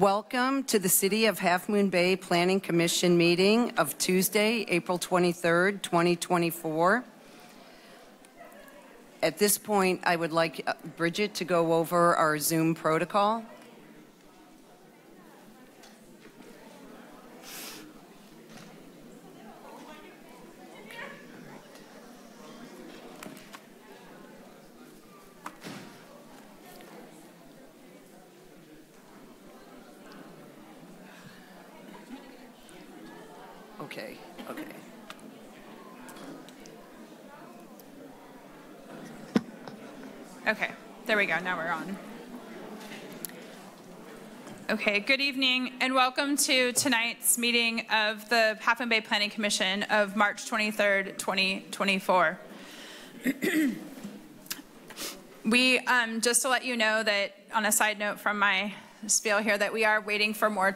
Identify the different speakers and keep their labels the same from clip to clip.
Speaker 1: Welcome to the City of Half Moon Bay Planning Commission meeting of Tuesday, April 23rd, 2024. At this point, I would like Bridget to go over our Zoom protocol. Okay.
Speaker 2: Okay, there we go. Now we're on. Okay, good evening and welcome to tonight's meeting of the Half Moon Bay Planning Commission of March 23rd, 2024. We, just to let you know that on a side note from my spiel here, that we are waiting for more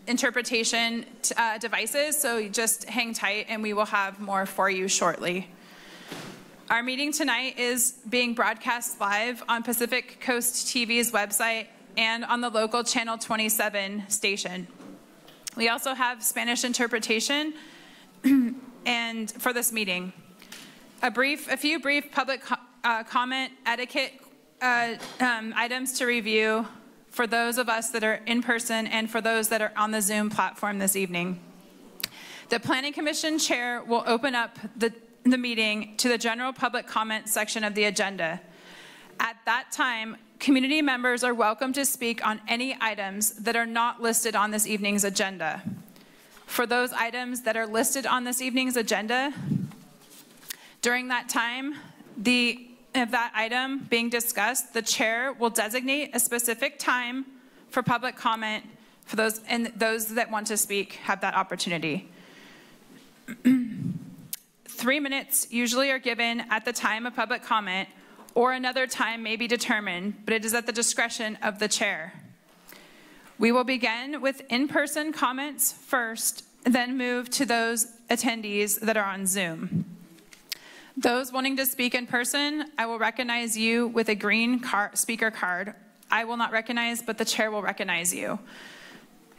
Speaker 2: interpretation devices, so just hang tight and we will have more for you shortly. Our meeting tonight is being broadcast live on Pacific Coast TV's website and on the local Channel 27 station. We also have Spanish interpretation and for this meeting. A few brief public comment etiquette items to review for those of us that are in person and for those that are on the Zoom platform this evening. The Planning Commission Chair will open up the meeting to the general public comment section of the agenda. At that time, community members are welcome to speak on any items that are not listed on this evening's agenda. For those items that are listed on this evening's agenda, during that time, of that item being discussed, the chair will designate a specific time for public comment for those, and those that want to speak have that opportunity. 3 minutes usually are given at the time of public comment, or another time may be determined, but it is at the discretion of the chair. We will begin with in-person comments first, then move to those attendees that are on Zoom. Those wanting to speak in person, I will recognize you with a green speaker card. I will not recognize, but the chair will recognize you.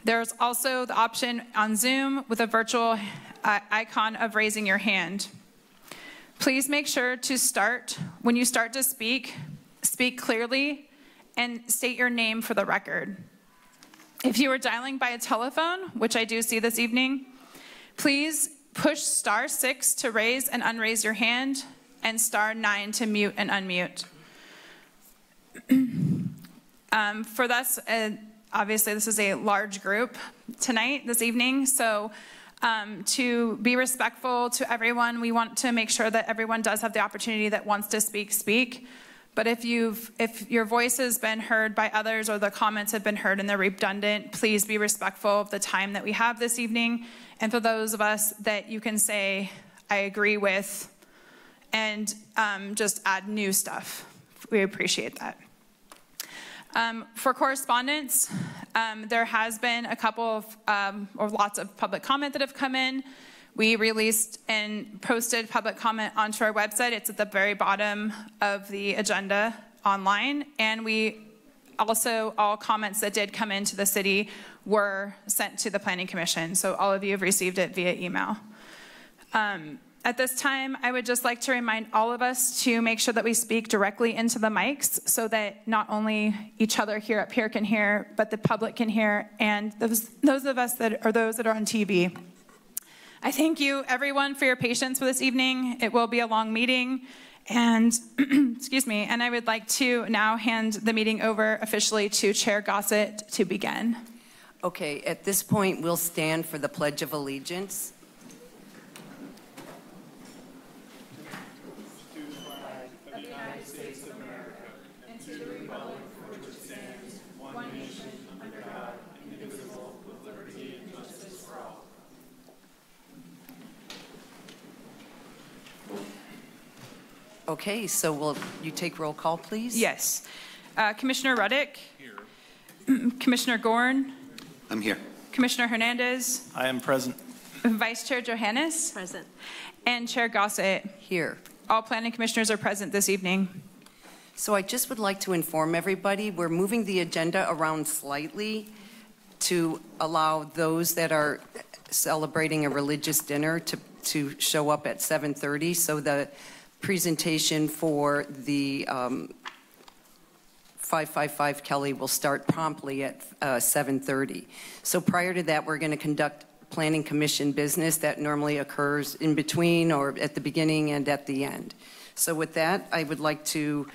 Speaker 2: There's also the option on Zoom with a virtual icon of raising your hand. Please make sure to when you start to speak clearly and state your name for the record. If you are dialing by a telephone, which I do see this evening, please push *6 to raise and unraise your hand and *9 to mute and unmute. For us, obviously this is a large group this evening, so to be respectful to everyone, we want to make sure that everyone does have the opportunity that wants to speak. But if your voice has been heard by others or the comments have been heard and they're redundant, please be respectful of the time that we have this evening. And for those of us that you can say, I agree with, and just add new stuff. We appreciate that. For correspondence, there has been a couple of, or lots of public comment that have come in. We released and posted public comment onto our website. It's at the very bottom of the agenda online. And we also, all comments that did come into the city were sent to the Planning Commission. So all of you have received it via email. At this time, I would just like to remind all of us to make sure that we speak directly into the mics so that not only each other here up here can hear, but the public can hear, and those of us that are on TV. I thank you, everyone, for your patience for this evening. It will be a long meeting, and excuse me, and I would like to now hand the meeting over officially to Chair Gossett to begin.
Speaker 1: Okay, at this point, we'll stand for the Pledge of Allegiance. Okay, so will you take roll call, please?
Speaker 2: Yes. Commissioner Ruddick? Here. Commissioner Gorn?
Speaker 3: I'm here.
Speaker 2: Commissioner Hernandez?
Speaker 4: I am present.
Speaker 2: Vice Chair Johannes?
Speaker 5: Present.
Speaker 2: And Chair Gossett?
Speaker 1: Here.
Speaker 2: All planning commissioners are present this evening.
Speaker 1: So I just would like to inform everybody, we're moving the agenda around slightly to allow those that are celebrating a religious dinner to show up at 7:30. So the presentation for the 555 Kelly will start promptly at 7:30. So prior to that, we're going to conduct Planning Commission business that normally occurs in between or at the beginning and at the end. So with that, I would like to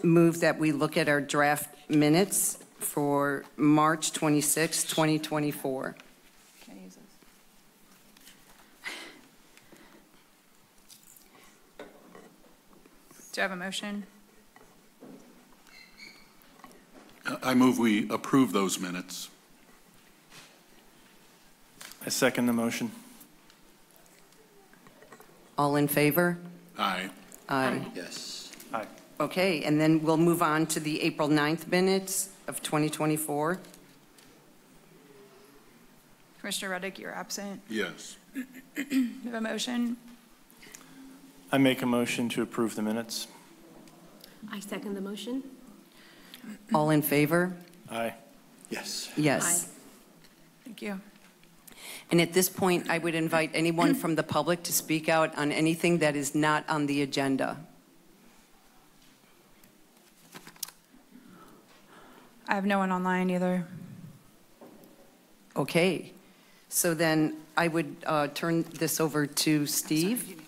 Speaker 1: move that we look at our draft minutes for March 26, 2024.
Speaker 2: Can I use this? Do I have a motion?
Speaker 3: I move we approve those minutes.
Speaker 4: I second the motion.
Speaker 1: All in favor?
Speaker 3: Aye.
Speaker 1: Aye.
Speaker 5: Yes.
Speaker 4: Aye.
Speaker 1: Okay, and then we'll move on to the April 9th minutes of 2024.
Speaker 2: Commissioner Reddick, you're absent.
Speaker 3: Yes.
Speaker 2: Do you have a motion?
Speaker 4: I make a motion to approve the minutes.
Speaker 6: I second the motion.
Speaker 1: All in favor?
Speaker 4: Aye.
Speaker 5: Yes.
Speaker 1: Yes.
Speaker 2: Thank you.
Speaker 1: And at this point, I would invite anyone from the public to speak out on anything that is not on the agenda.
Speaker 2: I have no one online either.
Speaker 1: Okay, so then I would turn this over to Steve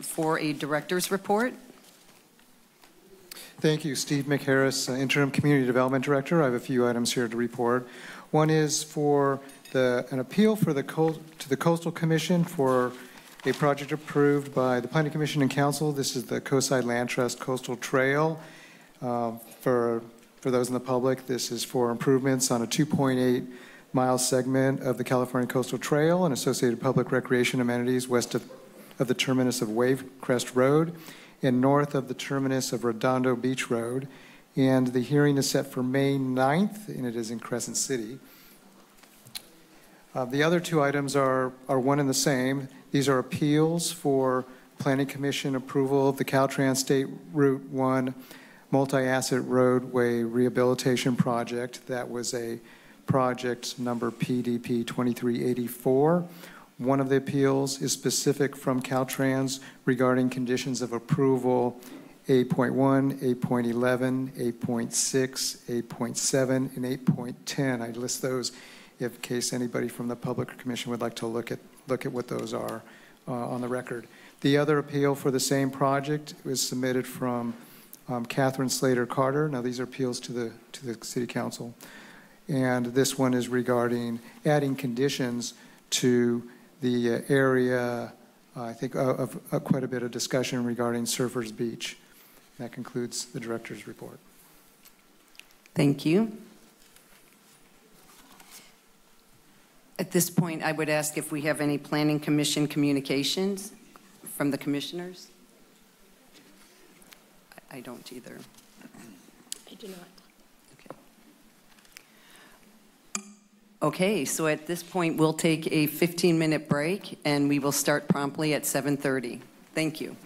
Speaker 1: for a director's report.
Speaker 7: Thank you, Steve McHarris, Interim Community Development Director. I have a few items here to report. One is for an appeal to the Coastal Commission for a project approved by the Planning Commission and Council. This is the Coastside Land Trust Coastal Trail. For those in the public, this is for improvements on a 2.8-mile segment of the California Coastal Trail and associated public recreation amenities west of the terminus of Wave Crest Road and north of the terminus of Redondo Beach Road. And the hearing is set for May 9th, and it is in Crescent City. The other two items are one and the same. These are appeals for Planning Commission approval of the Caltrans State Route 1 multi-asset roadway rehabilitation project. That was a project number PDP 2384. One of the appeals is specific from Caltrans regarding conditions of approval 8.1, 8.11, 8.6, 8.7, and 8.10. I list those in case anybody from the Public Commission would like to look at what those are on the record. The other appeal for the same project was submitted from Catherine Slater Carter. Now these are appeals to the City Council, and this one is regarding adding conditions to the area. I think of quite a bit of discussion regarding Surfers Beach. That concludes the director's report.
Speaker 1: Thank you. At this point, I would ask if we have any Planning Commission communications from the commissioners. I don't either.
Speaker 6: I do not.
Speaker 1: Okay, so at this point, we'll take a 15-minute break, and we will start promptly at 7:30. Thank you.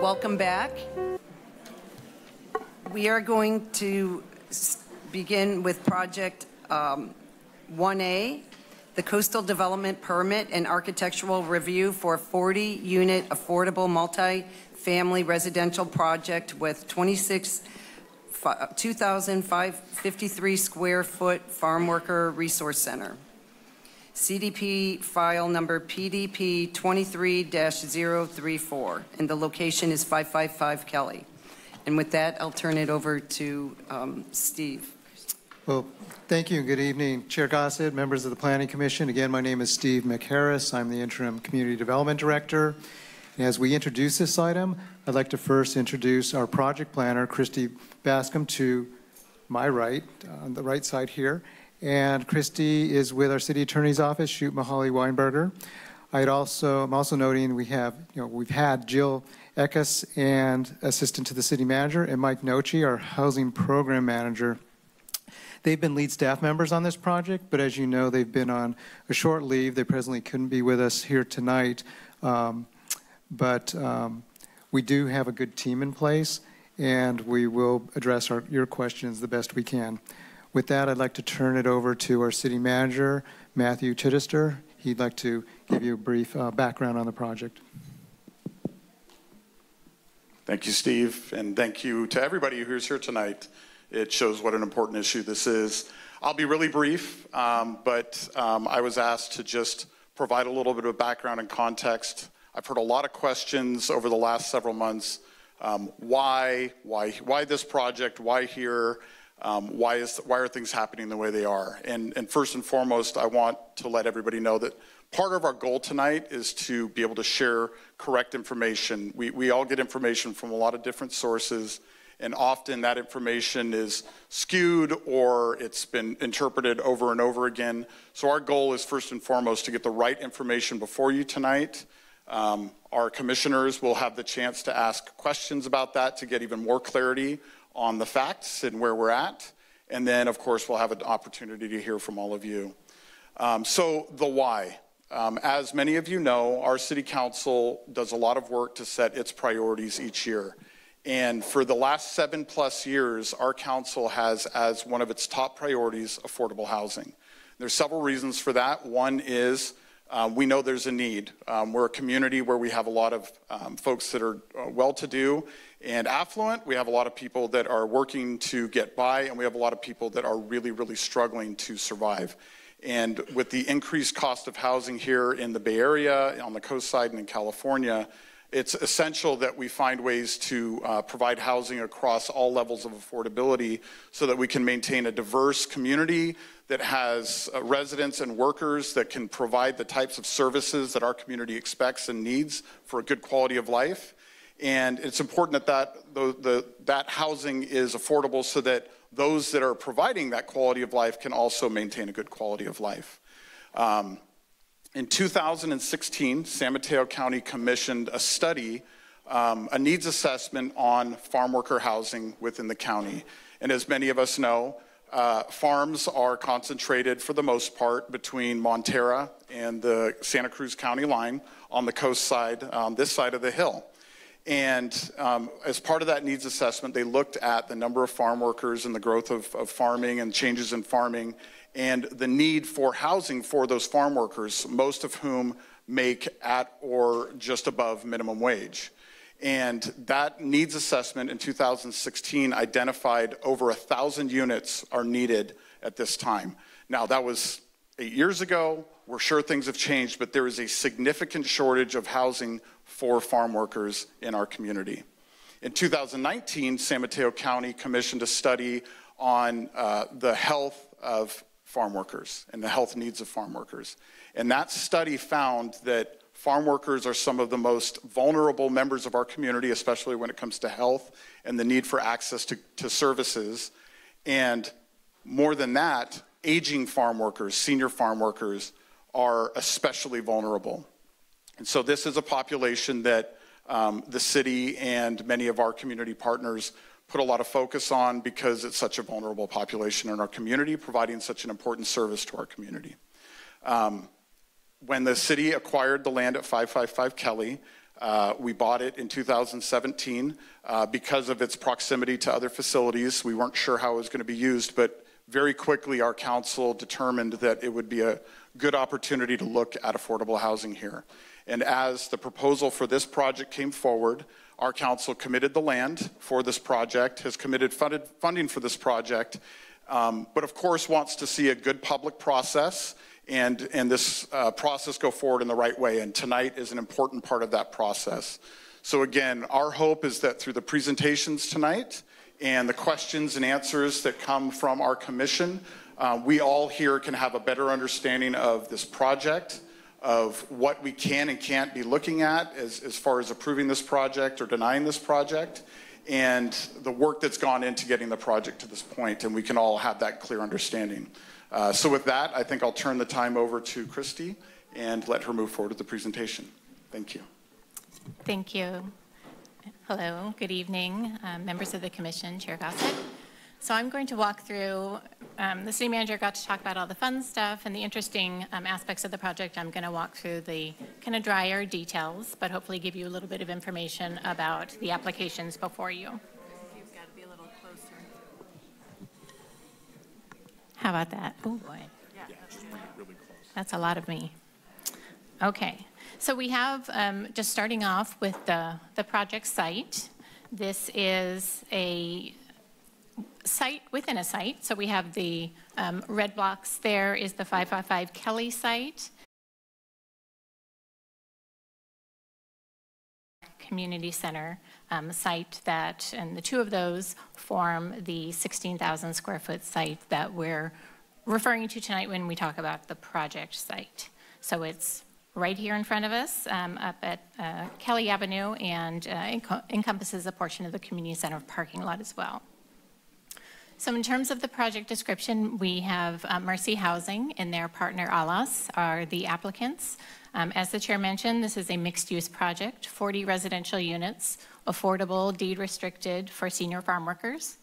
Speaker 1: welcome back. We are going to begin with project 1A, the Coastal Development Permit and Architectural Review for a 40-unit affordable multi-family residential project with 2,553 square foot farm worker resource center. CDP file number PDP 23-034, and the location is 555 Kelly. And with that, I'll turn it over to Steve.
Speaker 7: Well, thank you and good evening, Chair Gossett, members of the Planning Commission. Again, my name is Steve McHarris. I'm the Interim Community Development Director. And as we introduce this item, I'd like to first introduce our project planner, Christy Bascom, to my right, on the right side here. And Christy is with our City Attorney's Office, Shoot Mahali Weinberger. I'm also noting we've had Jill Eckes, and Assistant to the City Manager, and Mike Nochi, our Housing Program Manager. They've been lead staff members on this project, but as you know, they've been on a short leave. They presently couldn't be with us here tonight, but we do have a good team in place, and we will address your questions the best we can. With that, I'd like to turn it over to our City Manager, Matthew Chittister. He'd like to give you a brief background on the project.
Speaker 5: Thank you, Steve, and thank you to everybody who's here tonight. It shows what an important issue this is. I'll be really brief, but I was asked to just provide a little bit of background and context. I've heard a lot of questions over the last several months. Why this project? Why here? Why are things happening the way they are? And first and foremost, I want to let everybody know that part of our goal tonight is to be able to share correct information. We all get information from a lot of different sources, and often that information is skewed or it's been interpreted over and over again. So our goal is first and foremost to get the right information before you tonight. Our commissioners will have the chance to ask questions about that to get even more clarity on the facts and where we're at. And then, of course, we'll have an opportunity to hear from all of you. So the why. As many of you know, our City Council does a lot of work to set its priorities each year. And for the last 7+ years, our council has as one of its top priorities affordable housing. There's several reasons for that. One is we know there's a need. We're a community where we have a lot of folks that are well-to-do and affluent. We have a lot of people that are working to get by, and we have a lot of people that are really, really struggling to survive. And with the increased cost of housing here in the Bay Area, on the coast side, and in California, it's essential that we find ways to provide housing across all levels of affordability so that we can maintain a diverse community that has residents and workers that can provide the types of services that our community expects and needs for a good quality of life. And it's important that housing is affordable so that those that are providing that quality of life can also maintain a good quality of life. In 2016, San Mateo County commissioned a study, a needs assessment on farm worker housing within the county. And as many of us know, farms are concentrated for the most part between Montera and the Santa Cruz County line on the coast side, this side of the hill. And as part of that needs assessment, they looked at the number of farm workers and the growth of farming and changes in farming and the need for housing for those farm workers, most of whom make at or just above minimum wage. And that needs assessment in 2016 identified over 1,000 units are needed at this time. Now, that was 8 years ago. We're sure things have changed, but there is a significant shortage of housing for farm workers in our community. In 2019, San Mateo County commissioned a study on the health of farm workers and the health needs of farm workers. And that study found that farm workers are some of the most vulnerable members of our community, especially when it comes to health and the need for access to services. And more than that, aging farm workers, senior farm workers, are especially vulnerable. And so this is a population that the city and many of our community partners put a lot of focus on because it's such a vulnerable population in our community, providing such an important service to our community. When the city acquired the land at 555 Kelly, We bought it in 2017 because of its proximity to other facilities. We weren't sure how it was going to be used, but very quickly our council determined that it would be a good opportunity to look at affordable housing here. And as the proposal for this project came forward, our council committed the land for this project, has committed funding for this project, but of course wants to see a good public process and this process go forward in the right way. And tonight is an important part of that process. So again, our hope is that through the presentations tonight and the questions and answers that come from our commission, we all here can have a better understanding of this project, of what we can and can't be looking at as far as approving this project or denying this project, and the work that's gone into getting the project to this point, and we can all have that clear understanding. So with that, I think I'll turn the time over to Christy and let her move forward with the presentation. Thank you.
Speaker 8: Thank you. Hello, good evening, members of the commission, Chair Gossett. So I'm going to walk through, the city manager got to talk about all the fun stuff and the interesting aspects of the project. I'm going to walk through the kind of drier details, but hopefully give you a little bit of information about the applications before you. You've got to be a little closer. How about that? Oh boy. Yeah, that's a lot of me. Okay, so we have, just starting off with the project site. This is a site within a site. So we have the red blocks there is the 555 Kelly site. Community center site that, and the two of those form the 16,000 square foot site that we're referring to tonight when we talk about the project site. So it's right here in front of us up at Kelly Avenue, and encompasses a portion of the community center parking lot as well. So in terms of the project description, we have Mercy Housing and their partner Alas are the applicants. As the chair mentioned, this is a mixed-use project, 40 residential units, affordable, deed-restricted for senior farm workers.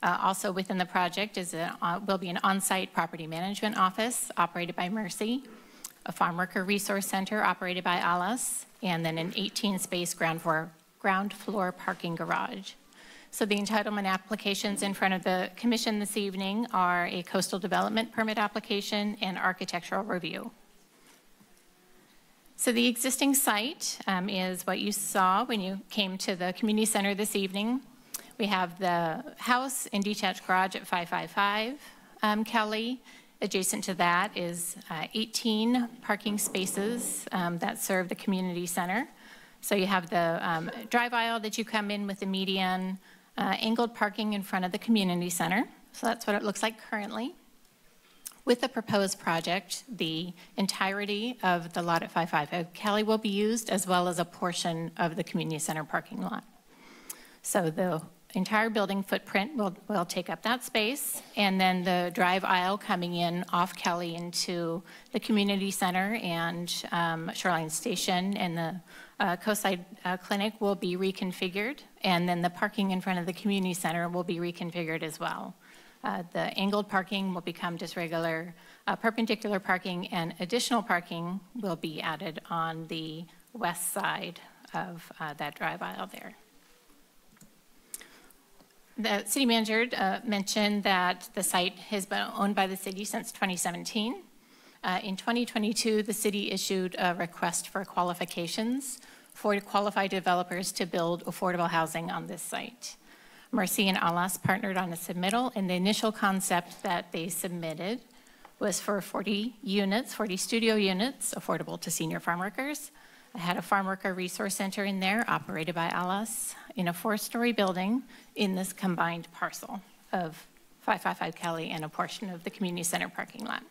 Speaker 8: Also within the project will be an on-site property management office operated by Mercy, a farm worker resource center operated by Alas, and then an 18-space ground floor parking garage. So the entitlement applications in front of the commission this evening are a coastal development permit application and architectural review. So the existing site is what you saw when you came to the community center this evening. We have the house and detached garage at 555 Kelly. Adjacent to that is 18 parking spaces that serve the community center. So you have the drive aisle that you come in with the median, angled parking in front of the community center. So that's what it looks like currently. With the proposed project, the entirety of the lot at 555 Kelly will be used, as well as a portion of the community center parking lot. So the entire building footprint will take up that space, and then the drive aisle coming in off Kelly into the community center and Shoreline Station and the Coastside Clinic will be reconfigured, and then the parking in front of the community center will be reconfigured as well. The angled parking will become just regular perpendicular parking, and additional parking will be added on the west side of that drive aisle there. The city manager mentioned that the site has been owned by the city since 2017. In 2022, the city issued a request for qualifications for qualified developers to build affordable housing on this site. Mercy and Alas partnered on a submittal, and the initial concept that they submitted was for 40 units, 40 studio units, affordable to senior farm workers. I had a farm worker resource center in there operated by Alas in a 4-story building in this combined parcel of 555 Kelly and a portion of the community center parking lot.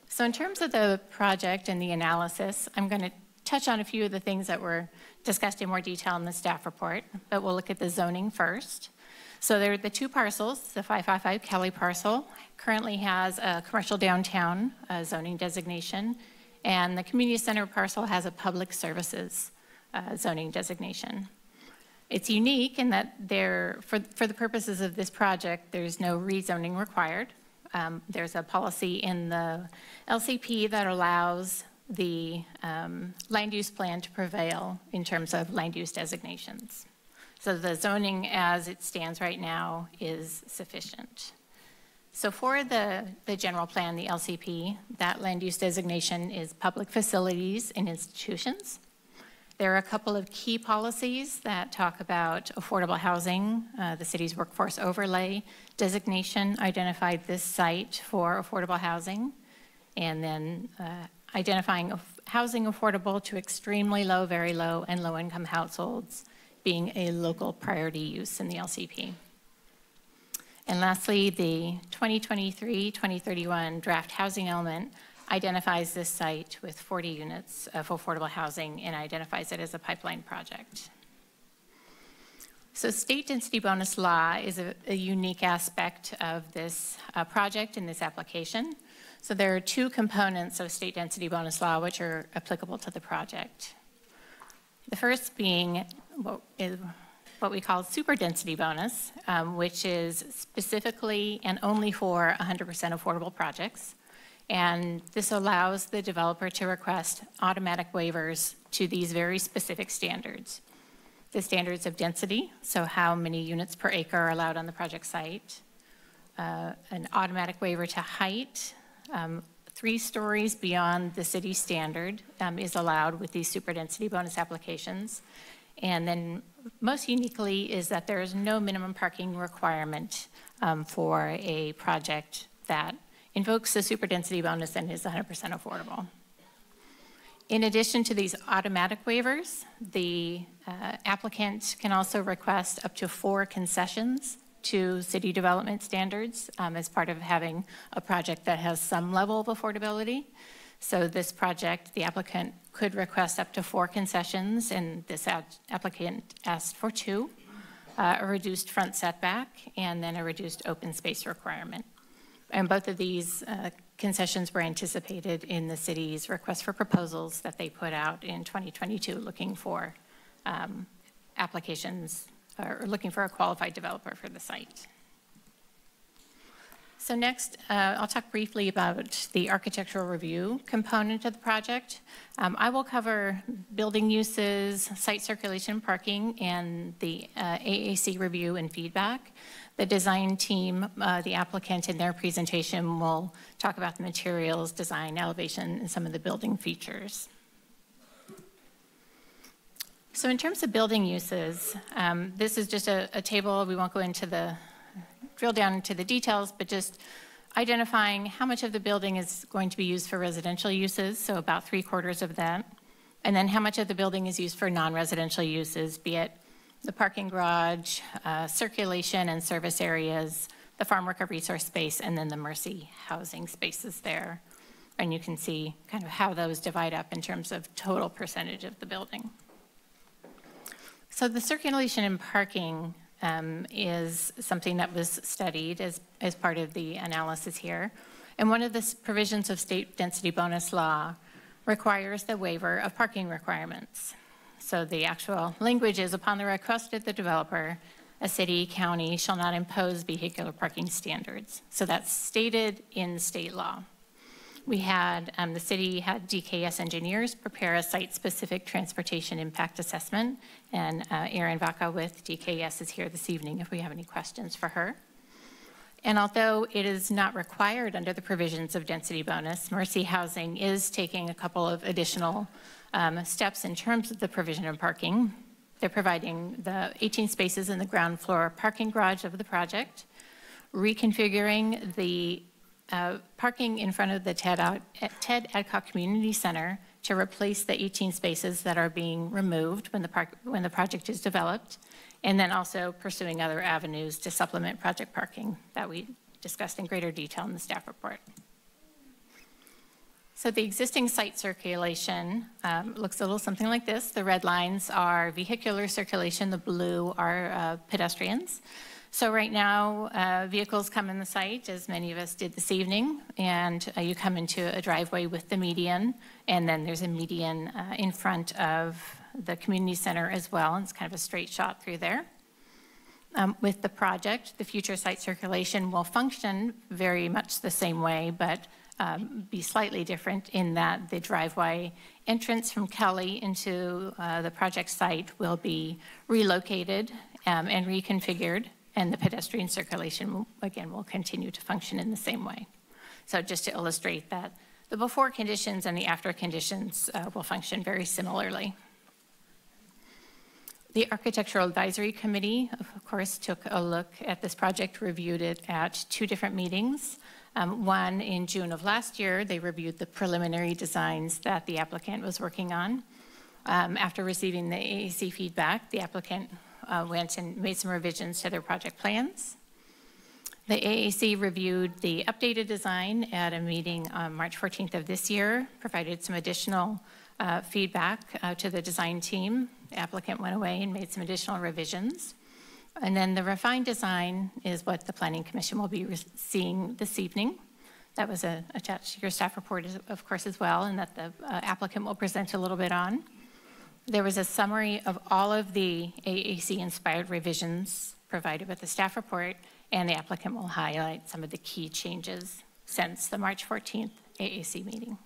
Speaker 8: So in terms of the project and the analysis, I'm going to touch on a few of the things that were discussed in more detail in the staff report, but we'll look at the zoning first. So there are the two parcels. The 555 Kelly parcel currently has a commercial downtown zoning designation, and the community center parcel has a public services zoning designation. It's unique in that for the purposes of this project, there's no rezoning required. There's a policy in the LCP that allows the land use plan to prevail in terms of land use designations. So the zoning as it stands right now is sufficient. So for the general plan, the LCP, that land use designation is public facilities and institutions. There are a couple of key policies that talk about affordable housing. The city's workforce overlay designation identified this site for affordable housing, and then identifying housing affordable to extremely low, very low, and low-income households being a local priority use in the LCP. And lastly, the 2023-2031 draft housing element identifies this site with 40 units of affordable housing and identifies it as a pipeline project. So state density bonus law is a unique aspect of this project and this application. So there are two components of state density bonus law which are applicable to the project. The first being what we call super density bonus, which is specifically and only for 100% affordable projects. And this allows the developer to request automatic waivers to these very specific standards. The standards of density, so how many units per acre are allowed on the project site. An automatic waiver to height, 3 stories beyond the city standard is allowed with these super density bonus applications. And then most uniquely is that there is no minimum parking requirement for a project that invokes the super density bonus and is 100% affordable. In addition to these automatic waivers, the applicant can also request up to 4 concessions to city development standards as part of having a project that has some level of affordability. So this project, the applicant could request up to 4 concessions, and this applicant asked for 2, a reduced front setback, and then a reduced open space requirement. And both of these concessions were anticipated in the city's request for proposals that they put out in 2022, looking for applications, or looking for a qualified developer for the site. So next, I'll talk briefly about the architectural review component of the project. I will cover building uses, site circulation and parking, and the AAC review and feedback. The design team, the applicant in their presentation will talk about the materials, design, elevation, and some of the building features. So in terms of building uses, this is just a table. We won't go into drill down into the details, but just identifying how much of the building is going to be used for residential uses, so about 3/4 of that, and then how much of the building is used for non-residential uses, be it the parking garage, circulation and service areas, the farm worker resource space, and then the Mercy housing spaces there. And you can see kind of how those divide up in terms of total percentage of the building. So the circulation and parking is something that was studied as part of the analysis here. And one of the provisions of state density bonus law requires the waiver of parking requirements. So the actual language is, upon the request of the developer, a city, county shall not impose vehicular parking standards. So that's stated in state law. We had, the city had DKS engineers prepare a site-specific transportation impact assessment, and Erin Vaca with DKS is here this evening if we have any questions for her. And although it is not required under the provisions of density bonus, Mercy Housing is taking a couple of additional steps in terms of the provision of parking. They're providing the 18 spaces in the ground floor parking garage of the project, reconfiguring the parking in front of the Ted Adcock Community Center to replace the 18 spaces that are being removed when the project is developed, and then also pursuing other avenues to supplement project parking that we discussed in greater detail in the staff report. So the existing site circulation looks a little something like this. The red lines are vehicular circulation, the blue are pedestrians. So right now, vehicles come in the site, as many of us did this evening, and you come into a driveway with the median, and then there's a median in front of the community center as well, and it's kind of a straight shot through there. With the project, the future site circulation will function very much the same way, but be slightly different in that the driveway entrance from Kelly into the project site will be relocated and reconfigured, and the pedestrian circulation, again, will continue to function in the same way. So just to illustrate that the before conditions and the after conditions will function very similarly. The Architectural Advisory Committee, of course, took a look at this project, reviewed it at 2 different meetings. One in June of last year, they reviewed the preliminary designs that the applicant was working on. After receiving the AAC feedback, the applicant went and made some revisions to their project plans. The AAC reviewed the updated design at a meeting on March 14th of this year, provided some additional feedback to the design team. The applicant went away and made some additional revisions. And then the refined design is what the Planning Commission will be seeing this evening. That was attached to your staff report, of course, as well, and that the applicant will present a little bit on. There was a summary of all of the AAC-inspired revisions provided with the staff report, and the applicant will highlight some of the key changes since the March 14th AAC meeting.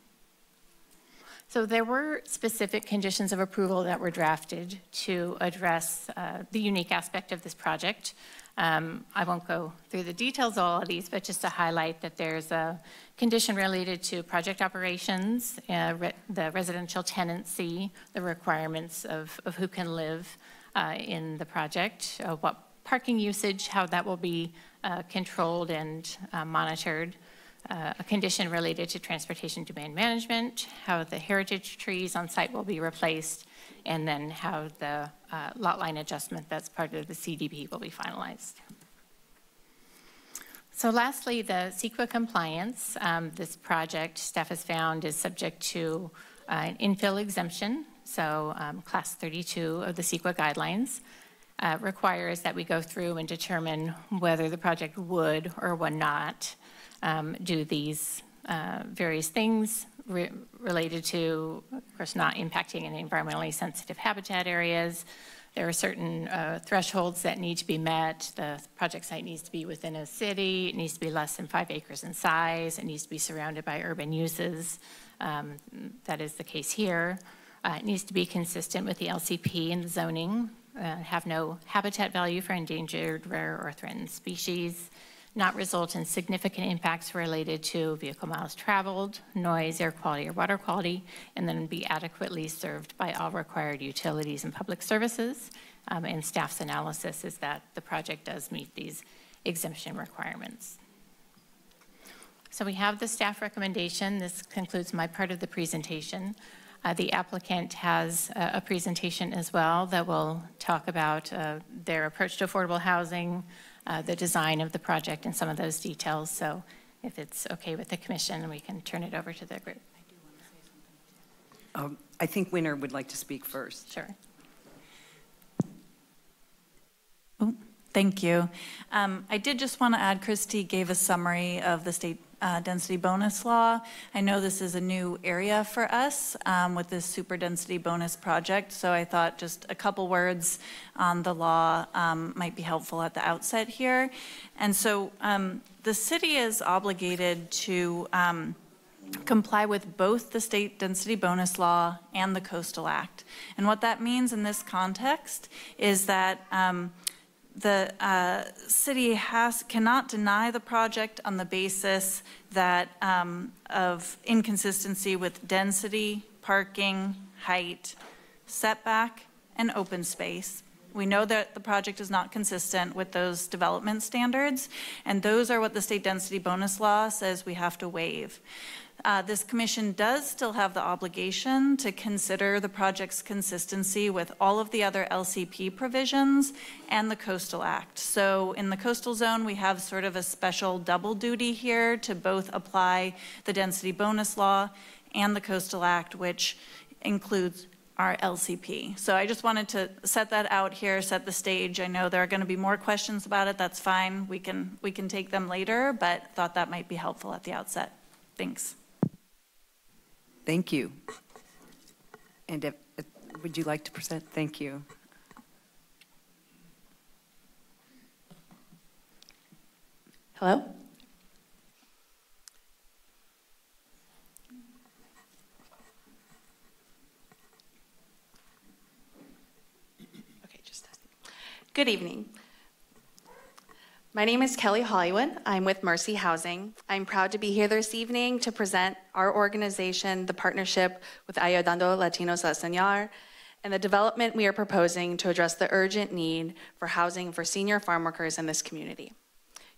Speaker 8: So there were specific conditions of approval that were drafted to address the unique aspect of this project. I won't go through the details of all of these, but just to highlight that there's a condition related to project operations, the residential tenancy, the requirements of who can live in the project, what parking usage, how that will be controlled and monitored, a condition related to transportation demand management, how the heritage trees on site will be replaced, and then how the lot line adjustment that's part of the CDP will be finalized. So lastly, the CEQA compliance. This project, staff has found, is subject to an infill exemption. So class 32 of the CEQA guidelines requires that we go through and determine whether the project would or would not do these various things related to, of course, not impacting any environmentally sensitive habitat areas. There are certain thresholds that need to be met. The project site needs to be within a city. It needs to be less than 5 acres in size. It needs to be surrounded by urban uses. That is the case here. It needs to be consistent with the LCP and the zoning, have no habitat value for endangered, rare, or threatened species, not result in significant impacts related to vehicle miles traveled, noise, air quality, or water quality, and then be adequately served by all required utilities and public services. And staff's analysis is that the project does meet these exemption requirements. So we have the staff recommendation. This concludes my part of the presentation. The applicant has a presentation as well that will talk about their approach to affordable housing, the design of the project, and some of those details. So if it's okay with the commission, we can turn it over to the group. I do want to say something.
Speaker 1: I think Winter would like to speak first.
Speaker 8: Sure.
Speaker 9: Oh, thank you. I did just want to add, Christy gave a summary of the state density bonus law. I know this is a new area for us with this super density bonus project, so I thought just a couple words on the law might be helpful at the outset here. And so the city is obligated to comply with both the state density bonus law and the Coastal Act. And what that means in this context is that the city cannot deny the project on the basis that of inconsistency with density, parking, height, setback, and open space. We know that the project is not consistent with those development standards, and those are what the state density bonus law says we have to waive. This commission does still have the obligation to consider the project's consistency with all of the other LCP provisions and the Coastal Act. So in the coastal zone, we have sort of a special double duty here to both apply the density bonus law and the Coastal Act, which includes our LCP. So I just wanted to set that out here, set the stage. I know there are going to be more questions about it. That's fine. We can take them later, but thought that might be helpful at the outset. Thanks.
Speaker 1: Thank you. And would you like to present? Thank you.
Speaker 10: Hello? Good evening. My name is Kelly Hollywood. I'm with Mercy Housing. I'm proud to be here this evening to present our organization, the partnership with Ayudando Latinos a Soñar, and the development we are proposing to address the urgent need for housing for senior farm workers in this community.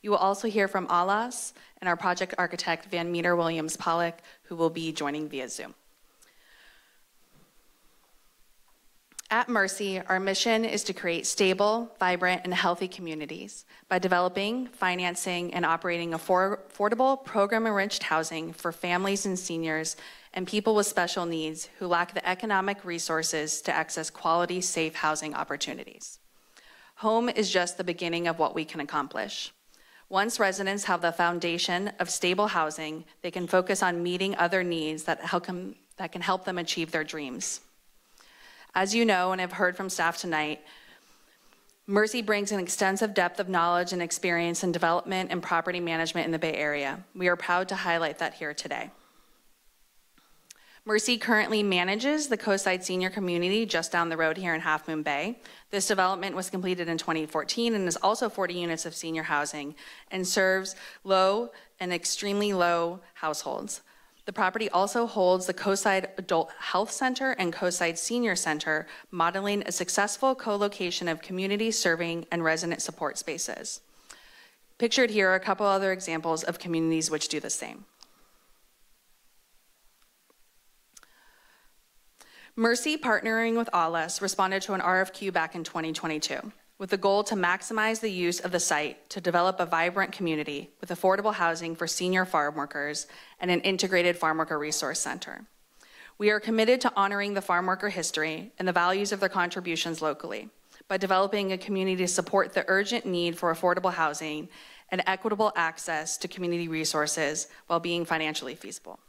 Speaker 10: You will also hear from Alas and our project architect, Van Meter Williams Pollock, who will be joining via Zoom. At Mercy, our mission is to create stable, vibrant, and healthy communities by developing, financing, and operating affordable, program-enriched housing for families and seniors and people with special needs who lack the economic resources to access quality, safe housing opportunities. Home is just the beginning of what we can accomplish. Once residents have the foundation of stable housing, they can focus on meeting other needs that can help them achieve their dreams. As you know, and have heard from staff tonight, Mercy brings an extensive depth of knowledge and experience in development and property management in the Bay Area. We are proud to highlight that here today. Mercy currently manages the Coastside Senior Community just down the road here in Half Moon Bay. This development was completed in 2014 and is also 40 units of senior housing and serves low and extremely low households. The property also holds the Coastside Adult Health Center and Coastside Senior Center, modeling a successful co-location of community serving and resident support spaces. Pictured here are a couple other examples of communities which do the same. Mercy, partnering with Alas, responded to an RFQ back in 2022 with the goal to maximize the use of the site to develop a vibrant community with affordable housing for senior farm workers and an integrated farm worker resource center. We are committed to honoring the farm worker history and the values of their contributions locally by developing a community to support the urgent need for affordable housing and equitable access to community resources while being financially feasible.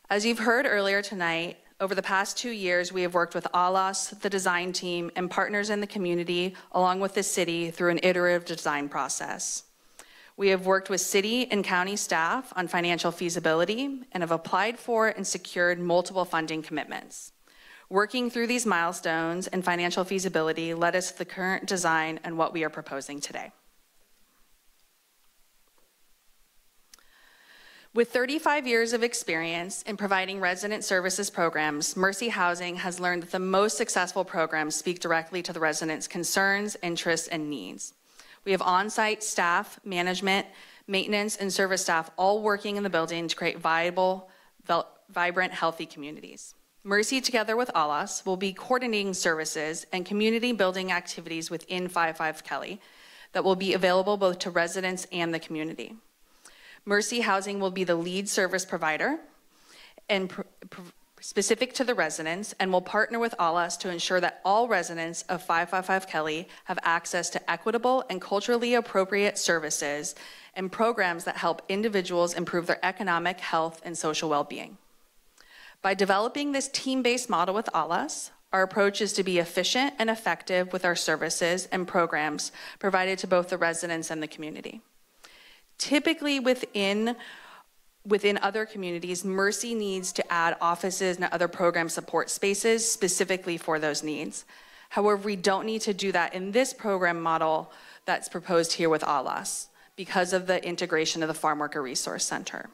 Speaker 10: As you've heard earlier tonight, over the past 2 years, we have worked with Alas, the design team, and partners in the community, along with the city, through an iterative design process. We have worked with city and county staff on financial feasibility and have applied for and secured multiple funding commitments. Working through these milestones and financial feasibility led us to the current design and what we are proposing today. With 35 years of experience in providing resident services programs, Mercy Housing has learned that the most successful programs speak directly to the residents' concerns, interests, and needs. We have on-site staff, management, maintenance, and service staff all working in the building to create vibrant, healthy communities. Mercy, together with Alas, will be coordinating services and community building activities within 55 Kelly that will be available both to residents and the community. Mercy Housing will be the lead service provider and specific to the residents, and will partner with Alas to ensure that all residents of 555 Kelly have access to equitable and culturally appropriate services and programs that help individuals improve their economic, health, and social well-being. By developing this team-based model with Alas, our approach is to be efficient and effective with our services and programs provided to both the residents and the community. Typically within other communities, Mercy needs to add offices and other program support spaces specifically for those needs. However, we don't need to do that in this program model that's proposed here with Alas because of the integration of the Farm Worker Resource Center.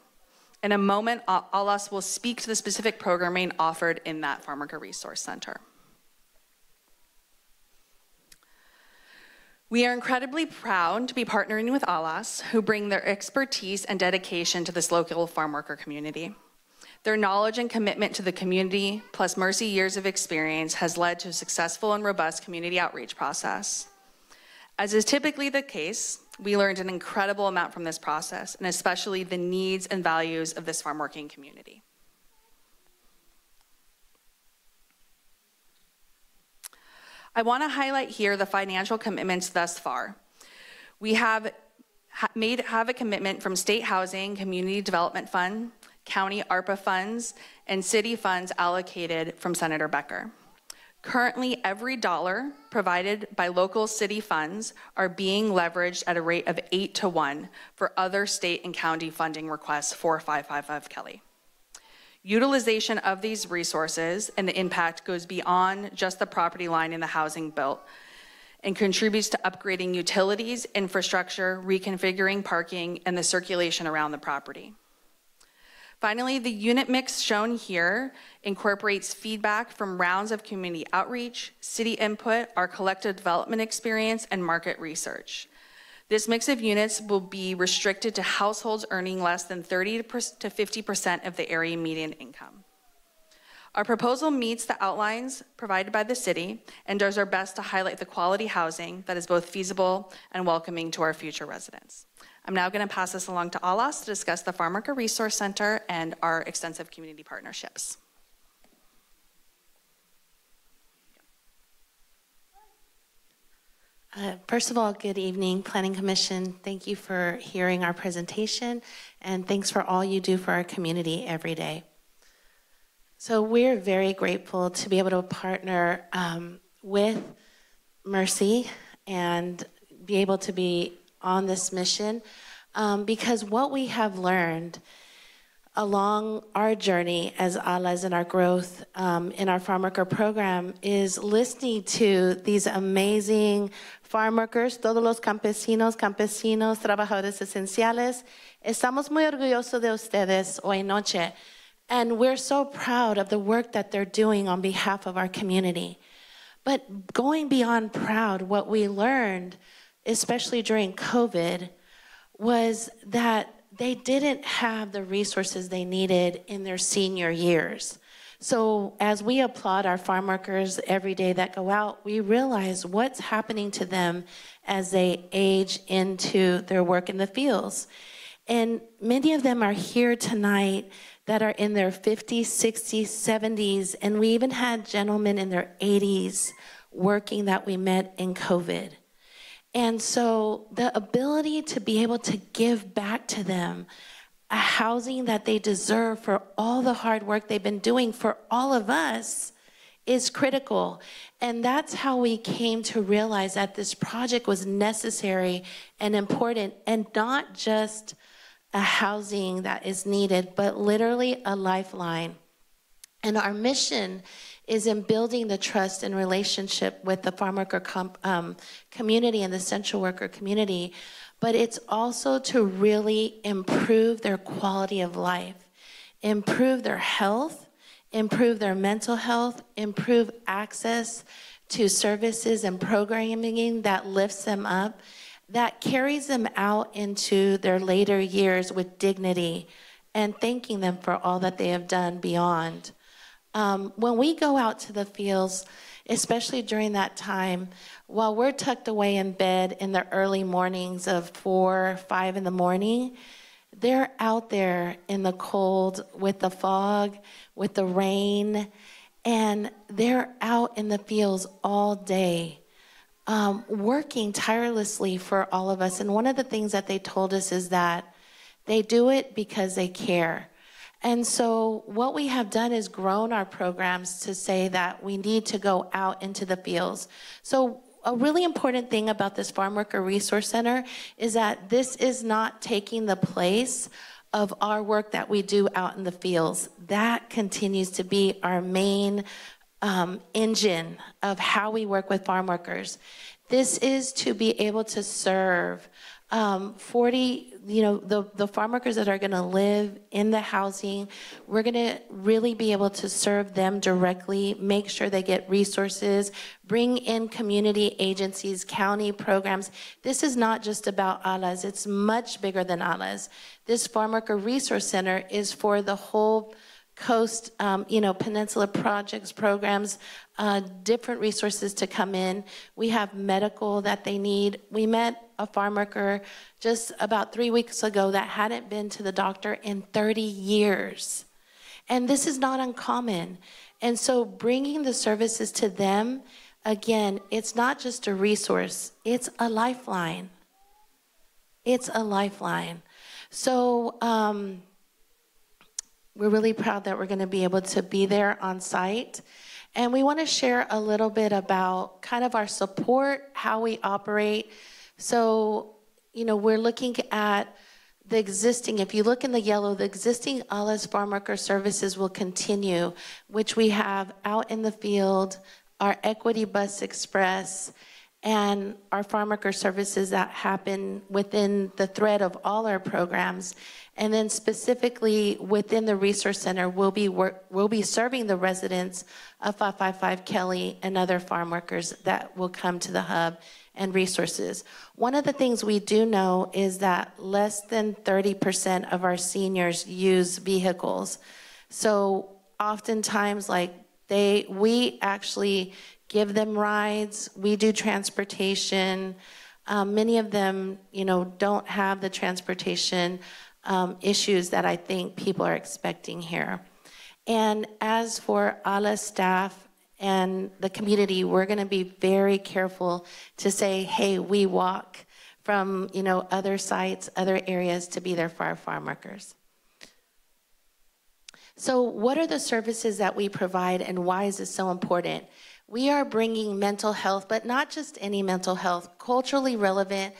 Speaker 10: In a moment, Alas will speak to the specific programming offered in that Farm Worker Resource Center. We are incredibly proud to be partnering with Alas, who bring their expertise and dedication to this local farm worker community. Their knowledge and commitment to the community, plus Mercy years of experience, has led to a successful and robust community outreach process. As is typically the case, we learned an incredible amount from this process, and especially the needs and values of this farm working community. I want to highlight here the financial commitments thus far. We have a commitment from State Housing, Community Development Fund, County ARPA funds, and city funds allocated from Senator Becker. Currently, every dollar provided by local city funds are being leveraged at a rate of 8-to-1 for other state and county funding requests for 555 Kelly. Utilization of these resources and the impact goes beyond just the property line in the housing built and contributes to upgrading utilities, infrastructure, reconfiguring parking, and the circulation around the property. Finally, the unit mix shown here incorporates feedback from rounds of community outreach, city input, our collective development experience, and market research. This mix of units will be restricted to households earning less than 30 to 50% of the area median income. Our proposal meets the outlines provided by the city and does our best to highlight the quality housing that is both feasible and welcoming to our future residents. I'm now going to pass this along to Alas to discuss the Farm Worker Resource Center and our extensive community partnerships.
Speaker 11: First of all, good evening, Planning Commission. Thank you for hearing our presentation, and thanks for all you do for our community every day. So we're very grateful to be able to partner with Mercy and be able to be on this mission because what we have learned along our journey as ALAs and our growth in our farm worker program is listening to these amazing farm workers, todos los campesinos, trabajadores esenciales. Estamos muy orgullosos de ustedes hoy noche, and we're so proud of the work that they're doing on behalf of our community. But going beyond proud, what we learned, especially during COVID, was that they didn't have the resources they needed in their senior years. So as we applaud our farm workers every day that go out, we realize what's happening to them as they age into their work in the fields. And many of them are here tonight that are in their 50s, 60s, 70s, and we even had gentlemen in their 80s working that we met in COVID. And so the ability to be able to give back to them a housing that they deserve for all the hard work they've been doing for all of us is critical. And that's how we came to realize that this project was necessary and important, and not just a housing that is needed, but literally a lifeline. And our mission is in building the trust and relationship with the farm worker community and the essential worker community, but it's also to really improve their quality of life, improve their health, improve their mental health, improve access to services and programming that lifts them up, that carries them out into their later years with dignity, and thanking them for all that they have done beyond. When we go out to the fields, especially during that time, while we're tucked away in bed in the early mornings of 4, 5 in the morning, they're out there in the cold with the fog, with the rain, and they're out in the fields all day, working tirelessly for all of us. And one of the things that they told us is that they do it because they care. And so what we have done is grown our programs to say that we need to go out into the fields. So a really important thing about this Farm Worker Resource Center is that this is not taking the place of our work that we do out in the fields. That continues to be our main engine of how we work with farm workers. This is to be able to serve 40, the farm workers that are gonna live in the housing. We're gonna really be able to serve them directly, make sure they get resources, bring in community agencies, county programs. This is not just about ALAs, it's much bigger than ALAs. This Farm Worker Resource Center is for the whole coast, peninsula projects, programs, different resources to come in. We have medical that they need. We met a farm worker just about 3 weeks ago that hadn't been to the doctor in 30 years. And this is not uncommon. And so bringing the services to them, again, it's not just a resource, it's a lifeline. It's a lifeline. So, we're really proud that we're going to be able to be there on site. And we want to share a little bit about kind of our support, how we operate. So, we're looking at the existing, if you look in the yellow, the existing ALAS Farm Worker Services will continue, which we have out in the field, our Equity Bus Express, and our farm worker services that happen within the thread of all our programs. And then specifically within the Resource Center, we'll be serving the residents of 555 Kelly and other farm workers that will come to the hub and resources. One of the things we do know is that less than 30% of our seniors use vehicles. So oftentimes, we actually give them rides, we do transportation. Many of them, don't have the transportation issues that I think people are expecting here. And as for ALA staff and the community, we're gonna be very careful to say, hey, we walk from, other sites, other areas to be there for our farm workers. So what are the services that we provide and why is this so important? We are bringing mental health, but not just any mental health, culturally relevant,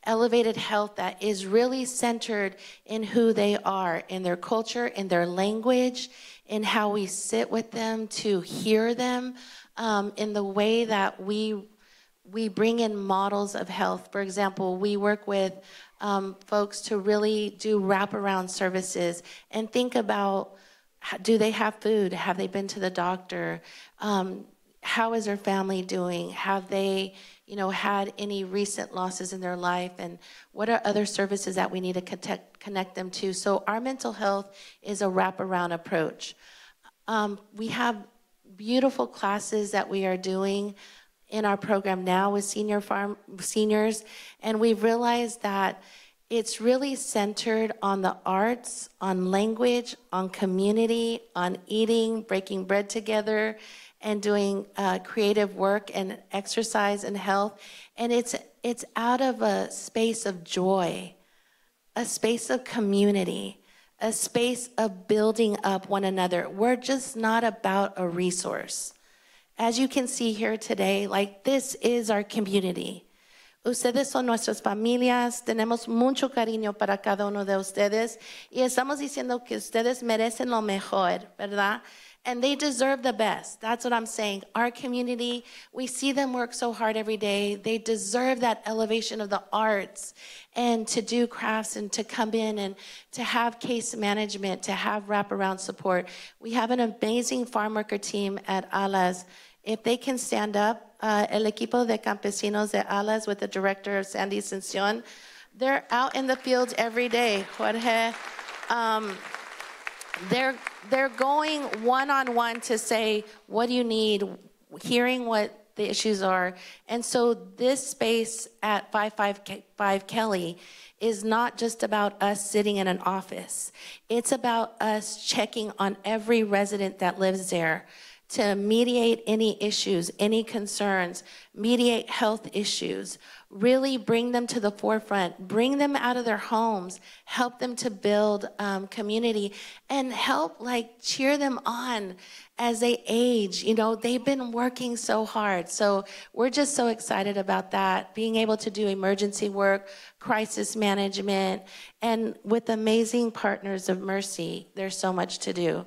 Speaker 11: elevated health that is really centered in who they are, in their culture, in their language, in how we sit with them to hear them, in the way that we bring in models of health. For example, we work with folks to really do wraparound services and think about, do they have food? Have they been to the doctor? How is their family doing? Have they had any recent losses in their life, and what are other services that we need to connect them to? So our mental health is a wraparound approach. We have beautiful classes that we are doing in our program now with seniors, and we've realized that it's really centered on the arts, on language, on community, on eating, breaking bread together, and doing creative work and exercise and health. And it's out of a space of joy, a space of community, a space of building up one another. We're just not about a resource. As you can see here today, this is our community. Ustedes son nuestras familias, tenemos mucho cariño para cada uno de ustedes y estamos diciendo que ustedes merecen lo mejor, ¿verdad? And they deserve the best. That's what I'm saying. Our community, we see them work so hard every day. They deserve that elevation of the arts and to do crafts and to come in and to have case management, to have wraparound support. We have an amazing farm worker team at ALAS. If they can stand up, el equipo de campesinos de ALAS with the director, Sandy Ascension, they're out in the fields every day, Jorge. They're going one-on-one to say, what do you need, hearing what the issues are. And so this space at 555 Kelly is not just about us sitting in an office. It's about us checking on every resident that lives there to mediate any issues, any concerns, mediate health issues, really bring them to the forefront, bring them out of their homes, help them to build community, and help cheer them on as they age. They've been working so hard. So we're just so excited about that, being able to do emergency work, crisis management, and with amazing partners of Mercy, there's so much to do.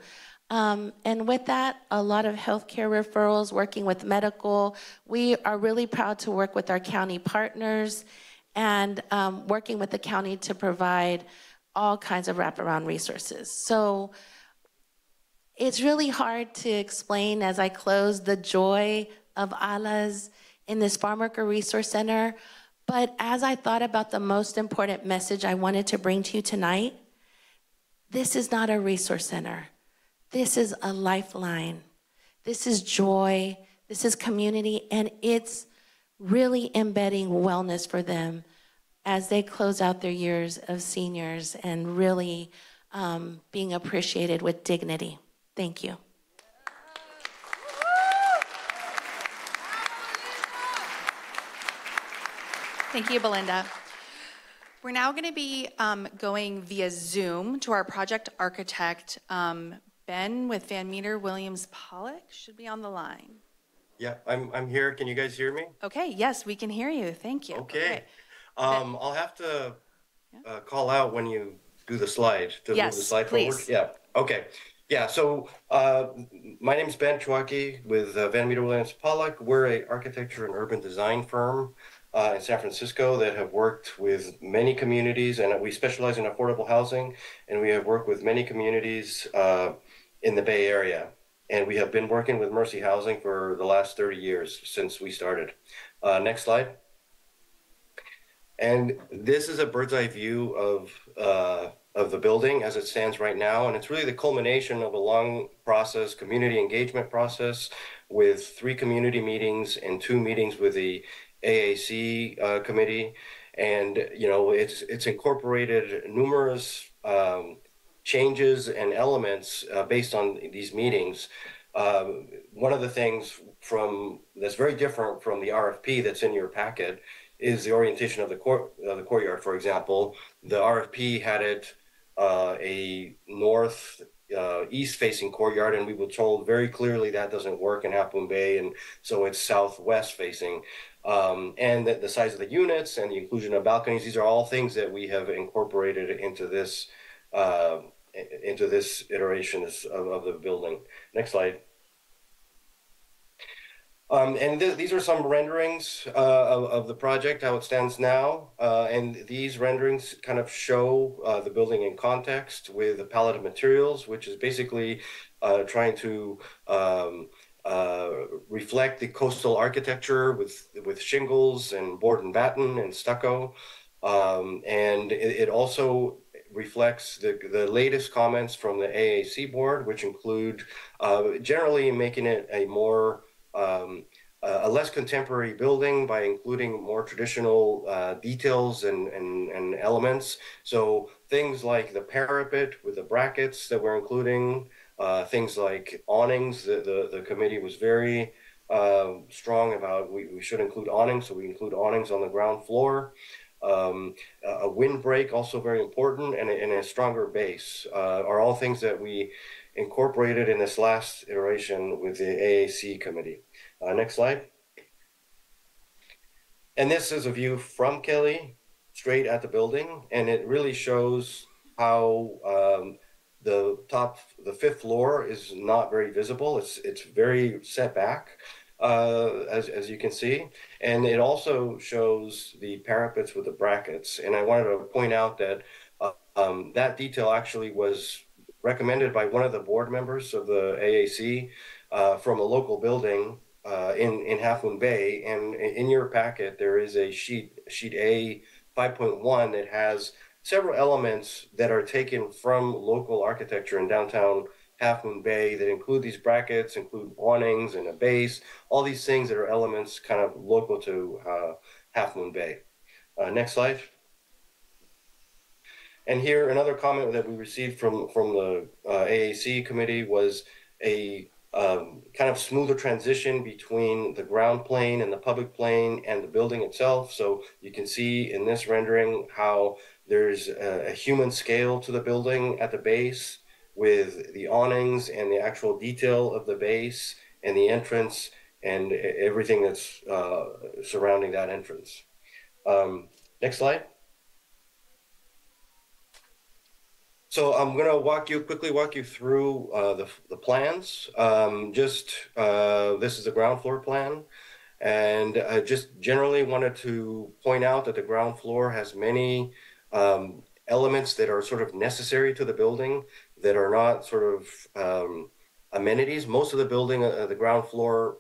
Speaker 11: And with that, a lot of healthcare referrals, working with medical. We are really proud to work with our county partners and working with the county to provide all kinds of wraparound resources. So it's really hard to explain as I close the joy of ALAS in this Farm Worker Resource Center. But as I thought about the most important message I wanted to bring to you tonight, this is not a resource center. This is a lifeline. This is joy. This is community, and it's really embedding wellness for them as they close out their years of seniors and really being appreciated with dignity. Thank you.
Speaker 10: Thank you, Belinda. We're now going to be going via Zoom to our project architect, Ben with Van Meter Williams Pollock should be on the line.
Speaker 12: Yeah, I'm here. Can you guys hear me?
Speaker 10: Okay, yes, we can hear you. Thank you.
Speaker 12: Okay. I'll have to call out when you do the slide to move the slide forward. Yeah. Okay. Yeah, so my name's Ben Chwaki with Van Meter Williams Pollock. We're a architecture and urban design firm in San Francisco that have worked with many communities, and we specialize in affordable housing, and we have worked with many communities in the Bay Area. And we have been working with Mercy Housing for the last 30 years since we started. Next slide. And this is a bird's eye view of the building as it stands right now. And it's really the culmination of a long process, community engagement process with 3 community meetings and 2 meetings with the AAC committee. And, you know, it's incorporated numerous changes and elements based on these meetings. One of the things that's very different from the RFP that's in your packet is the orientation of the courtyard. For example, the RFP had it a north east facing courtyard, and we were told very clearly that doesn't work in Half Moon Bay, and so it's southwest facing. And the size of the units and the inclusion of balconies, these are all things that we have incorporated into this iteration of the building. Next slide. And these are some renderings of the project, how it stands now. And these renderings kind of show the building in context with a palette of materials, which is basically trying to reflect the coastal architecture with shingles and board and batten and stucco. And it also reflects the latest comments from the AAC board, which include generally making it a more a less contemporary building by including more traditional details and elements. So things like the parapet with the brackets that we're including, things like awnings. The committee was very strong about we should include awnings, so we include awnings on the ground floor. A windbreak, also very important, and a stronger base are all things that we incorporated in this last iteration with the AAC committee. Next slide. And this is a view from Kelly, straight at the building, and it really shows how the 5th floor is not very visible. It's very set back, as you can see, and it also shows the parapets with the brackets. And I wanted to point out that that detail actually was recommended by one of the board members of the AAC from a local building in Half Moon Bay. And in your packet, there is a sheet A 5.1 that has several elements that are taken from local architecture in downtown Half Moon Bay that include these brackets, include awnings and a base, all these things that are elements kind of local to Half Moon Bay. Next slide. And here, another comment that we received from the AAC committee was a kind of smoother transition between the ground plane and the public plane and the building itself. So you can see in this rendering how there's a human scale to the building at the base with the awnings and the actual detail of the base and the entrance and everything that's surrounding that entrance. Next slide. So I'm going to quickly walk you through the plans. This is the ground floor plan. And I just generally wanted to point out that the ground floor has many elements that are sort of necessary to the building that are not sort of amenities. Most of the building, the ground floor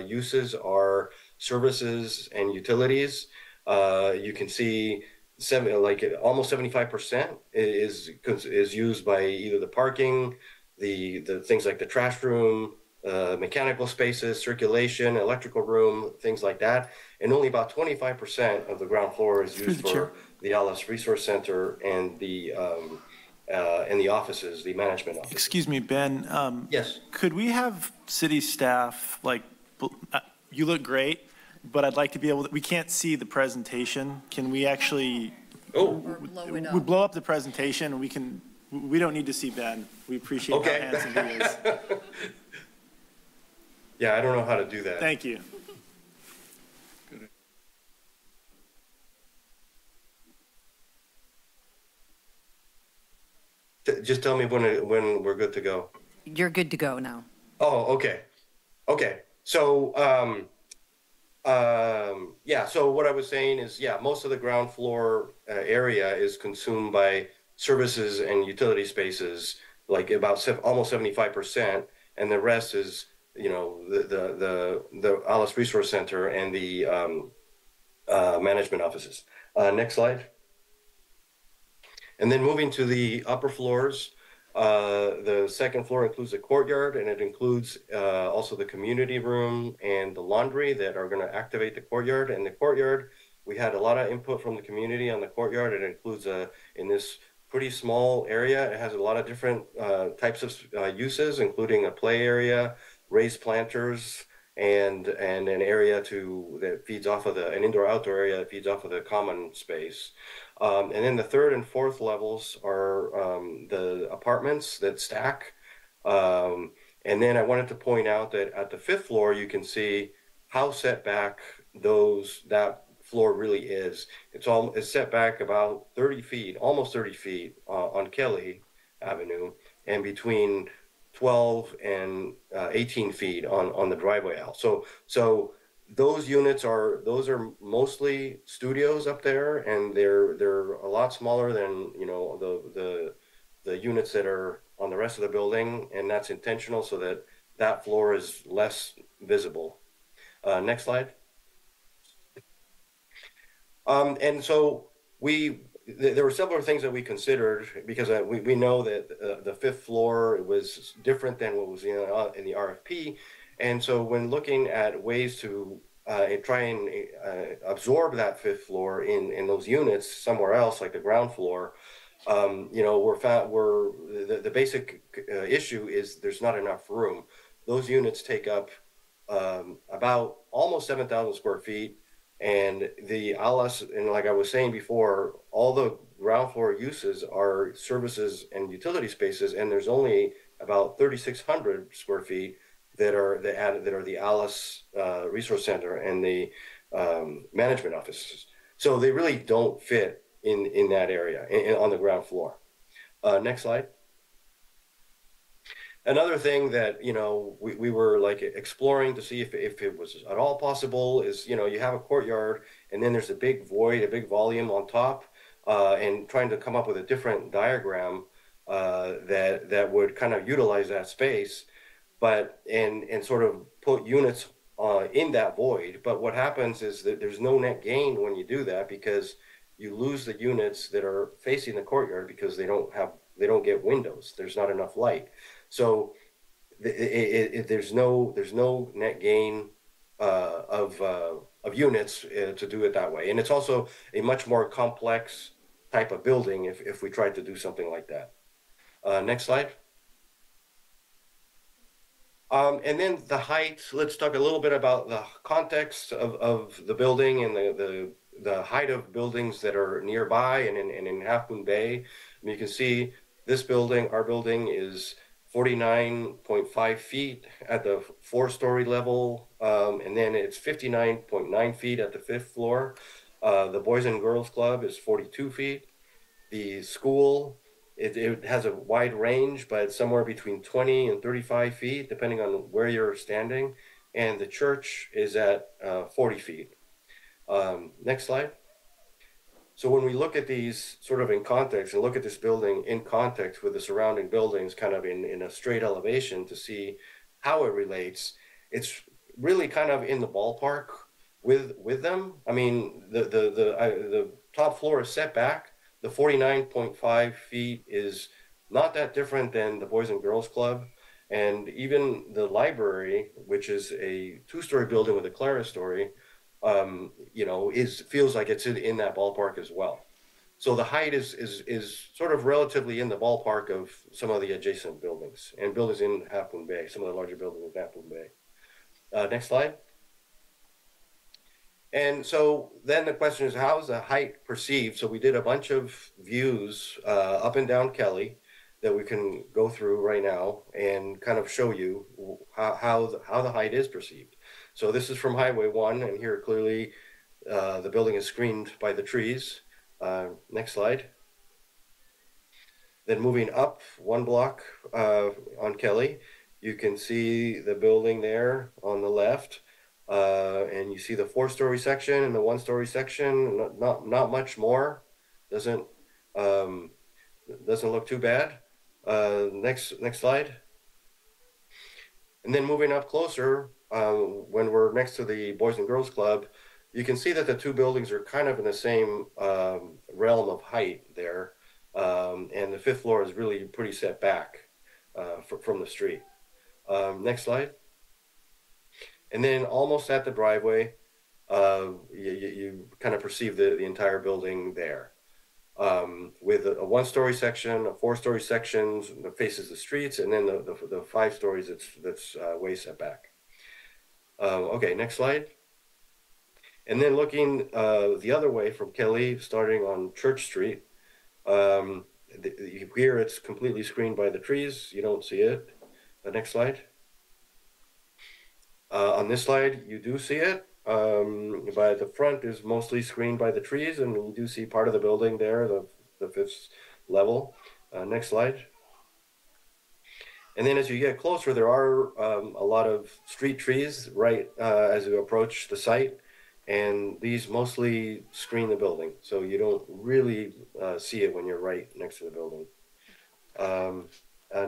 Speaker 12: uses are services and utilities. You can see almost 75% is used by either the parking, the things like the trash room, mechanical spaces, circulation, electrical room, things like that. And only about 25% of the ground floor is used for the Alice Resource Center and the offices, the management office.
Speaker 4: Excuse me, Ben.
Speaker 12: Yes.
Speaker 4: Could we have city staff, you look great, but I'd like to be able to, we can't see the presentation. Can we actually, we blow up the presentation and we don't need to see Ben. We appreciate how handsome he is.
Speaker 12: Yeah, I don't know how to do that.
Speaker 4: Thank you.
Speaker 12: Just tell me when we're good to go.
Speaker 1: You're good to go now.
Speaker 12: Oh, okay. Okay. So, yeah, so what I was saying is, yeah, most of the ground floor area is consumed by services and utility spaces, like about almost 75%, and the rest is, you know, the Alice Resource Center and the management offices. Next slide. And then moving to the upper floors, the second floor includes a courtyard, and it includes also the community room and the laundry that are going to activate the courtyard. And the courtyard, we had a lot of input from the community on the courtyard. It includes in this pretty small area, it has a lot of different types of uses, including a play area, raised planters, and an area that feeds off of an indoor-outdoor area that feeds off of the common space. And then the third and fourth levels are the apartments that stack. And then I wanted to point out that at the fifth floor, you can see how set back that floor really is. It's set back about 30 feet, almost 30 feet on Kelly Avenue, and between 12 and 18 feet on the driveway out. So those units are mostly studios up there, and they're a lot smaller than, you know, the units that are on the rest of the building, and that's intentional so that floor is less visible. Next slide. And so there were several things that we considered, because we know that the fifth floor was different than what was in the RFP. And so when looking at ways to try and absorb that fifth floor in those units somewhere else, like the ground floor, you know, the basic issue is there's not enough room. Those units take up about almost 7,000 square feet. And the Alice, and like I was saying before, all the ground floor uses are services and utility spaces, and there's only about 3,600 square feet that are the Alice Resource Center and the management offices. So they really don't fit in that area on the ground floor. Next slide. Another thing that, you know, we were like exploring to see if it was at all possible is, you know, you have a courtyard and then there's a big void, a big volume on top, and trying to come up with a different diagram that would kind of utilize that space, but and sort of put units in that void. But what happens is that there's no net gain when you do that, because you lose the units that are facing the courtyard because they don't get windows. There's not enough light. So there's no net gain of units to do it that way. And it's also a much more complex type of building if we tried to do something like that. Next slide. And then the height, let's talk a little bit about the context of the building and the height of buildings that are nearby and in Half Moon Bay. And you can see this building, our building, is 49.5 feet at the 4-story level, and then it's 59.9 feet at the 5th floor. The Boys and Girls Club is 42 feet. The school, it has a wide range, but it's somewhere between 20 and 35 feet, depending on where you're standing. And the church is at 40 feet. Next slide. So when we look at these sort of in context and look at this building in context with the surrounding buildings kind of in a straight elevation to see how it relates, it's really kind of in the ballpark with them. I mean, the top floor is set back. The 49.5 feet is not that different than the Boys and Girls Club. And even the library, which is a 2-story building with a clerestory, you know, feels like it's in that ballpark as well. So the height is sort of relatively in the ballpark of some of the adjacent buildings and buildings in Half Moon Bay, some of the larger buildings in Half Moon Bay. Next slide. And so then the question is, how is the height perceived? So we did a bunch of views up and down Kelly that we can go through right now and kind of show you how the height is perceived. So this is from Highway 1, and here clearly the building is screened by the trees. Next slide. Then moving up 1 block on Kelly, you can see the building there on the left. And you see the 4-story section and the 1-story section, not much more. Doesn't look too bad. Next slide. And then moving up closer, when we're next to the Boys and Girls Club, you can see that the 2 buildings are kind of in the same realm of height there. And the 5th floor is really pretty set back from the street. Next slide. And then almost at the driveway, you kind of perceive the entire building there. With a 1-story section, a 4-story section that faces the streets, and then the 5 stories that's way set back. Okay, next slide. And then looking the other way from Kelly, starting on Church Street, here it's completely screened by the trees. You don't see it. Next slide. On this slide, you do see it. But the front is mostly screened by the trees, and you do see part of the building there, the 5th level. Next slide. And then as you get closer, there are a lot of street trees right as you approach the site, and these mostly screen the building, so you don't really see it when you're right next to the building.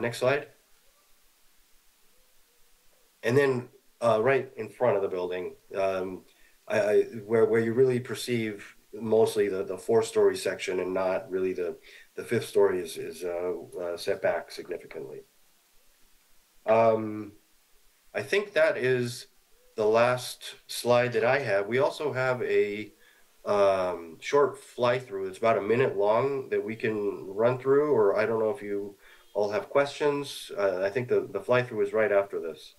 Speaker 12: Next slide. And then right in front of the building, where you really perceive mostly the 4-story section and not really the 5th story is set back significantly. I think that is the last slide that I have. We also have a short fly-through. It's about a minute long that we can run through, or I don't know if you all have questions. I think the fly-through is right after this.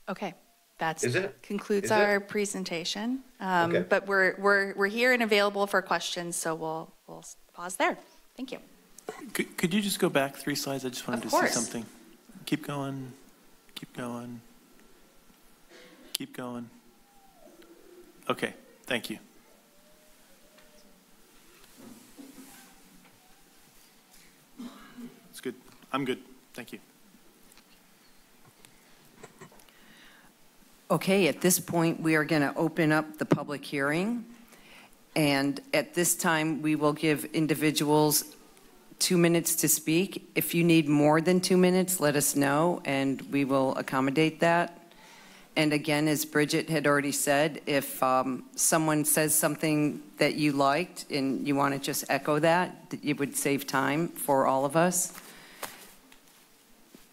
Speaker 10: Okay, that concludes
Speaker 12: Is
Speaker 10: our
Speaker 12: it?
Speaker 10: presentation.
Speaker 12: Okay.
Speaker 10: But we're here and available for questions, so we'll pause there. Thank you.
Speaker 4: Could you just go back 3 slides? I just wanted to see something. Keep going. Keep going. Keep going. Okay, thank you. It's good. I'm good. Thank you.
Speaker 1: Okay, at this point, we are going to open up the public hearing. And at this time, we will give individuals 2 minutes to speak. If you need more than 2 minutes, let us know, and we will accommodate that. And again, as Bridget had already said, if someone says something that you liked and you want to just echo that, it would save time for all of us.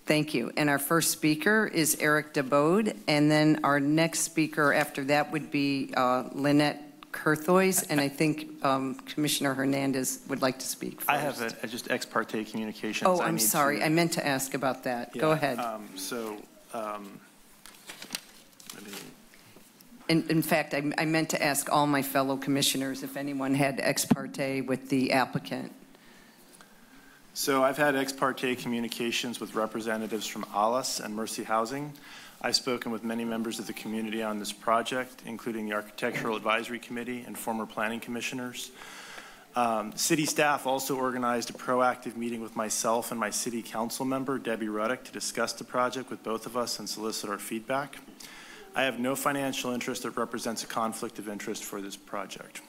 Speaker 1: Thank you. And our first speaker is Eric DeBode, and then our next speaker after that would be Lynette Kurthoys, and I think Commissioner Hernandez would like to speak first.
Speaker 4: I have just ex parte communications.
Speaker 1: Oh, I'm sorry. I meant to ask about that.
Speaker 4: Yeah,
Speaker 1: go ahead. In fact, I meant to ask all my fellow commissioners if anyone had ex parte with the applicant.
Speaker 4: So I've had ex parte communications with representatives from ALAS and Mercy Housing. I've spoken with many members of the community on this project, including the Architectural Advisory Committee and former planning commissioners. City staff also organized a proactive meeting with myself and my city council member, Debbie Ruddick, to discuss the project with both of us and solicit our feedback. I have no financial interest that represents a conflict of interest for this project.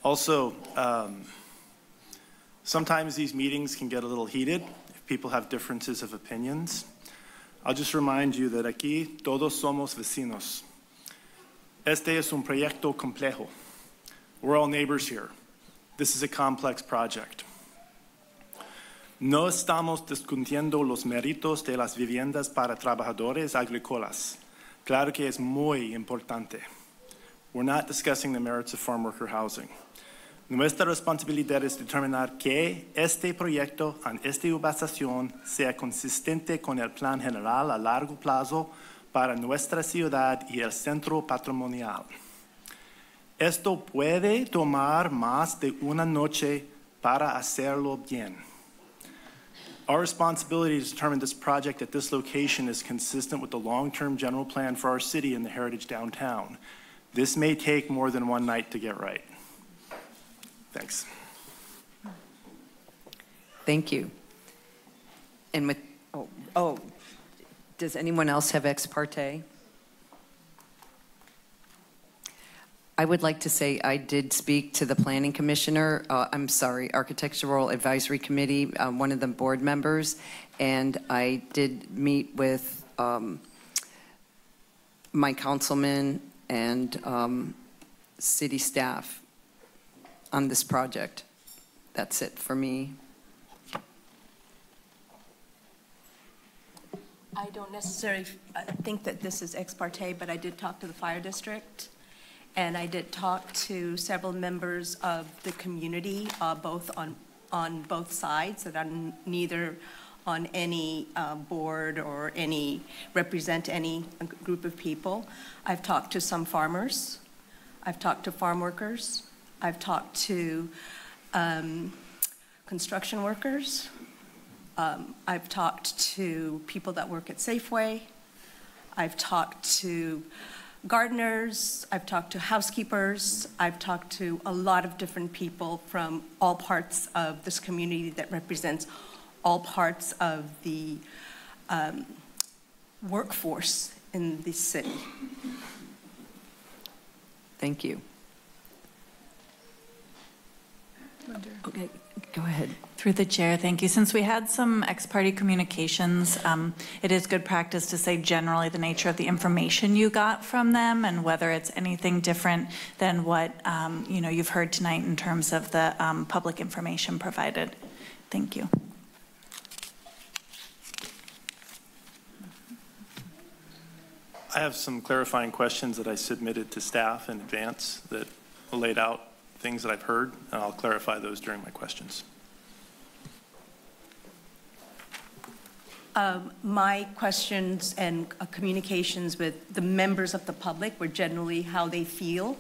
Speaker 4: Also, sometimes these meetings can get a little heated if people have differences of opinions. I'll just remind you that aquí todos somos vecinos. Este es un proyecto complejo. We're all neighbors here. This is a complex project. No estamos discutiendo los méritos de las viviendas para trabajadores agrícolas. Claro que es muy importante. We're not discussing the merits of farm worker housing. Nuestra responsabilidad es determinar que este proyecto en esta ubicación sea consistente con el plan general a largo plazo para nuestra ciudad y el centro patrimonial. Esto puede tomar más de una noche para hacerlo bien. Our responsibility to determine this project at this location is consistent with the long-term general plan for our city and the heritage downtown. This may take more than one night to get right. Thanks.
Speaker 1: Thank you. And with, does anyone else have ex parte? I would like to say I did speak to the planning commissioner, Architectural Advisory Committee, one of the board members, and I did meet with my councilman and city staff on this project. That's it for me.
Speaker 6: I don't necessarily think that this is ex parte, but I did talk to the fire district, and I did talk to several members of the community, both on both sides, that are neither on any board or represent any group of people. I've talked to some farmers. I've talked to farm workers. I've talked to construction workers. I've talked to people that work at Safeway. I've talked to gardeners. I've talked to housekeepers. I've talked to a lot of different people from all parts of this community that represents all parts of the workforce in this city.
Speaker 1: Thank you. Okay, go ahead.
Speaker 9: Through the chair, thank you. Since we had some ex-parte communications, it is good practice to say generally the nature of the information you got from them and whether it's anything different than what you've heard tonight in terms of the public information provided. Thank you.
Speaker 4: I have some clarifying questions that I submitted to staff in advance that laid out things that I've heard, and I'll clarify those during my questions.
Speaker 6: My questions and communications with the members of the public were generally how they feel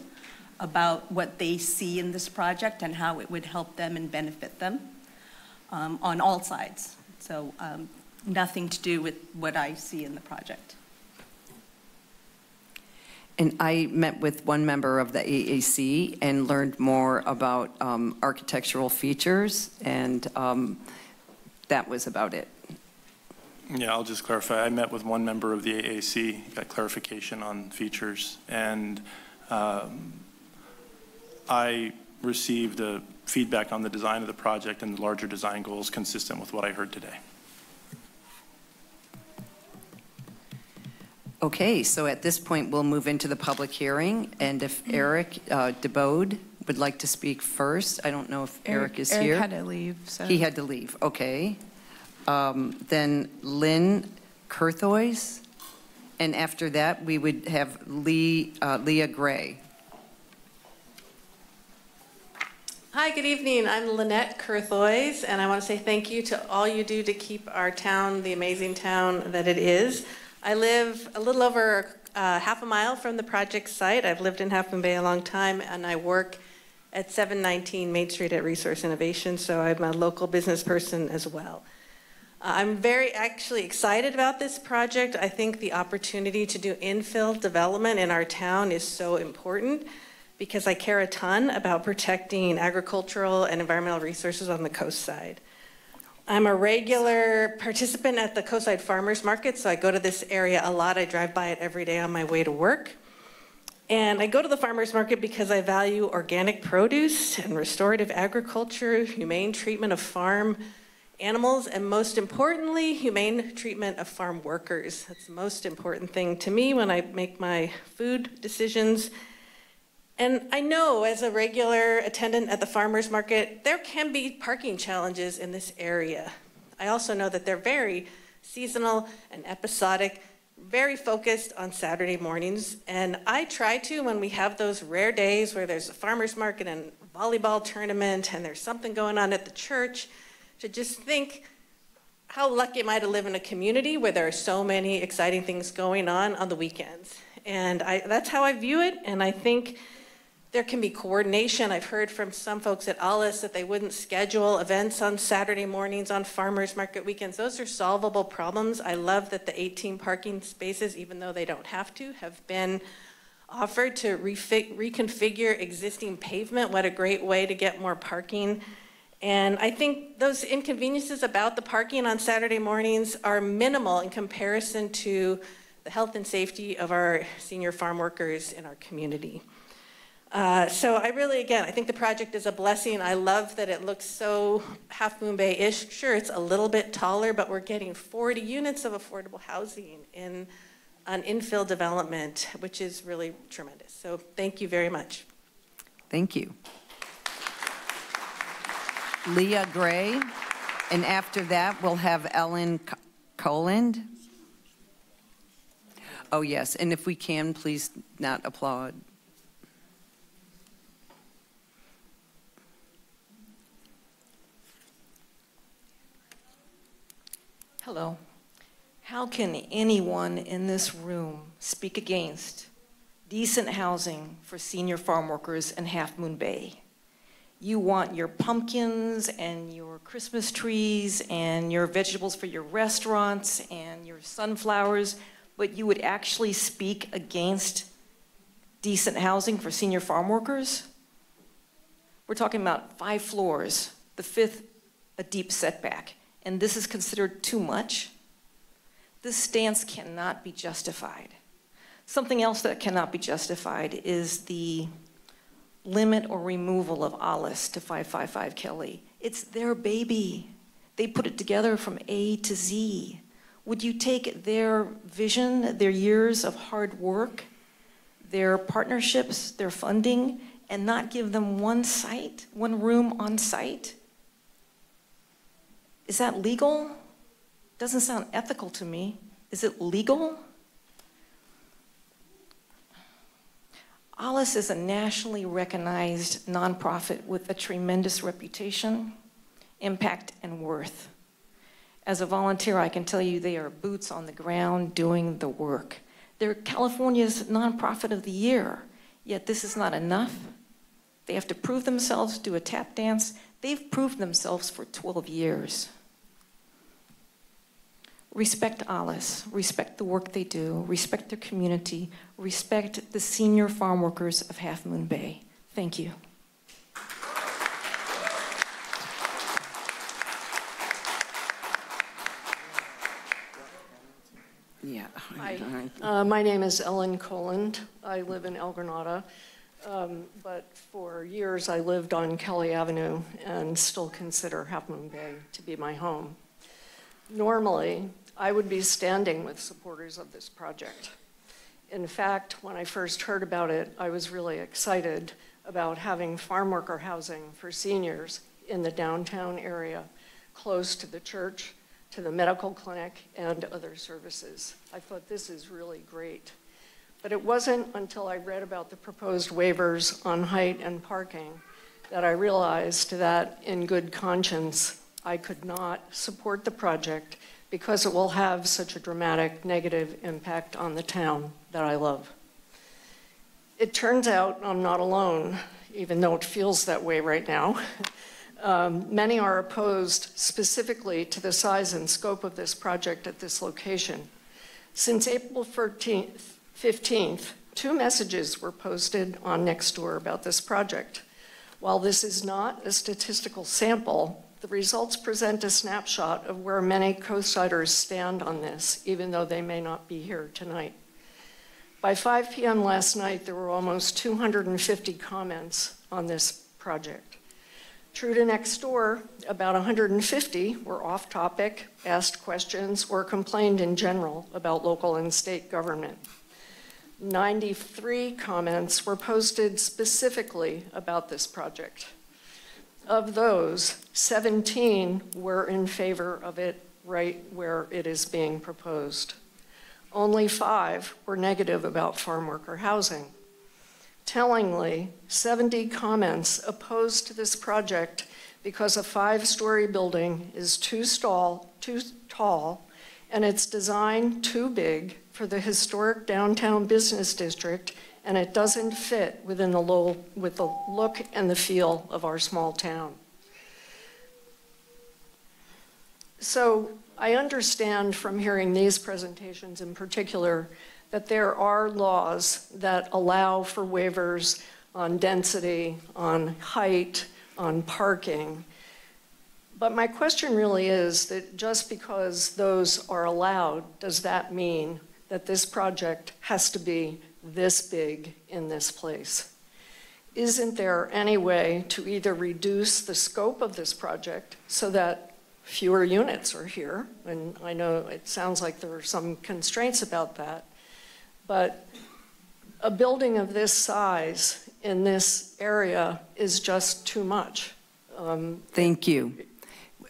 Speaker 6: about what they see in this project and how it would help them and benefit them on all sides. So nothing to do with what I see in the project.
Speaker 1: And I met with one member of the AAC and learned more about architectural features, and that was about it.
Speaker 4: Yeah, I'll just clarify. I met with one member of the AAC, got clarification on features, and I received feedback on the design of the project and the larger design goals consistent with what I heard today.
Speaker 1: Okay, so at this point, we'll move into the public hearing, and if Eric DeBode would like to speak first. I don't know if Eric is here.
Speaker 2: Eric had to leave. So.
Speaker 1: He had to leave, okay. Then Lynn Kurthoys, and after that, we would have Leah Gray.
Speaker 13: Hi, good evening. I'm Lynette Kurthoys, and I want to say thank you to all you do to keep our town the amazing town that it is. I live a little over half a mile from the project site. I've lived in Half Moon Bay a long time, and I work at 719 Main Street at Resource Innovation, so I'm a local business person as well. I'm very actually excited about this project. I think the opportunity to do infill development in our town is so important because I care a ton about protecting agricultural and environmental resources on the coast side. I'm a regular participant at the Coastside Farmers Market, so I go to this area a lot. I drive by it every day on my way to work. And I go to the farmers market because I value organic produce and restorative agriculture, humane treatment of farm animals, and most importantly, humane treatment of farm workers. That's the most important thing to me when I make my food decisions. And I know as a regular attendant at the farmers market, there can be parking challenges in this area. I also know that they're very seasonal and episodic, very focused on Saturday mornings. And I try to, when we have those rare days where there's a farmers market and volleyball tournament and there's something going on at the church, to just think how lucky am I to live in a community where there are so many exciting things going on the weekends. And that's how I view it, and I think there can be coordination. I've heard from some folks at Alice that they wouldn't schedule events on Saturday mornings on farmers market weekends. Those are solvable problems. I love that the 18 parking spaces, even though they don't have to, have been offered to reconfigure existing pavement. What a great way to get more parking. And I think those inconveniences about the parking on Saturday mornings are minimal in comparison to the health and safety of our senior farm workers in our community. So I really, again, I think the project is a blessing. I love that it looks so Half Moon Bay-ish. Sure, it's a little bit taller, but we're getting 40 units of affordable housing in an infill development, which is really tremendous. So thank you very much.
Speaker 1: Thank you. Leah Gray, and after that, we'll have Ellen Coland. Oh, yes, and if we can, please not applaud.
Speaker 14: Hello. How can anyone in this room speak against decent housing for senior farm workers in Half Moon Bay? You want your pumpkins and your Christmas trees and your vegetables for your restaurants and your sunflowers, but you would actually speak against decent housing for senior farm workers? We're talking about 5 floors, the 5th a deep setback, and this is considered too much? This stance cannot be justified. Something else that cannot be justified is the limit or removal of Alice to 555 Kelly. It's their baby. They put it together from A to Z. Would you take their vision, their years of hard work, their partnerships, their funding, and not give them one site, one room on site? Is that legal? Doesn't sound ethical to me. Is it legal? Alice is a nationally recognized nonprofit with a tremendous reputation, impact, and worth. As a volunteer, I can tell you they are boots on the ground doing the work. They're California's Nonprofit of the Year, yet this is not enough. They have to prove themselves, do a tap dance. They've proved themselves for 12 years. Respect Alice, respect the work they do, respect their community, respect the senior farm workers of Half Moon Bay. Thank you.
Speaker 1: Yeah.
Speaker 15: Hi, my name is Ellen Coland. I live in El Granada, but for years I lived on Kelly Avenue and still consider Half Moon Bay to be my home. Normally, I would be standing with supporters of this project. In fact, when I first heard about it, I was really excited about having farm worker housing for seniors in the downtown area, close to the church, to the medical clinic, and other services. I thought this is really great. But it wasn't until I read about the proposed waivers on height and parking that I realized that in good conscience, I could not support the project because it will have such a dramatic negative impact on the town that I love. It turns out I'm not alone, even though it feels that way right now. Many are opposed specifically to the size and scope of this project at this location. Since April 15th, 2 messages were posted on Nextdoor about this project. While this is not a statistical sample, the results present a snapshot of where many co-siders stand on this, even though they may not be here tonight. By 5 p.m. last night, there were almost 250 comments on this project. True to Nextdoor, about 150 were off topic, asked questions, or complained in general about local and state government. 93 comments were posted specifically about this project. Of those, 17 were in favor of it right where it is being proposed. Only 5 were negative about farm worker housing. Tellingly, 70 comments opposed to this project because a 5-story building is too tall and its design too big for the historic downtown business district, and it doesn't fit within the look and the feel of our small town. So I understand from hearing these presentations in particular that there are laws that allow for waivers on density, on height, on parking. But my question really is that just because those are allowed, does that mean that this project has to be this big in this place? Isn't there any way to either reduce the scope of this project so that fewer units are here? And I know it sounds like there are some constraints about that, but a building of this size in this area is just too much.
Speaker 1: Thank you.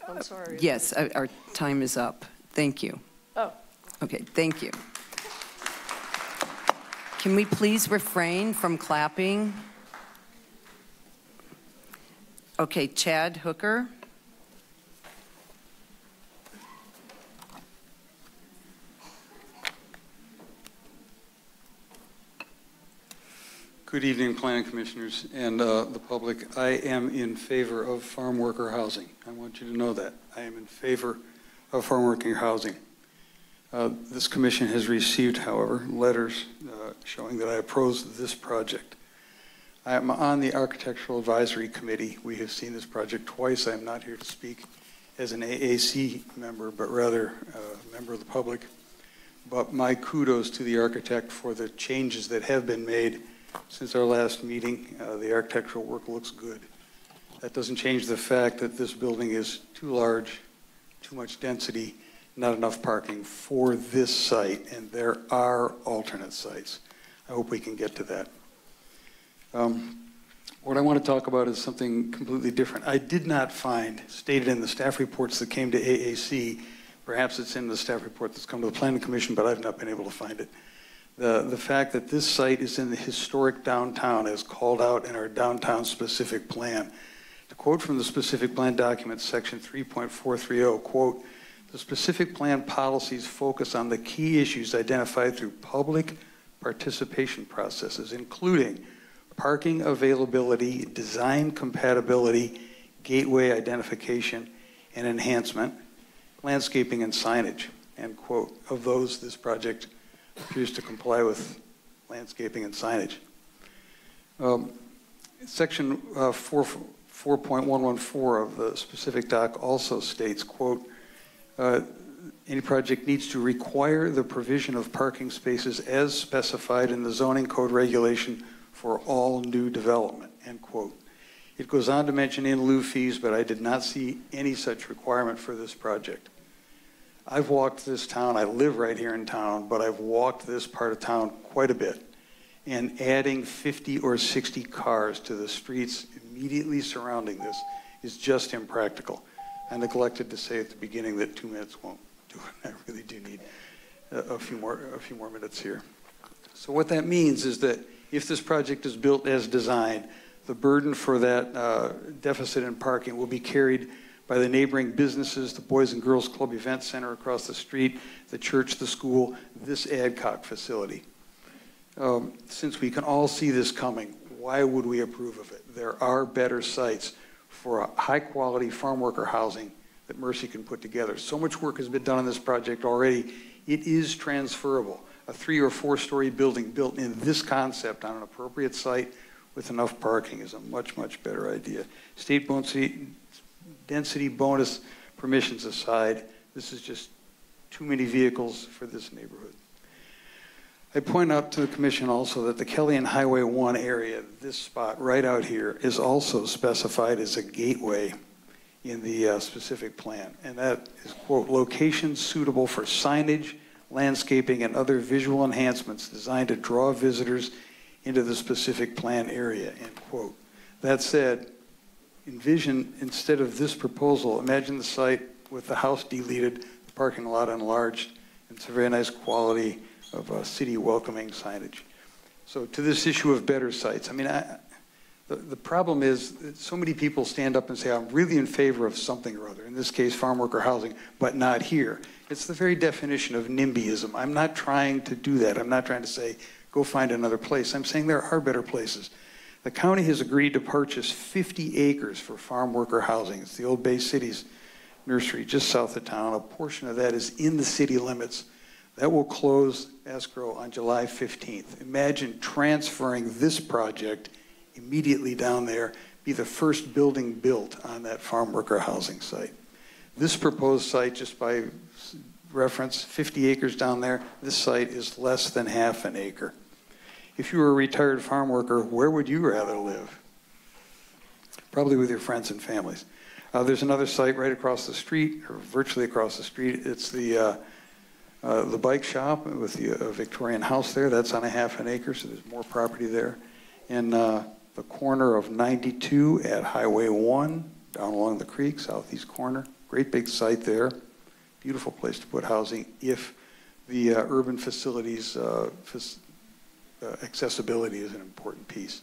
Speaker 15: I'm sorry.
Speaker 1: Yes, our time is up. Thank you.
Speaker 15: Oh.
Speaker 1: Okay, thank you. Can we please refrain from clapping? Okay, Chad Hooker.
Speaker 16: Good evening, Planning Commissioners and the public. I am in favor of farm worker housing. I want you to know that. I am in favor of farm worker housing. This commission has received, however, letters showing that I oppose this project. I am on the Architectural Advisory Committee. We have seen this project twice. I am not here to speak as an AAC member, but rather a member of the public. But my kudos to the architect for the changes that have been made since our last meeting. The architectural work looks good. That doesn't change the fact that this building is too large, too much density, not enough parking for this site, and there are alternate sites. I hope we can get to that. What I want to talk about is something completely different. I did not find, stated in the staff reports that came to AAC, perhaps it's in the staff report that's come to the Planning Commission, but I've not been able to find it. The fact that this site is in the historic downtown as called out in our downtown specific plan. To quote from the specific plan document, section 3.430, quote, the specific plan policies focus on the key issues identified through public participation processes, including parking availability, design compatibility, gateway identification and enhancement, landscaping and signage, end quote. Of those, this project appears to comply with landscaping and signage. Section 4.114 of the specific doc also states, quote, any project needs to require the provision of parking spaces as specified in the zoning code regulation for all new development, end quote. It goes on to mention in lieu fees, but I did not see any such requirement for this project. I've walked this town, I live right here in town, but I've walked this part of town quite a bit. And adding 50 or 60 cars to the streets immediately surrounding this is just impractical. I neglected to say at the beginning that 2 minutes won't do it. I really do need a few more minutes here. So what that means is that if this project is built as designed, the burden for that deficit in parking will be carried by the neighboring businesses, the Boys and Girls Club Event Center across the street, the church, the school, this Adcock facility. Since we can all see this coming, why would we approve of it? There are better sites for a high-quality farm worker housing that Mercy can put together. So much work has been done on this project already. It is transferable. A 3- or 4-story building built in this concept on an appropriate site with enough parking is a much, much better idea. State density bonus permissions aside, this is just too many vehicles for this neighborhood. I point out to the commission also that the Kelly and Highway 1 area, this spot right out here, is also specified as a gateway in the specific plan. And that is, quote, location suitable for signage, landscaping, and other visual enhancements designed to draw visitors into the specific plan area, end quote. That said, envision, instead of this proposal, imagine the site with the house deleted, the parking lot enlarged, and it's a very nice quality of city welcoming signage. So to this issue of better sites, I mean, the problem is that so many people stand up and say, I'm really in favor of something or other, in this case, farm worker housing, but not here. It's the very definition of NIMBYism. I'm not trying to do that. I'm not trying to say, go find another place. I'm saying there are better places. The county has agreed to purchase 50 acres for farm worker housing. It's the old Bay Cities nursery just south of town. A portion of that is in the city limits. That will close escrow on July 15th. Imagine transferring this project immediately down there, be the first building built on that farm worker housing site. This proposed site, just by reference, 50 acres down there, this site is less than half an acre. If you were a retired farm worker, where would you rather live? Probably with your friends and families. There's another site right across the street, or virtually across the street. It's the bike shop with the Victorian house there. That's on a half an acre, so there's more property there. And the corner of 92 at Highway 1, down along the creek, southeast corner. Great big site there. Beautiful place to put housing if the urban facilities accessibility is an important piece.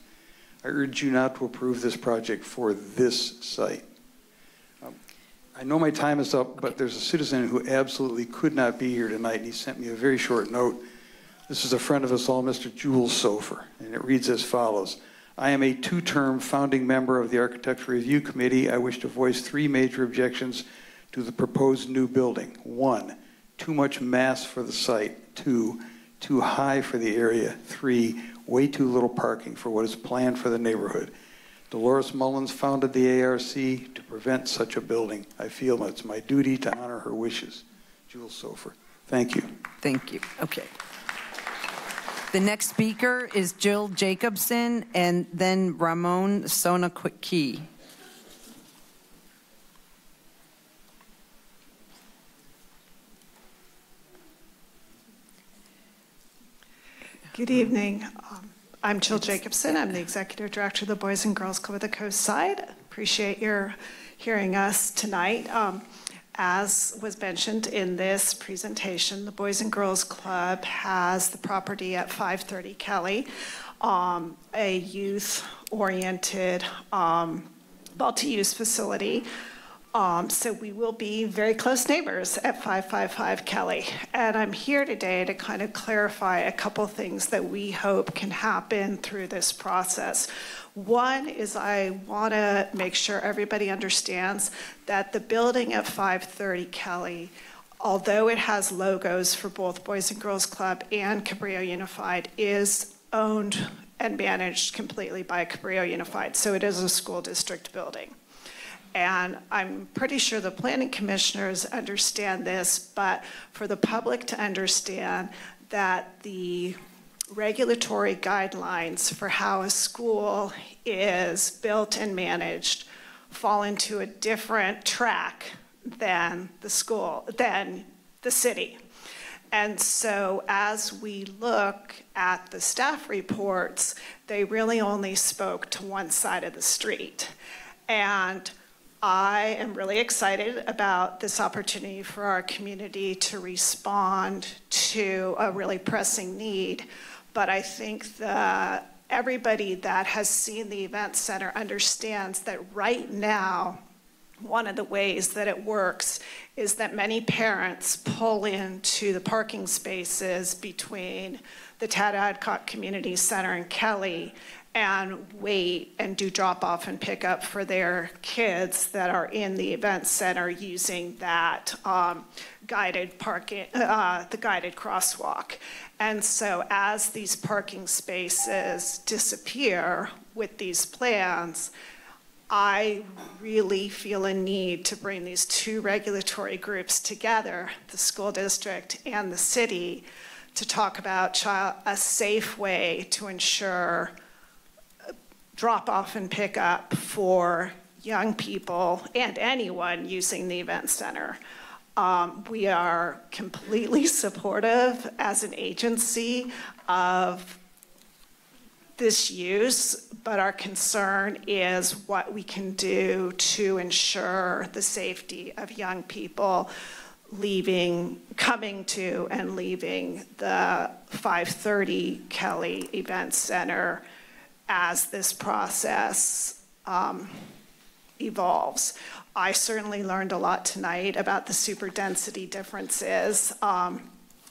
Speaker 16: I urge you not to approve this project for this site. I know my time is up, but there's a citizen who absolutely could not be here tonight, and he sent me a very short note. This is a friend of us all, Mr. Jules Sofer, and it reads as follows. I am a two-term founding member of the Architecture Review Committee. I wish to voice 3 major objections to the proposed new building. 1, too much mass for the site. 2, too high for the area. 3, way too little parking for what is planned for the neighborhood. Dolores Mullins founded the ARC to prevent such a building. I feel it's my duty to honor her wishes. Jules Sofer. Thank you.
Speaker 1: Thank you. Okay. The next speaker is Jill Jacobson and then Ramon Sonakey.
Speaker 17: Good evening. I'm Jill Jacobson. I'm the Executive Director of the Boys and Girls Club of the Coast Side. Appreciate your hearing us tonight. As was mentioned in this presentation, the Boys and Girls Club has the property at 530 Kelly, a youth-oriented multi-use facility. So we will be very close neighbors at 555 Kelly. And I'm here today to kind of clarify a couple things that we hope can happen through this process. One is I want to make sure everybody understands that the building at 530 Kelly, although it has logos for both Boys and Girls Club and Cabrillo Unified, is owned and managed completely by Cabrillo Unified. So it is a school district building. And I'm pretty sure the planning commissioners understand this, but for the public to understand that the regulatory guidelines for how a school is built and managed fall into a different track than the school, than the city. And so as we look at the staff reports, they really only spoke to one side of the street. And I am really excited about this opportunity for our community to respond to a really pressing need. But I think that everybody that has seen the event center understands that right now, one of the ways that it works is that many parents pull into the parking spaces between the Tad Adcock Community Center and Kelly and wait and do drop off and pick up for their kids that are in the event center using that guided parking, the guided crosswalk. And so as these parking spaces disappear with these plans, I really feel a need to bring these 2 regulatory groups together, the school district and the city, to talk about a safe way to ensure drop off and pick up for young people and anyone using the event center. We are completely supportive as an agency of this use, but our concern is what we can do to ensure the safety of young people coming to and leaving the 530 Kelly Event Center as this process evolves. I certainly learned a lot tonight about the super density differences.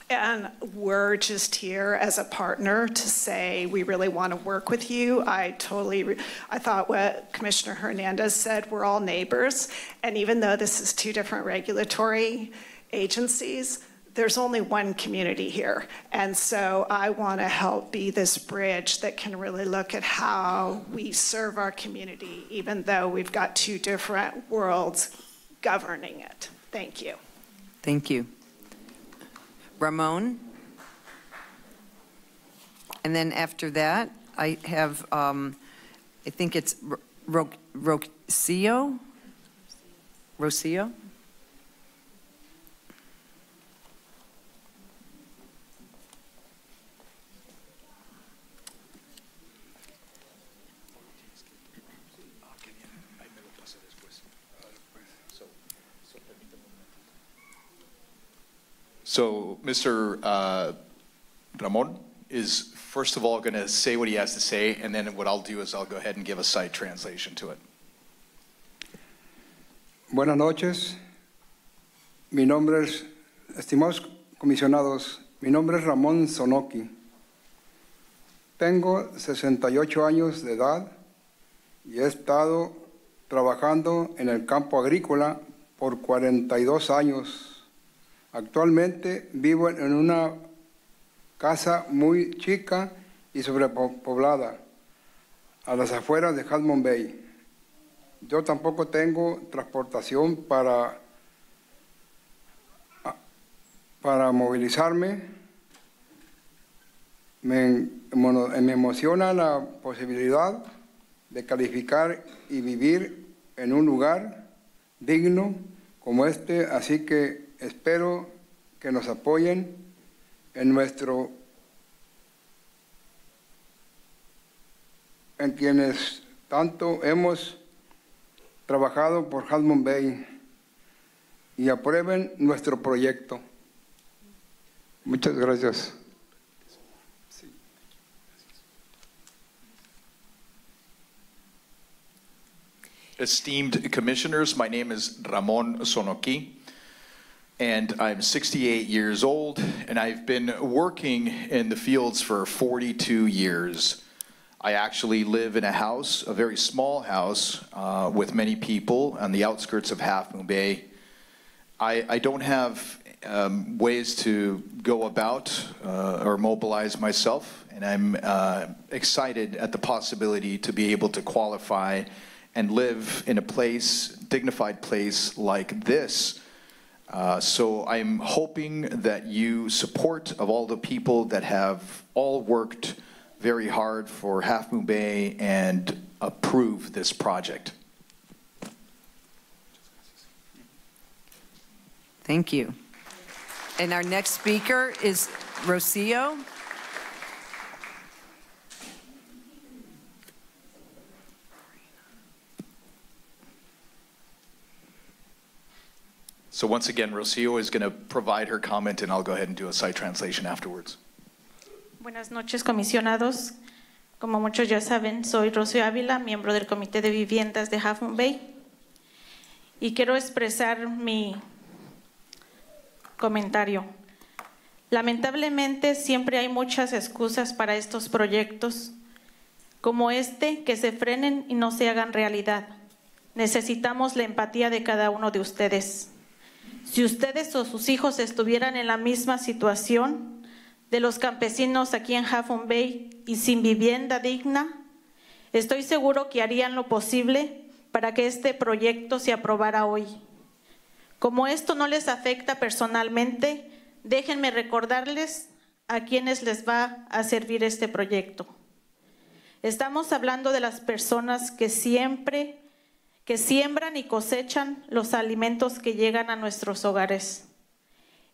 Speaker 17: And we're just here as a partner to say we really want to work with you. I thought what Commissioner Hernandez said, we're all neighbors. And even though this is 2 different regulatory agencies, there's only one community here. And so I want to help be this bridge that can really look at how we serve our community, even though we've got 2 different worlds governing it. Thank you.
Speaker 1: Thank you. Ramon? And then after that, I have, I think it's Rocio? Rocio?
Speaker 18: So Mr. Ramon is first of all going to say what he has to say, and then what I'll do is I'll go ahead and give a side translation to it.
Speaker 19: Buenas noches. Mi nombre es, estimados comisionados, mi nombre es Ramón Sonoki. Tengo 68 años de edad y he estado trabajando en el campo agrícola por 42 años. Actualmente vivo en una casa muy chica y sobrepoblada, a las afueras de Half Moon Bay. Yo tampoco tengo transportación para movilizarme. Me emociona la posibilidad de calificar y vivir en un lugar digno como este, así que espero que nos apoyen en quienes tanto hemos trabajado por Half Moon Bay y aprueben nuestro proyecto. Muchas gracias.
Speaker 18: Esteemed commissioners, my name is Ramon Sonoki, and I'm 68 years old, and I've been working in the fields for 42 years. I actually live in a house, a very small house, with many people on the outskirts of Half Moon Bay. I don't have ways to go about or mobilize myself, and I'm excited at the possibility to be able to qualify and live in a place, dignified place like this. So I'm hoping that you support of all the people that have all worked very hard for Half Moon Bay and approve this project.
Speaker 1: Thank you. And our next speaker is Rocio.
Speaker 18: So once again, Rocio is going to provide her comment, and I'll go ahead and do a side translation afterwards.
Speaker 20: Buenas noches, comisionados. Como muchos ya saben, soy Rocio Ávila, miembro del Comité de Viviendas de Half Moon Bay. Y quiero expresar mi comentario. Lamentablemente, siempre hay muchas excusas para estos proyectos, como este, que se frenen y no se hagan realidad. Necesitamos la empatía de cada uno de ustedes. Si ustedes o sus hijos estuvieran en la misma situación de los campesinos aquí en Half Moon Bay y sin vivienda digna, estoy seguro que harían lo posible para que este proyecto se aprobara hoy. Como esto no les afecta personalmente, déjenme recordarles a quienes les va a servir este proyecto. Estamos hablando de las personas que siembran y cosechan los alimentos que llegan a nuestros hogares.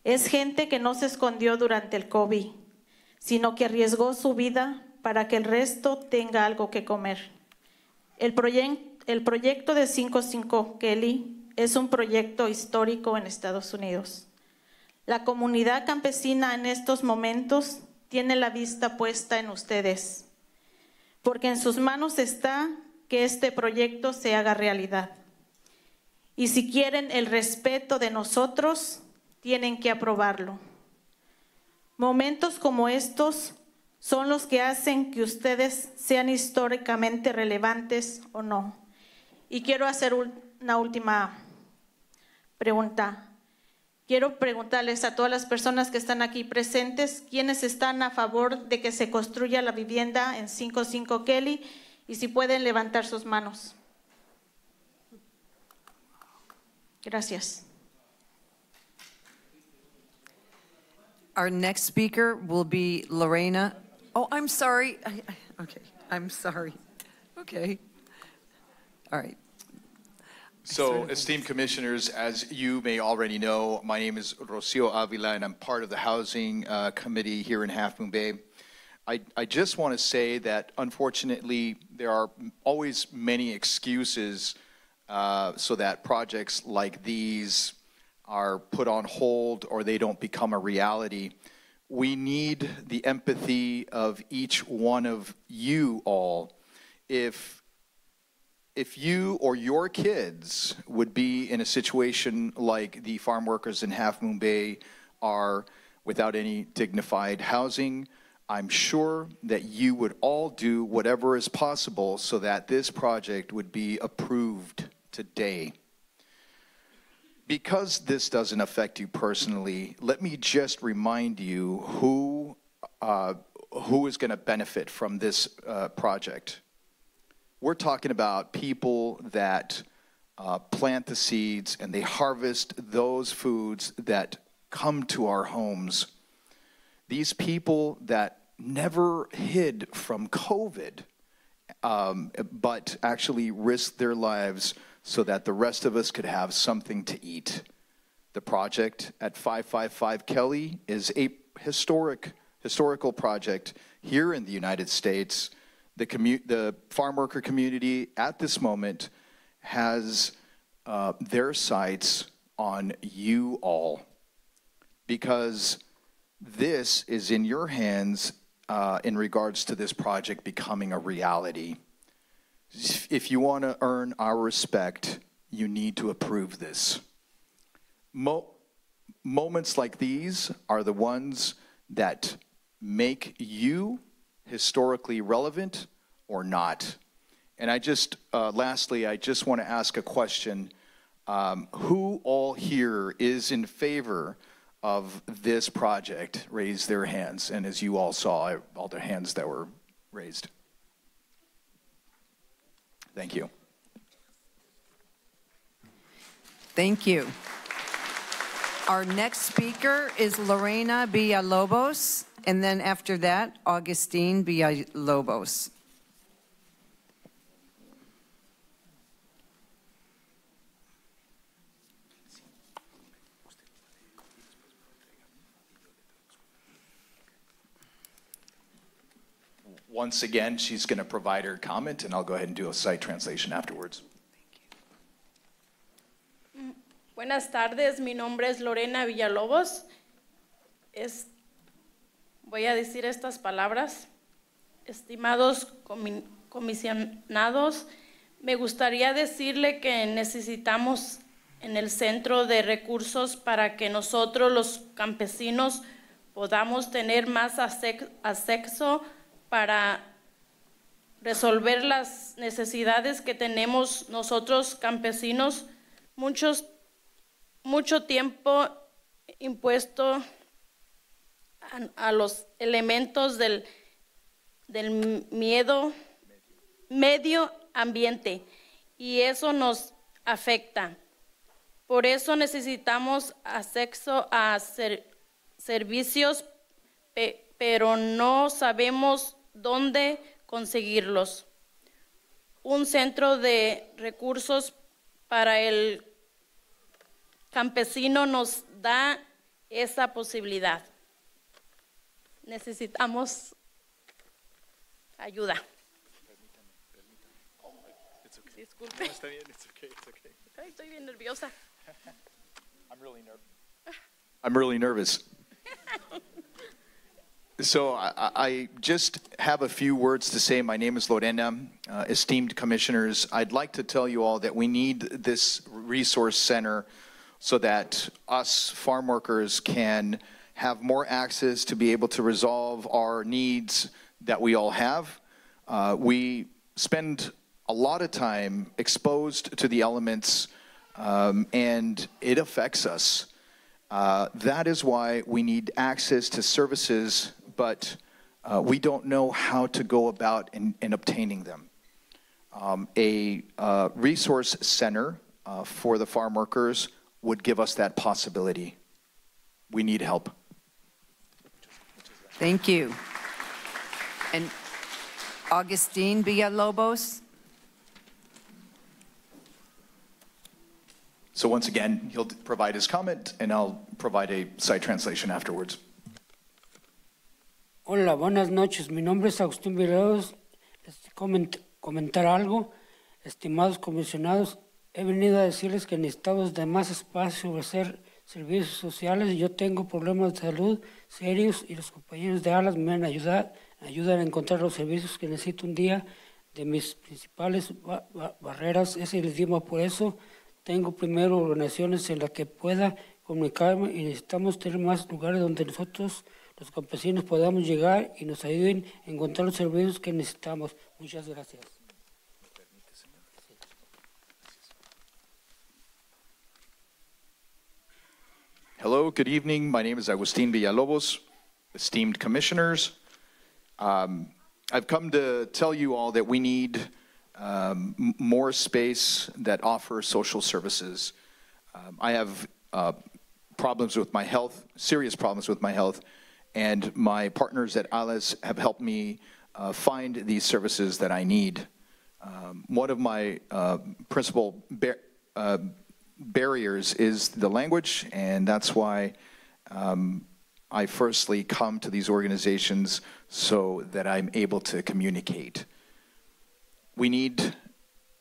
Speaker 20: Es gente que no se escondió durante el COVID, sino que arriesgó su vida para que el resto tenga algo que comer. El proyecto de 55 Kelly es un proyecto histórico en Estados Unidos. La comunidad campesina en estos momentos tiene la vista puesta en ustedes, porque en sus manos está que este proyecto se haga realidad. Y si quieren el respeto de nosotros, tienen que aprobarlo. Momentos como estos son los que hacen que ustedes sean históricamente relevantes o no. Y quiero hacer una última pregunta. Quiero preguntarles a todas las personas que están aquí presentes, ¿quiénes están a favor de que se construya la vivienda en 55 Kelly? Y si pueden levantar sus manos. Gracias.
Speaker 1: Our next speaker will be Lorena. Oh, I'm sorry. Okay, I'm sorry. Okay. All right.
Speaker 18: So, esteemed commissioners, as you may already know, my name is Rocio Avila, and I'm part of the Housing Committee here in Half Moon Bay. I just want to say that, unfortunately, there are always many excuses so that projects like these are put on hold or they don't become a reality. We need the empathy of each one of you all. If you or your kids would be in a situation like the farm workers in Half Moon Bay are, without any dignified housing, I'm sure that you would all do whatever is possible so that this project would be approved today. Because this doesn't affect you personally, let me just remind you who is going to benefit from this project. We're talking about people that plant the seeds and they harvest those foods that come to our homes. These people that never hid from COVID, but actually risked their lives so that the rest of us could have something to eat. The project at 555 Kelly is a historical project here in the United States. The farm worker community at this moment has their sights on you all, because this is in your hands in regards to this project becoming a reality. If you want to earn our respect, you need to approve this. Moments like these are the ones that make you historically relevant or not. And lastly, I just want to ask a question. Who all here is in favor of this project? Raise their hands. And as you all saw, all the hands that were raised. Thank you.
Speaker 1: Thank you. Our next speaker is Lorena Villalobos, and then after that, Augustine Villalobos.
Speaker 18: Once again, she's going to provide her comment, and I'll go ahead and do a site translation afterwards.
Speaker 21: Buenas tardes, mi nombre es Lorena Villalobos. Voy a decir estas palabras. Estimados comisionados, me gustaría decirle que necesitamos en el centro de recursos para que nosotros los campesinos podamos tener más acceso para resolver las necesidades que tenemos nosotros campesinos. Mucho tiempo impuesto a los elementos del medio ambiente, y eso nos afecta. Por eso necesitamos acceso a servicios, pero no sabemos dónde conseguirlos. Un centro de recursos para el campesino nos da esa posibilidad. Necesitamos ayuda. Disculpe.
Speaker 18: Está bien, it's okay, it's okay.
Speaker 21: Ay, estoy bien nerviosa.
Speaker 18: I'm really nervous. So I just have a few words to say. My name is Lorena. Esteemed commissioners, I'd like to tell you all that we need this resource center so that us farm workers can have more access to be able to resolve our needs that we all have. We spend a lot of time exposed to the elements, and it affects us. That is why we need access to services, but we don't know how to go about in obtaining them. A resource center for the farm workers would give us that possibility. We need help.
Speaker 1: Thank you. And Augustine Villalobos?
Speaker 18: So once again, he'll provide his comment, and I'll provide a site translation afterwards.
Speaker 3: Hola, buenas noches. Mi nombre es Agustín Villalobos. Comentar algo. Estimados comisionados, he venido a decirles que necesitamos de más espacio para hacer servicios sociales. Yo tengo problemas de salud serios y los compañeros de ALAS me van a ayudan a encontrar los servicios que necesito un día. De mis principales barreras es el idioma, por eso tengo primero organizaciones en las que pueda comunicarme y necesitamos tener más lugares donde nosotros, los campesinos, podamos llegar y nos ayuden a encontrar los servicios que necesitamos. Muchas gracias.
Speaker 18: Hello, good evening. My name is Agustin Villalobos, esteemed commissioners. I've come to tell you all that we need more space that offers social services. I have problems with my health, serious problems with my health, and my partners at ALAS have helped me find these services that I need. One of my principal barriers is the language, and that's why I firstly come to these organizations so that I'm able to communicate. We need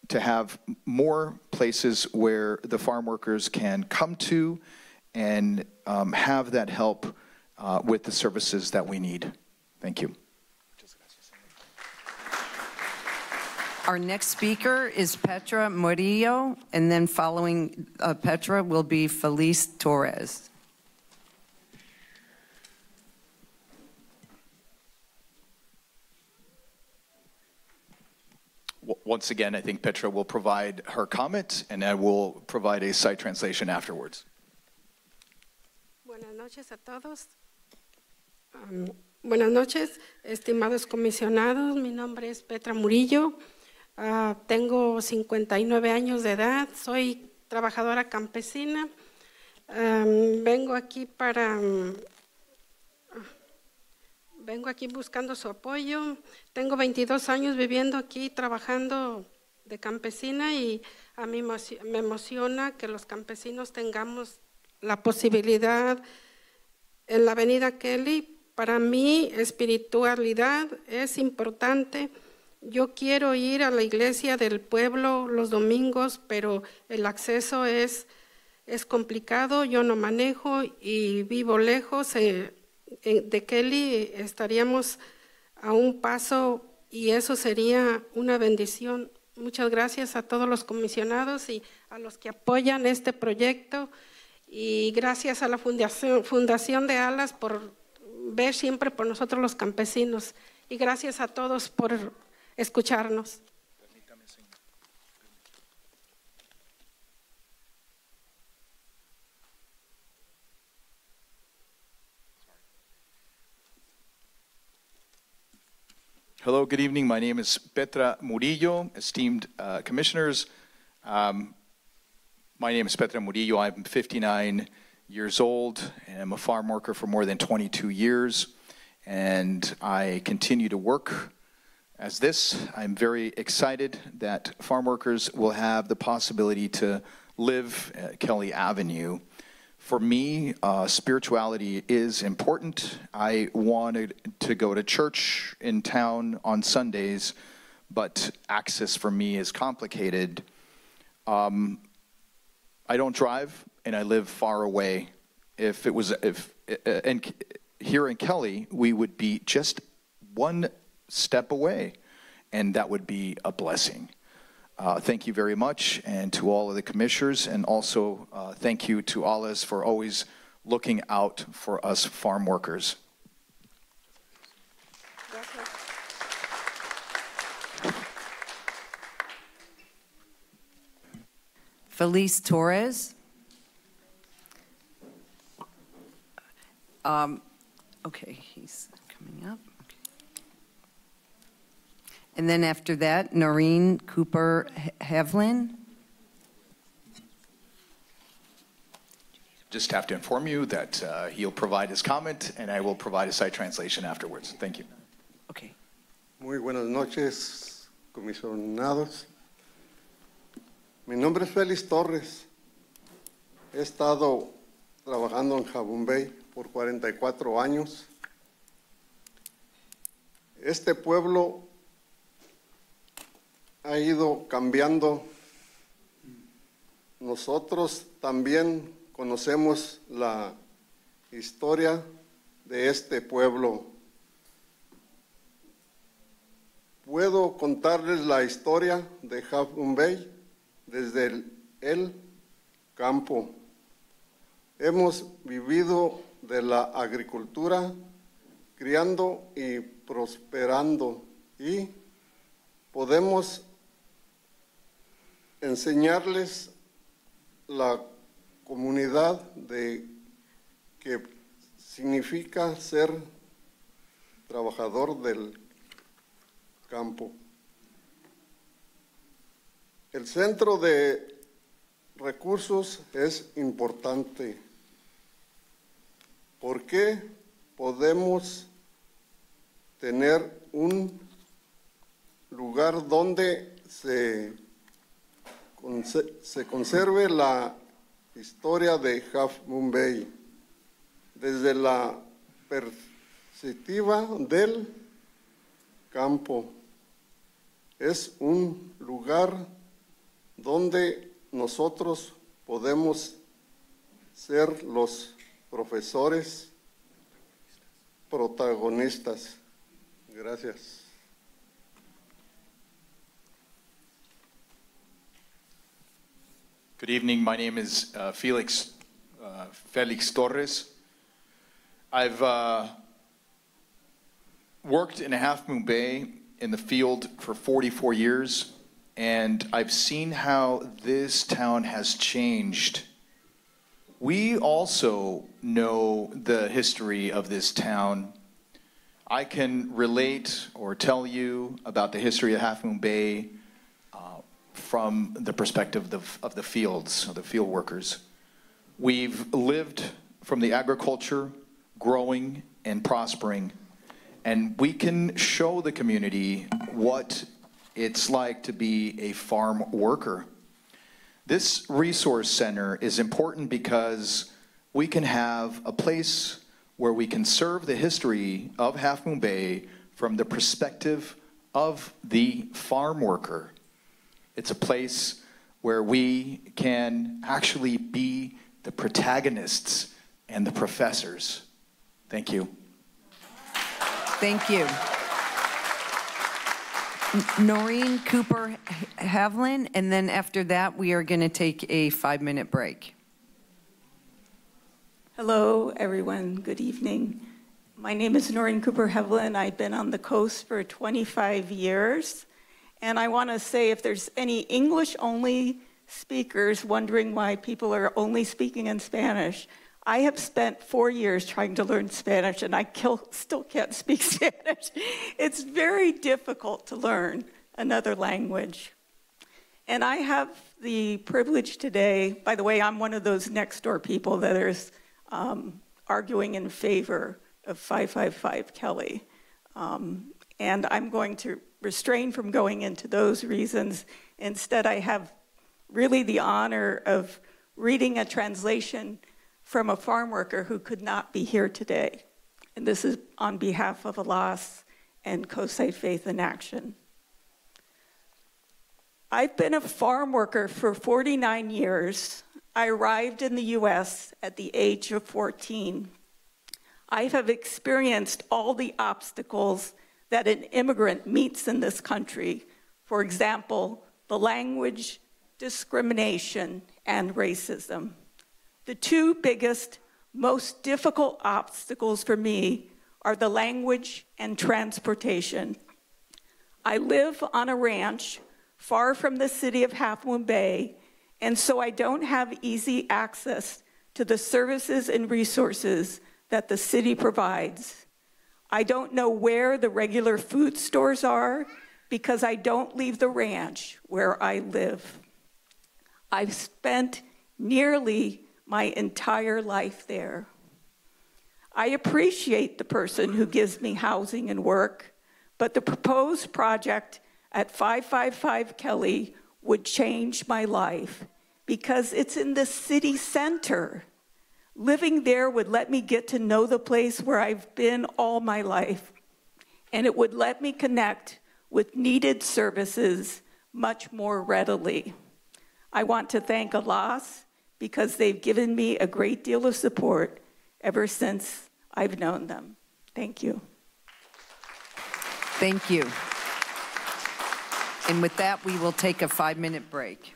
Speaker 18: to have more places where the farm workers can come to and have that help with the services that we need. Thank you.
Speaker 1: Our next speaker is Petra Murillo, and then following Petra will be Feliz Torres.
Speaker 18: Once again, I think Petra will provide her comment, and I will provide a site translation afterwards.
Speaker 22: Buenas noches a todos. Buenas noches, estimados comisionados. Mi nombre es Petra Murillo. Tengo 59 años de edad. Soy trabajadora campesina. Vengo aquí buscando su apoyo. Tengo 22 años viviendo aquí, trabajando de campesina, y a mí me emociona que los campesinos tengamos la posibilidad en la avenida Kelly. Para mí, espiritualidad es importante. Yo quiero ir a la iglesia del pueblo los domingos, pero el acceso es complicado. Yo no manejo y vivo lejos de Kelly. Estaríamos a un paso y eso sería una bendición. Muchas gracias a todos los comisionados y a los que apoyan este proyecto, y gracias a la Fundación de ALAS por ver siempre por nosotros los campesinos, y gracias a todos por escucharnos.
Speaker 18: Hello, good evening. My name is Petra Murillo, esteemed commissioners. My name is Petra Murillo. I'm 59 years old, and I'm a farm worker for more than 22 years, and I continue to work as this. I'm very excited that farm workers will have the possibility to live at Kelly Avenue. For me, spirituality is important. I wanted to go to church in town on Sundays, but access for me is complicated. I don't drive, and I live far away. And here in Kelly, we would be just one step away, and that would be a blessing. Thank you very much, and to all of the commissioners, and also thank you to ALAS for always looking out for us farm workers.
Speaker 1: Feliz Torres. Okay, he's coming up. Okay. And then after that, Noreen Cooper Havlin.
Speaker 18: just have to inform you that he'll provide his comment and I will provide a site translation afterwards. Thank you.
Speaker 1: Okay.
Speaker 5: Muy buenas noches, comisionados. Mi nombre es Félix Torres. He estado trabajando en Half Moon Bay por 44 años. Este pueblo ha ido cambiando. Nosotros también conocemos la historia de este pueblo. Puedo contarles la historia de Half Moon Bay desde el campo. Hemos vivido de la agricultura, criando y prosperando, y podemos enseñarles la comunidad de que significa ser trabajador del campo. El centro de recursos es importante porque podemos tener un lugar donde se conserve la historia de Half Moon Bay desde la perspectiva del campo. Es un lugar donde nosotros podemos ser los profesores protagonistas. Gracias.
Speaker 18: Good evening. My name is Felix Torres. I've worked in Half Moon Bay in the field for 44 years, and I've seen how this town has changed. We also know the history of this town. I can relate or tell you about the history of Half Moon Bay from the perspective of the fields, of the field workers. We've lived from the agriculture, growing and prospering, and we can show the community what it's like to be a farm worker. This resource center is important because we can have a place where we can serve the history of Half Moon Bay from the perspective of the farm worker. It's a place where we can actually be the protagonists and the professors. Thank you.
Speaker 1: Thank you. Noreen Cooper Havlin, and then after that, we are going to take a 5-minute break.
Speaker 7: Hello, everyone. Good evening. My name is Noreen Cooper Havlin. I've been on the coast for 25 years. And I want to say, if there's any English-only speakers wondering why people are only speaking in Spanish, I have spent 4 years trying to learn Spanish, and I still can't speak Spanish. It's very difficult to learn another language. And I have the privilege today, by the way, I'm one of those next-door people that is arguing in favor of 555 Kelly. And I'm going to refrain from going into those reasons. Instead, I have really the honor of reading a translation from a farm worker who could not be here today. And this is on behalf of ALAS and COSI Faith in Action. I've been a farm worker for 49 years. I arrived in the US at the age of 14. I have experienced all the obstacles that an immigrant meets in this country. For example, the language, discrimination, and racism. The two biggest, most difficult obstacles for me are the language and transportation. I live on a ranch far from the city of Half Moon Bay, and so I don't have easy access to the services and resources that the city provides. I don't know where the regular food stores are because I don't leave the ranch where I live. I've spent nearly my entire life there. I appreciate the person who gives me housing and work, but the proposed project at 555 Kelly would change my life because it's in the city center. Living there would let me get to know the place where I've been all my life, and it would let me connect with needed services much more readily. I want to thank ALAS because they've given me a great deal of support ever since I've known them. Thank you.
Speaker 1: Thank you. And with that, we will take a 5-minute break.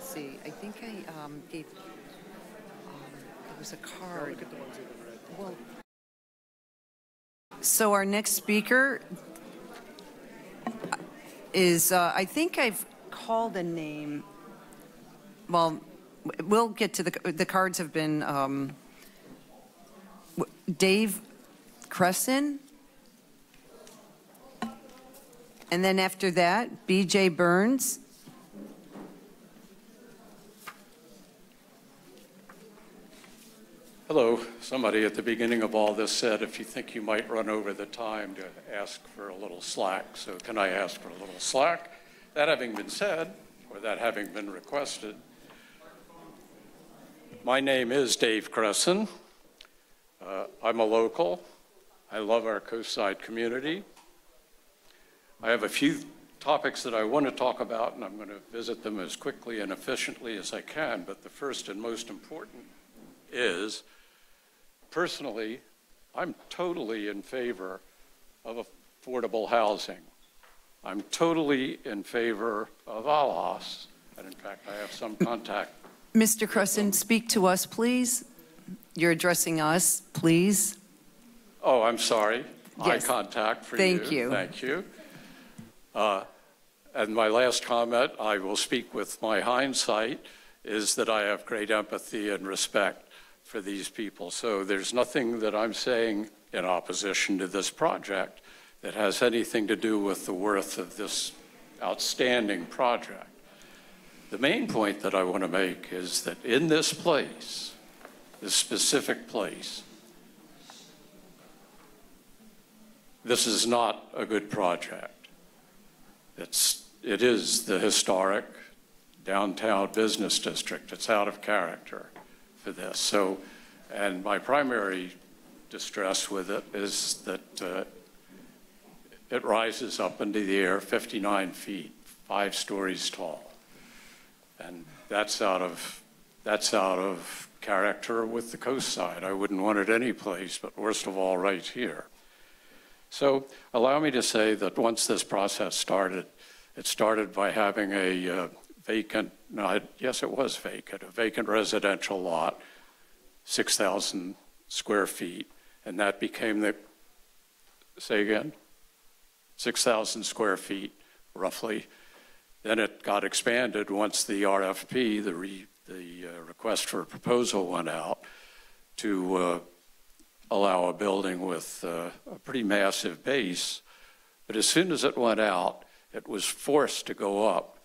Speaker 1: see. I think I gave, there was a card. Look at the ones that have read. Well, so our next speaker is, I think I've called a name. Well, we'll get to the cards have been Dave Cresson. And then after that, B.J. Burns.
Speaker 8: Hello. Somebody at the beginning of all this said if you think you might run over the time to ask for a little slack. So can I ask for a little slack? That having been said, or that having been requested, my name is Dave Cresson. I'm a local. I love our coastside community. I have a few topics that I want to talk about, and I'm going to visit them as quickly and efficiently as I can. But the first and most important is, personally, I'm totally in favor of affordable housing. I'm totally in favor of ALAS, and in fact, I have some contact.
Speaker 1: Mr. Cresson, speak to us, please. You're addressing us, please.
Speaker 8: Oh, I'm sorry.
Speaker 1: Yes.
Speaker 8: Eye contact for
Speaker 1: Thank you.
Speaker 8: Thank you. And my last comment, I will speak with my hindsight, is that I have great empathy and respect for these people. So there's nothing that I'm saying in opposition to this project that has anything to do with the worth of this outstanding project. The main point that I want to make is that in this place, this specific place, this is not a good project. It is the historic downtown business district. It's out of character for this. So, and my primary distress with it is that it rises up into the air 59 feet, 5 stories tall. And that's out of character with the coast side. I wouldn't want it any place, but worst of all, right here. So allow me to say that once this process started, it started by having a vacant, no, yes, it was vacant, a vacant residential lot, 6,000 square feet, and that became the, say again, 6,000 square feet, roughly. Then it got expanded once the RFP, the request for a proposal went out to allow a building with a pretty massive base. But as soon as it went out, it was forced to go up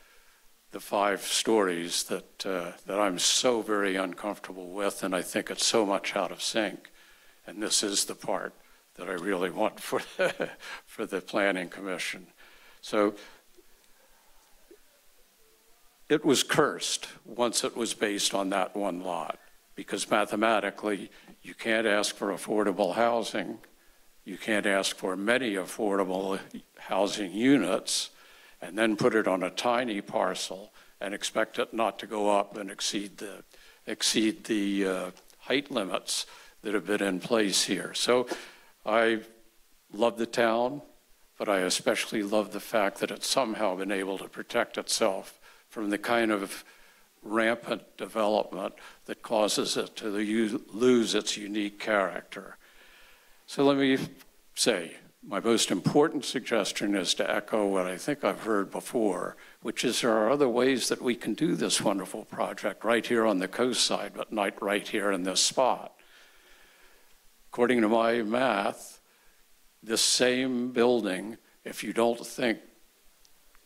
Speaker 8: the 5 stories that I'm so very uncomfortable with, and I think it's so much out of sync. And this is the part that I really want for the Planning Commission. So it was cursed once it was based on that one lot, because mathematically, you can't ask for affordable housing. You can't ask for many affordable housing units and then put it on a tiny parcel and expect it not to go up and exceed the height limits that have been in place here. So I love the town, but I especially love the fact that it's somehow been able to protect itself from the kind of rampant development that causes it to lose its unique character. So let me say, my most important suggestion is to echo what I think I've heard before, which is there are other ways that we can do this wonderful project right here on the coast side, but not right here in this spot. According to my math, this same building, if you don't think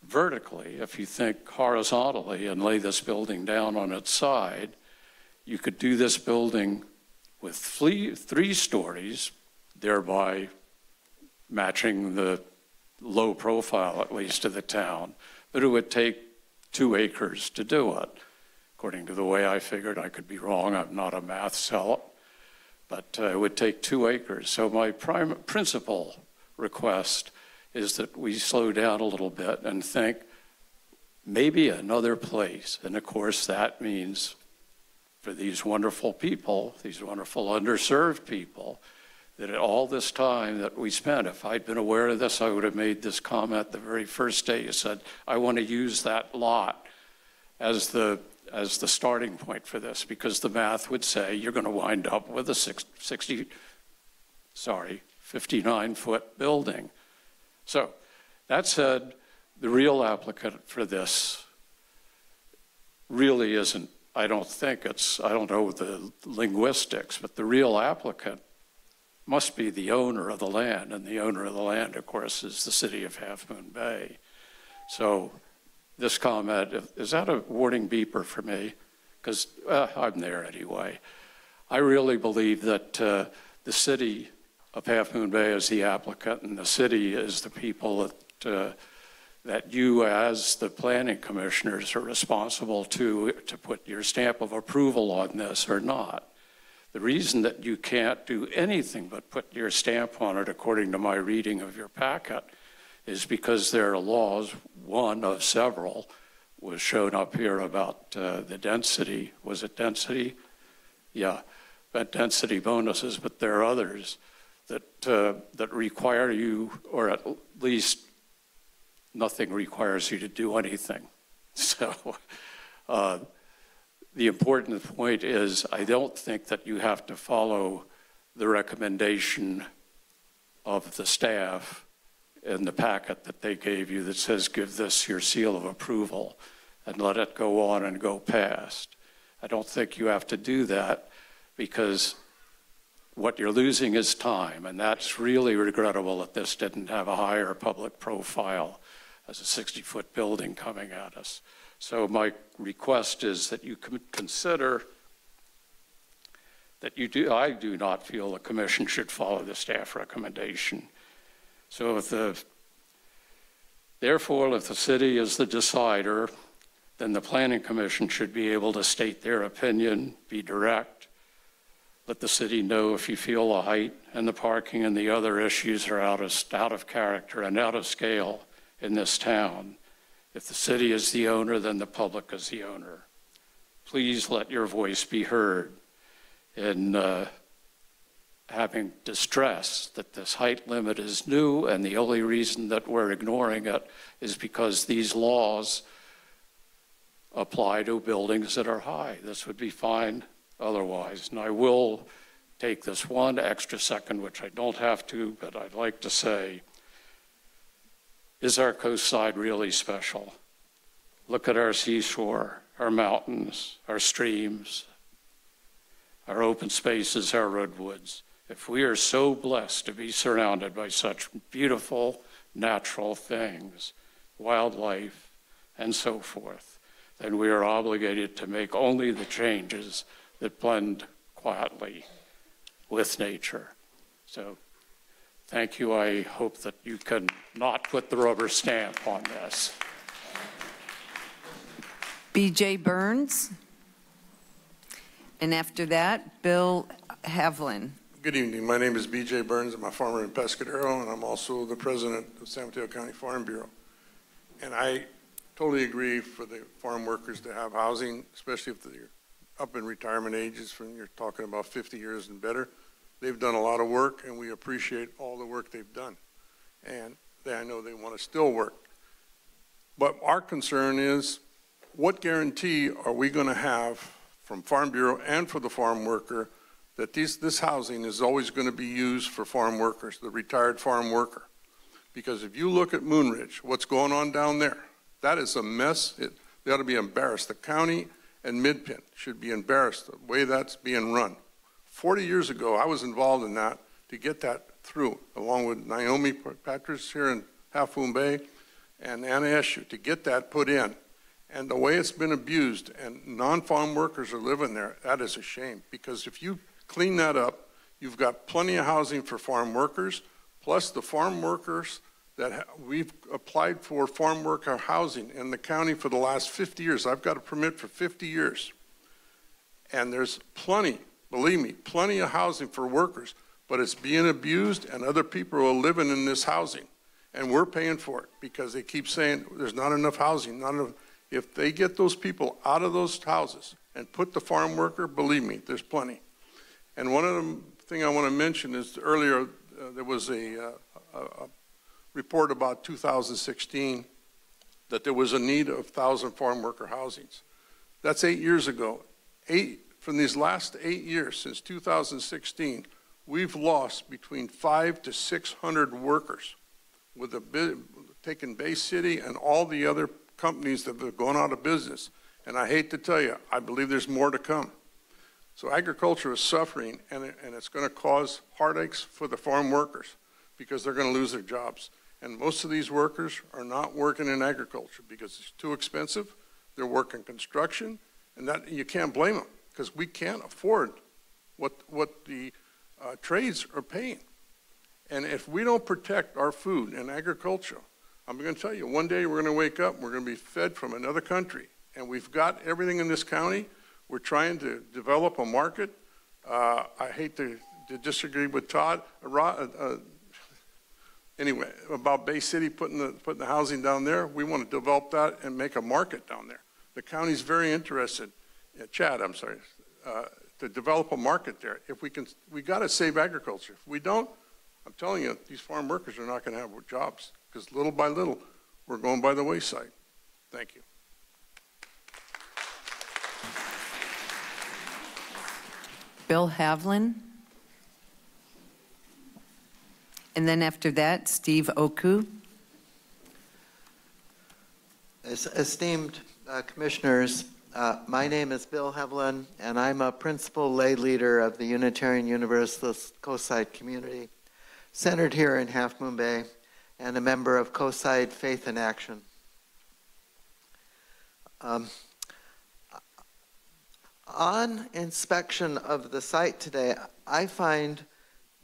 Speaker 8: vertically, if you think horizontally and lay this building down on its side, you could do this building with 3 stories, thereby matching the low profile, at least, of the town. But it would take 2 acres to do it. According to the way I figured, I could be wrong, I'm not a math zealot, but it would take 2 acres. So my principal request is that we slow down a little bit and think maybe another place. And of course, that means for these wonderful people, these wonderful underserved people, that all this time that we spent, if I'd been aware of this, I would have made this comment the very first day. You said, I want to use that lot as the as the starting point for this, because the math would say you're going to wind up with a 59-foot building. So that said, the real applicant for this really isn't, I don't know the linguistics, but the real applicant must be the owner of the land, and the owner of the land, of course, is the city of Half Moon Bay. So this comment, is that a warning beeper for me? Because I'm there anyway. I really believe that the city of Half Moon Bay is the applicant, and the city is the people that you as the planning commissioners are responsible to put your stamp of approval on this or not. The reason that you can't do anything but put your stamp on it, according to my reading of your packet, is because there are laws, one of several, was shown up here about the density. Was it density? Yeah, about density bonuses, but there are others that require you, or at least nothing requires you to do anything. So the important point is, I don't think that you have to follow the recommendation of the staff in the packet that they gave you that says give this your seal of approval and let it go on and go past. I don't think you have to do that, because what you're losing is time, and that's really regrettable that this didn't have a higher public profile as a 60-foot building coming at us. So my request is that you consider that I do not feel the commission should follow the staff recommendation. So therefore, if the city is the decider, then the planning commission should be able to state their opinion, be direct, let the city know if you feel the height and the parking and the other issues are out of character and out of scale in this town. If the city is the owner, then the public is the owner. Please let your voice be heard in having distress that this height limit is new, and the only reason that we're ignoring it is because these laws apply to buildings that are high. This would be fine otherwise. And I will take this one extra second, which I don't have to, but I'd like to say, is our coastside really special? Look at our seashore, our mountains, our streams, our open spaces, our redwoods. If we are so blessed to be surrounded by such beautiful natural things, wildlife, and so forth, then we are obligated to make only the changes that blend quietly with nature. So thank you. I hope that you can not put the rubber stamp on this.
Speaker 1: B.J. Burns. And after that, Bill Havlin.
Speaker 11: Good evening. My name is B.J. Burns. I'm a farmer in Pescadero, and I'm also the president of San Mateo County Farm Bureau. And I totally agree for the farm workers to have housing, especially if they're up in retirement ages, when you're talking about 50 years and better. They've done a lot of work, and we appreciate all the work they've done. And I know they want to still work. But our concern is, what guarantee are we going to have from Farm Bureau and for the farm worker that this housing is always going to be used for farm workers, the retired farm worker? Because if you look at Moonridge, what's going on down there, that is a mess. They ought to be embarrassed. The county and Midpin should be embarrassed the way that's being run. 40 years ago, I was involved in that to get that through, along with Naomi Patras here in Half Moon Bay and Anna Eshu, to get that put in. And the way it's been abused and non-farm workers are living there, that is a shame. Because if you clean that up, you've got plenty of housing for farm workers, plus the farm workers that we've applied for farm worker housing in the county for the last 50 years. I've got a permit for 50 years. And there's plenty, believe me, plenty of housing for workers, but it's being abused and other people are living in this housing. And we're paying for it because they keep saying there's not enough housing, not enough. If they get those people out of those houses and put the farm worker, believe me, there's plenty. And one of the things I want to mention is earlier there was a report about 2016 that there was a need of 1,000 farm worker housings. That's 8 years ago. From these last 8 years, since 2016, we've lost between 500 to 600 workers with taking Bay City and all the other companies that have gone out of business. And I hate to tell you, I believe there's more to come. So agriculture is suffering, and it's going to cause heartaches for the farm workers because they're going to lose their jobs. And most of these workers are not working in agriculture because it's too expensive. They're working construction, and that you can't blame them because we can't afford what the trades are paying. And if we don't protect our food and agriculture, I'm going to tell you, one day we're going to wake up, we're going to be fed from another country. And we've got everything in this county. We're trying to develop a market. I hate to disagree with Todd. Anyway, about Bay City putting the housing down there, we want to develop that and make a market down there. The county's very interested, Chad, I'm sorry, to develop a market there. If we can, we got to save agriculture. If we don't, I'm telling you, these farm workers are not going to have jobs because little by little, we're going by the wayside. Thank you.
Speaker 1: Bill Havlin. And then after that, Steve Oku.
Speaker 10: Esteemed commissioners, my name is Bill Havlin, and I'm a principal lay leader of the Unitarian Universalist Coastside community, centered here in Half Moon Bay, and a member of Coastside Faith in Action. On inspection of the site today, I find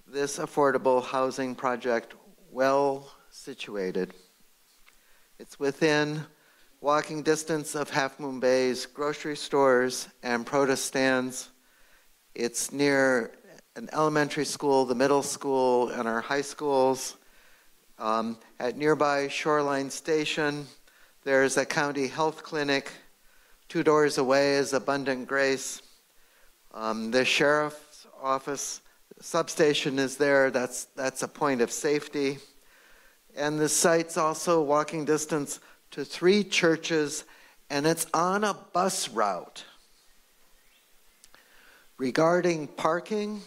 Speaker 10: this affordable housing project well situated. It's within walking distance of Half Moon Bay's grocery stores and produce stands. It's near an elementary school, the middle school, and our high schools. At nearby Shoreline Station, there's a county health clinic. 2 doors away is Abundant Grace. The sheriff's office substation is there. That's a point of safety. And the site's also walking distance to 3 churches, and it's on a bus route. Regarding parking,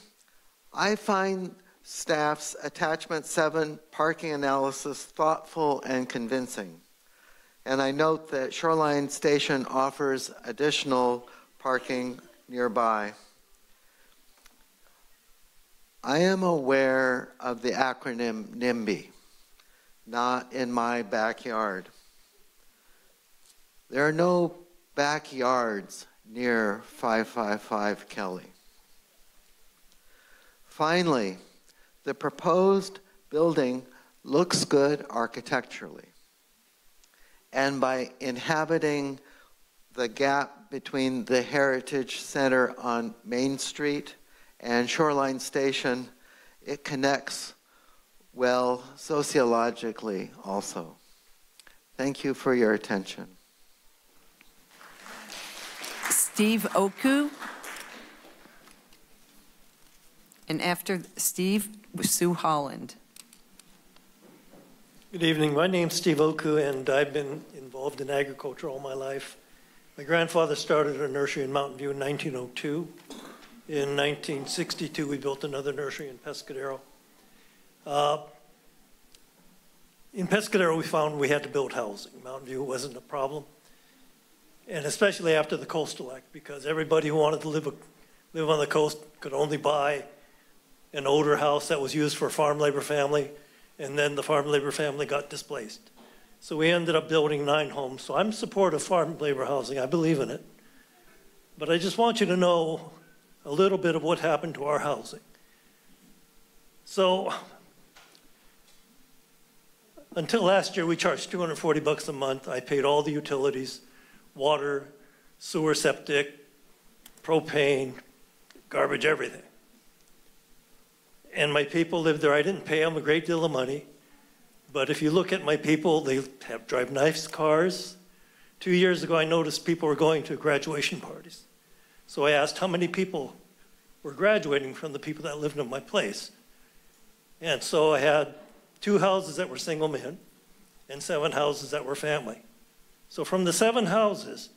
Speaker 10: I find staff's attachment 7 parking analysis thoughtful and convincing. And I note that Shoreline Station offers additional parking nearby. I am aware of the acronym NIMBY, not in my backyard. There are no backyards near 555 Kelly. Finally, the proposed building looks good architecturally. And by inhabiting the gap between the Heritage Center on Main Street and Shoreline Station, it connects well sociologically also. Thank you for your attention.
Speaker 1: Steve Oku. And after Steve, Sue Holland.
Speaker 12: Good evening. My name's Steve Oku, and I've been involved in agriculture all my life. My grandfather started a nursery in Mountain View in 1902. In 1962, we built another nursery in Pescadero. In Pescadero, we found we had to build housing. Mountain View wasn't a problem, and especially after the Coastal Act, because everybody who wanted to live on the coast could only buy an older house that was used for a farm labor family, and then the farm labor family got displaced. So we ended up building 9 homes. So I'm in support of farm labor housing. I believe in it. But I just want you to know a little bit of what happened to our housing. So until last year, we charged $240 a month. I paid all the utilities, water, sewer, septic, propane, garbage, everything. And my people live there. I didn't pay them a great deal of money. But if you look at my people, they drive nice cars. 2 years ago, I noticed people were going to graduation parties. So I asked how many people were graduating from the people that lived in my place. And so I had 2 houses that were single men and 7 houses that were family. So from the 7 houses,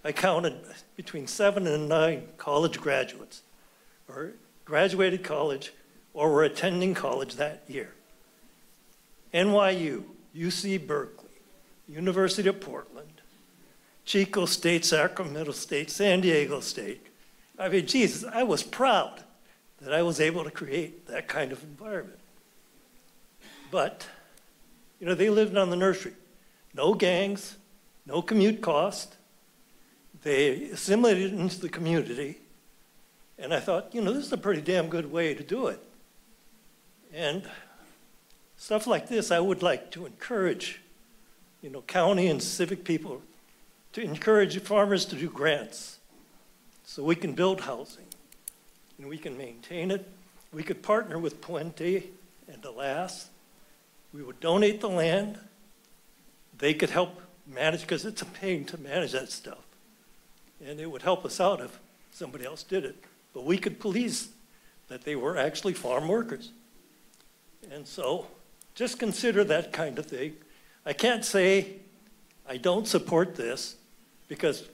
Speaker 12: I counted between 7 and 9 college graduates, or graduated college, or were attending college that year. NYU, UC Berkeley, University of Portland, Chico State, Sacramento State, San Diego State. I mean, Jesus, I was proud that I was able to create that kind of environment. But, you know, they lived on the nursery. No gangs, no commute cost. They assimilated into the community. And I thought, you know, this is a pretty damn good way to do it. And stuff like this, I would like to encourage, you know, county and civic people to encourage farmers to do grants so we can build housing and we can maintain it. We could partner with Puente and Alas. We would donate the land. They could help manage, because it's a pain to manage that stuff. And it would help us out if somebody else did it. But we could police that they were actually farm workers. And so just consider that kind of thing. I can't say I don't support this because,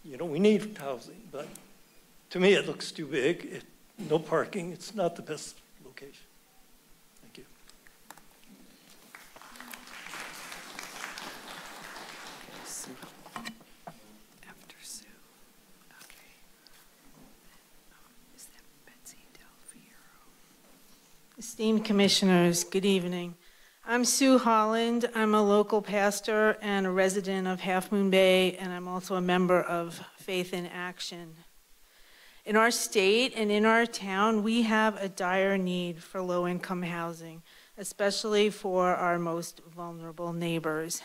Speaker 12: you know, we need housing, but to me it looks too big. No parking, it's not the best location. Thank you.
Speaker 1: After Sue. Okay. Is that Betsy Del Fiero?
Speaker 6: Esteemed commissioners, good evening. I'm Sue Holland. I'm a local pastor and a resident of Half Moon Bay, and I'm also a member of Faith in Action. In our state and in our town, we have a dire need for low-income housing, especially for our most vulnerable neighbors.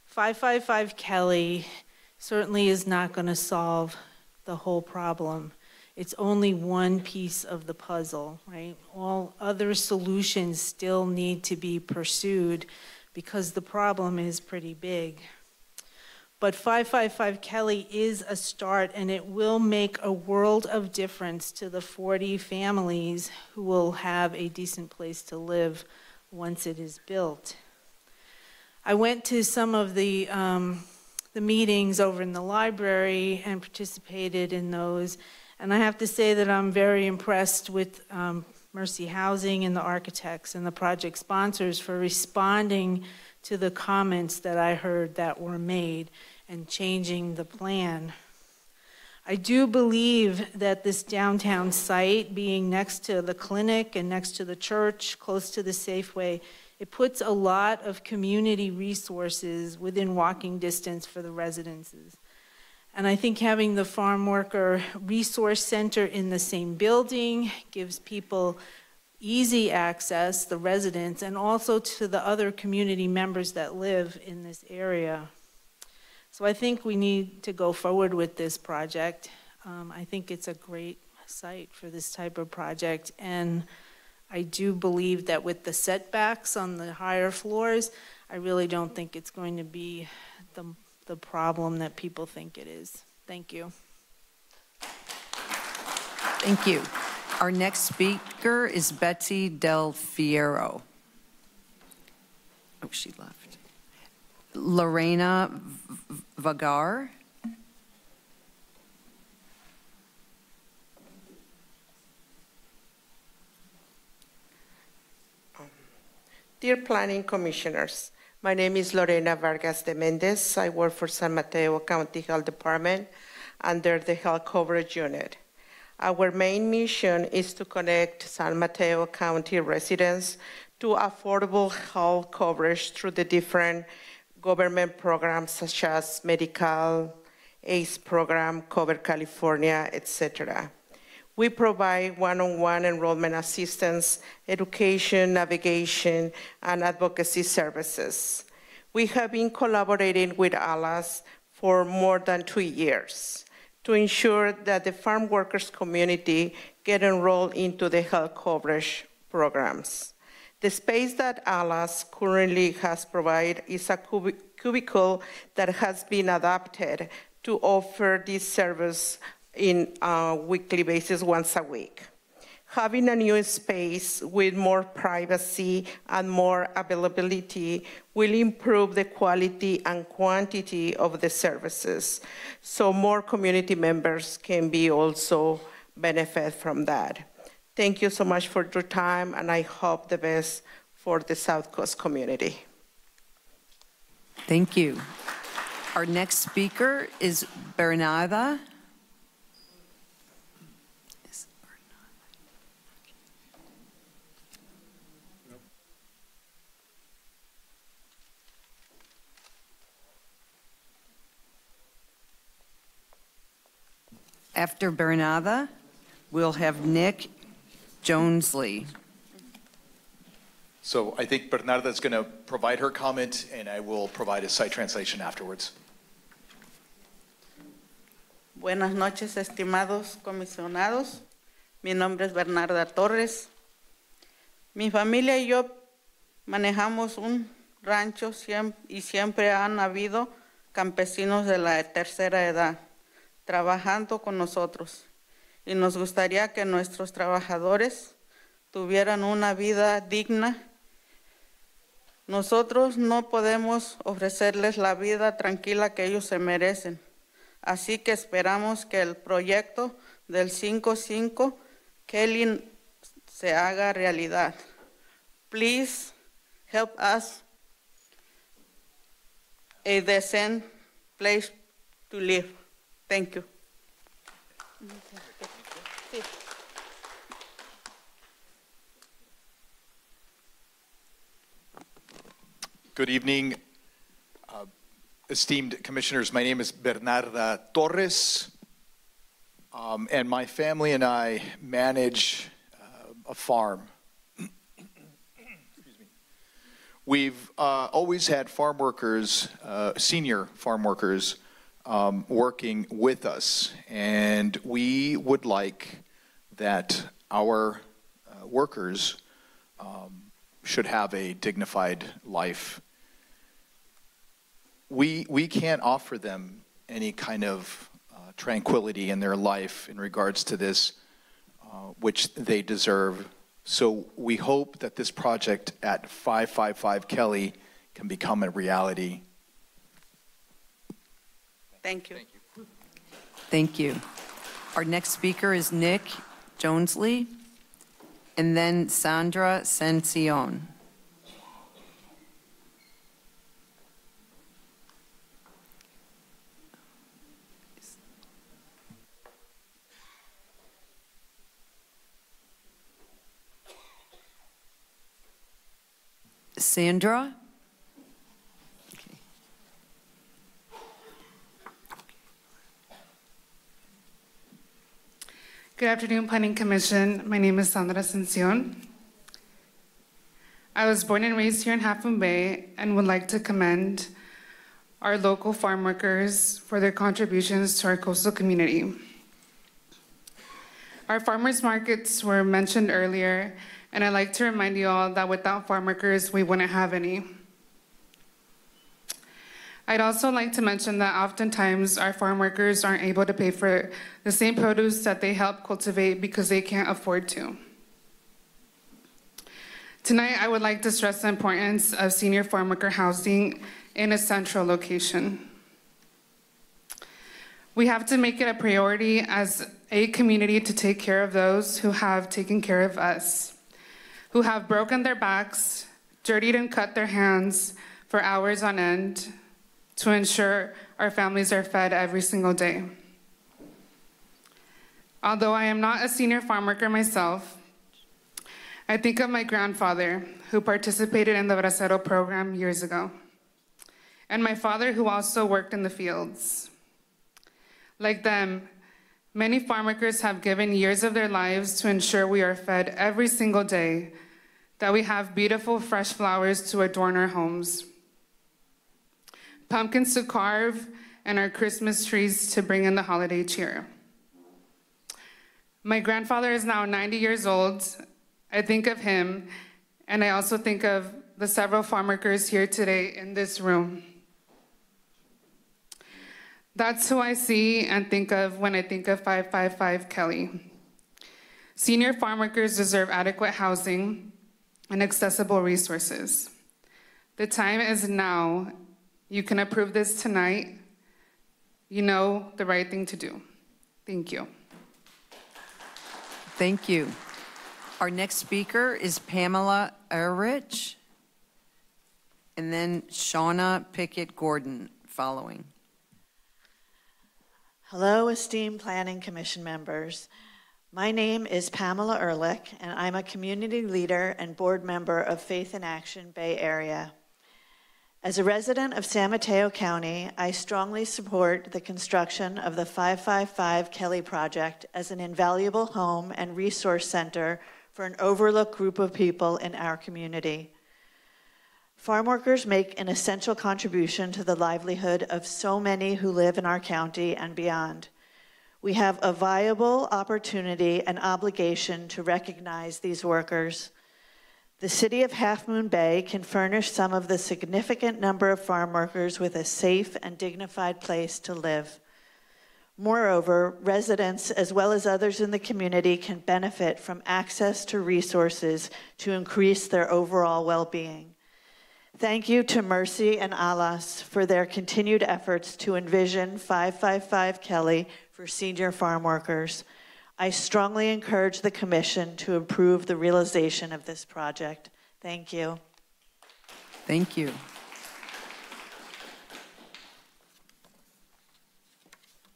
Speaker 6: 555 Kelly certainly is not going to solve the whole problem. It's only one piece of the puzzle, right? All other solutions still need to be pursued because the problem is pretty big. But 555 Kelly is a start, and it will make a world of difference to the 40 families who will have a decent place to live once it is built. I went to some of the meetings over in the library and participated in those. And I have to say that I'm very impressed with Mercy Housing and the architects and the project sponsors for responding to the comments that I heard that were made and changing the plan. I do believe that this downtown site, being next to the clinic and next to the church, close to the Safeway, it puts a lot of community resources within walking distance for the residences. And I think having the Farm Worker Resource Center in the same building gives people easy access, the residents, and also to the other community members that live in this area. So I think we need to go forward with this project. I think it's a great site for this type of project. And I do believe that with the setbacks on the higher floors, I really don't think it's going to be the problem that people think it is. Thank you.
Speaker 1: Thank you. Our next speaker is Betsy Del Fiero. Oh, she left. Lorena Vagar.
Speaker 9: Dear Planning Commissioners, my name is Lorena Vargas de Mendez. I work for San Mateo County Health Department under the Health Coverage Unit. Our main mission is to connect San Mateo County residents to affordable health coverage through the different government programs such as Medical, ACE program, Cover California, etc. We provide one-on-one enrollment assistance, education, navigation, and advocacy services. We have been collaborating with ALAS for more than 2 years to ensure that the farm workers community get enrolled into the health coverage programs. The space that ALAS currently has provided is a cubicle that has been adapted to offer this service in a weekly basis once a week. Having a new space with more privacy and more availability will improve the quality and quantity of the services, so more community members can be also benefit from that. Thank you so much for your time, and I hope the best for the South Coast community.
Speaker 1: Thank you. Our next speaker is Bernarda. After Bernarda, we'll have Nick Jonesley.
Speaker 18: So I think Bernarda is going to provide her comment, and I will provide a site translation afterwards.
Speaker 2: Buenas noches, estimados comisionados. Mi nombre es Bernarda Torres. Mi familia y yo manejamos un rancho y siempre han habido campesinos de la tercera edad trabajando con nosotros, y nos gustaría que nuestros trabajadores tuvieran una vida digna. Nosotros no podemos ofrecerles la vida tranquila que ellos se merecen, así que esperamos que el proyecto del 5-5 Kelly se haga realidad. Please help us a decent place to live. Thank you.
Speaker 18: Good evening, esteemed commissioners. My name is Bernarda Torres, and my family and I manage a farm. Excuse me. We've always had farm workers, senior farm workers, working with us, and we would like that our workers should have a dignified life. We can't offer them any kind of tranquility in their life in regards to this, which they deserve. So we hope that this project at 555 Kelly can become a reality.
Speaker 2: Thank you.
Speaker 1: Thank you. Our next speaker is Nick Jonesley, and then Sandra Sencion. Sandra?
Speaker 4: Good afternoon, Planning Commission. My name is Sandra Sencion. I was born and raised here in Half Moon Bay and would like to commend our local farm workers for their contributions to our coastal community. Our farmers markets were mentioned earlier, and I'd like to remind you all that without farm workers, we wouldn't have any. I'd also like to mention that oftentimes our farm workers aren't able to pay for the same produce that they help cultivate because they can't afford to. Tonight, I would like to stress the importance of senior farm worker housing in a central location. We have to make it a priority as a community to take care of those who have taken care of us, who have broken their backs, dirtied and cut their hands for hours on end, to ensure our families are fed every single day. Although I am not a senior farm worker myself, I think of my grandfather who participated in the Bracero program years ago, and my father who also worked in the fields. Like them, many farm workers have given years of their lives to ensure we are fed every single day, that we have beautiful fresh flowers to adorn our homes, pumpkins to carve, and our Christmas trees to bring in the holiday cheer. My grandfather is now 90 years old. I think of him, and I also think of the several farm workers here today in this room. That's who I see and think of when I think of 555 Kelly. Senior farm workers deserve adequate housing and accessible resources. The time is now. You can approve this tonight. You know the right thing to do. Thank you.
Speaker 1: Thank you. Our next speaker is Pamela Errich, and then Shauna Pickett-Gordon following.
Speaker 13: Hello, esteemed Planning Commission members. My name is Pamela Ehrlich, and I'm a community leader and board member of Faith in Action Bay Area. As a resident of San Mateo County, I strongly support the construction of the 555 Kelly project as an invaluable home and resource center for an overlooked group of people in our community. Farm workers make an essential contribution to the livelihood of so many who live in our county and beyond. We have a viable opportunity and obligation to recognize these workers. The city of Half Moon Bay can furnish some of the significant number of farm workers with a safe and dignified place to live. Moreover, residents as well as others in the community can benefit from access to resources to increase their overall well-being. Thank you to Mercy and Alas for their continued efforts to envision 555 Kelly for senior farm workers. I strongly encourage the Commission to approve the realization of this project. Thank you.
Speaker 1: Thank you.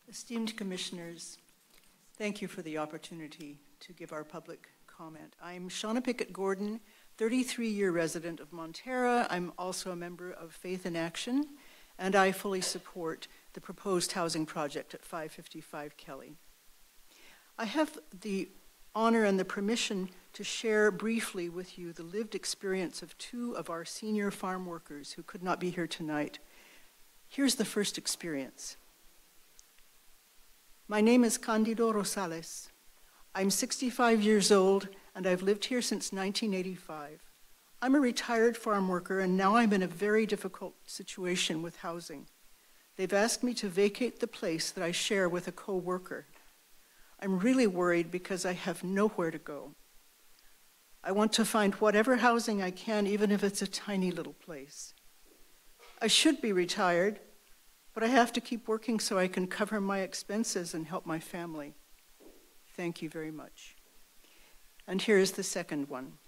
Speaker 14: Esteemed Commissioners, thank you for the opportunity to give our public comment. I'm Shauna Pickett-Gordon, 33-year resident of Montera. I'm also a member of Faith in Action, and I fully support the proposed housing project at 555 Kelly. I have the honor and the permission to share briefly with you the lived experience of two of our senior farm workers who could not be here tonight. Here's the first experience. My name is Candido Rosales. I'm 65 years old, and I've lived here since 1985. I'm a retired farm worker, and now I'm in a very difficult situation with housing. They've asked me to vacate the place that I share with a co-worker. I'm really worried because I have nowhere to go. I want to find whatever housing I can, even if it's a tiny little place. I should be retired, but I have to keep working so I can cover my expenses and help my family. Thank you very much. And here's the second one.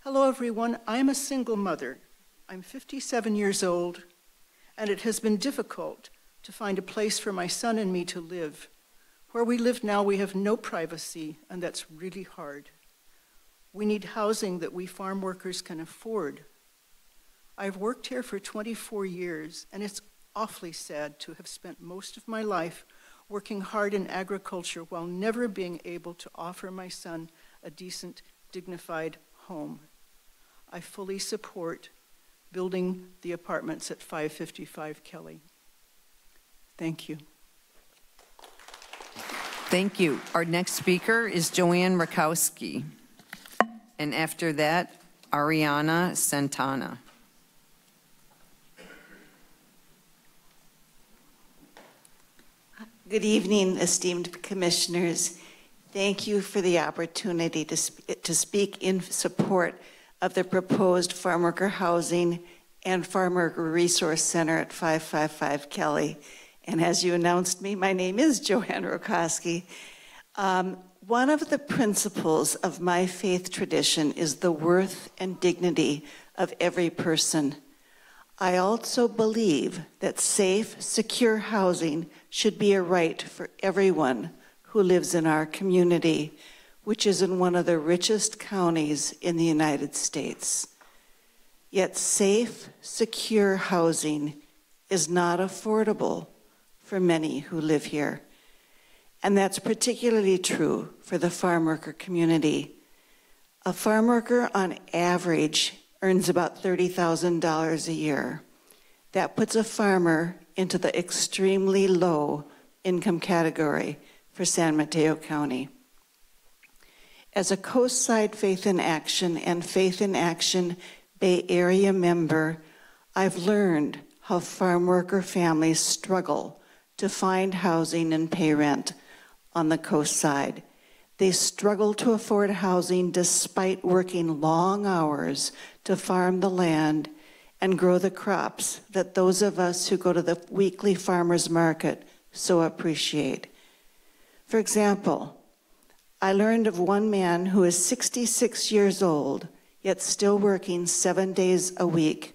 Speaker 14: Hello, everyone. I'm a single mother. I'm 57 years old, and it has been difficult to find a place for my son and me to live. Where we live now, we have no privacy, and that's really hard. We need housing that we farm workers can afford. I've worked here for 24 years, and it's awfully sad to have spent most of my life working hard in agriculture while never being able to offer my son a decent, dignified home. I fully support building the apartments at 555 Kelly. Thank you.
Speaker 1: Thank you. Our next speaker is Joanne Rakowski. And after that, Ariana Santana.
Speaker 23: Good evening, esteemed commissioners. Thank you for the opportunity to speak in support of the proposed farm worker housing and farm worker resource center at 555 Kelly. And as you announced me, my name is Joanne Rakowski. One of the principles of my faith tradition is the worth and dignity of every person. I also believe that safe, secure housing should be a right for everyone who lives in our community, which is in one of the richest counties in the United States. Yet safe, secure housing is not affordable for many who live here. And that's particularly true for the farm worker community. A farm worker on average earns about $30,000 a year. That puts a farmer into the extremely low income category for San Mateo County. As a Coastside Faith in Action and Faith in Action Bay Area member, I've learned how farm worker families struggle to find housing and pay rent on the coast side. They struggle to afford housing despite working long hours to farm the land and grow the crops that those of us who go to the weekly farmers market so appreciate. For example, I learned of one man who is 66 years old, yet still working 7 days a week.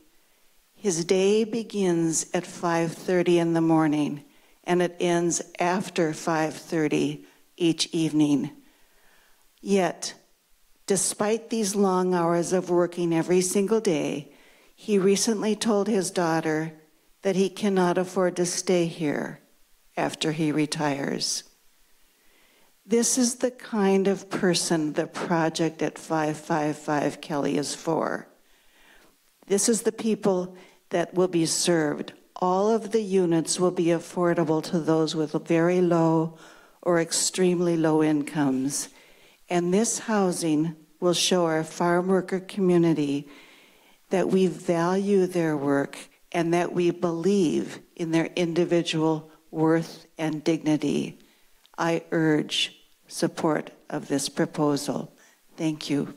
Speaker 23: His day begins at 5:30 in the morning, and it ends after 5:30 each evening. Yet, despite these long hours of working every single day, he recently told his daughter that he cannot afford to stay here after he retires. This is the kind of person the project at 555 Kelly is for. This is the people that will be served. All of the units will be affordable to those with very low or extremely low incomes. And this housing will show our farm worker community that we value their work and that we believe in their individual worth and dignity. I urge support of this proposal. Thank you.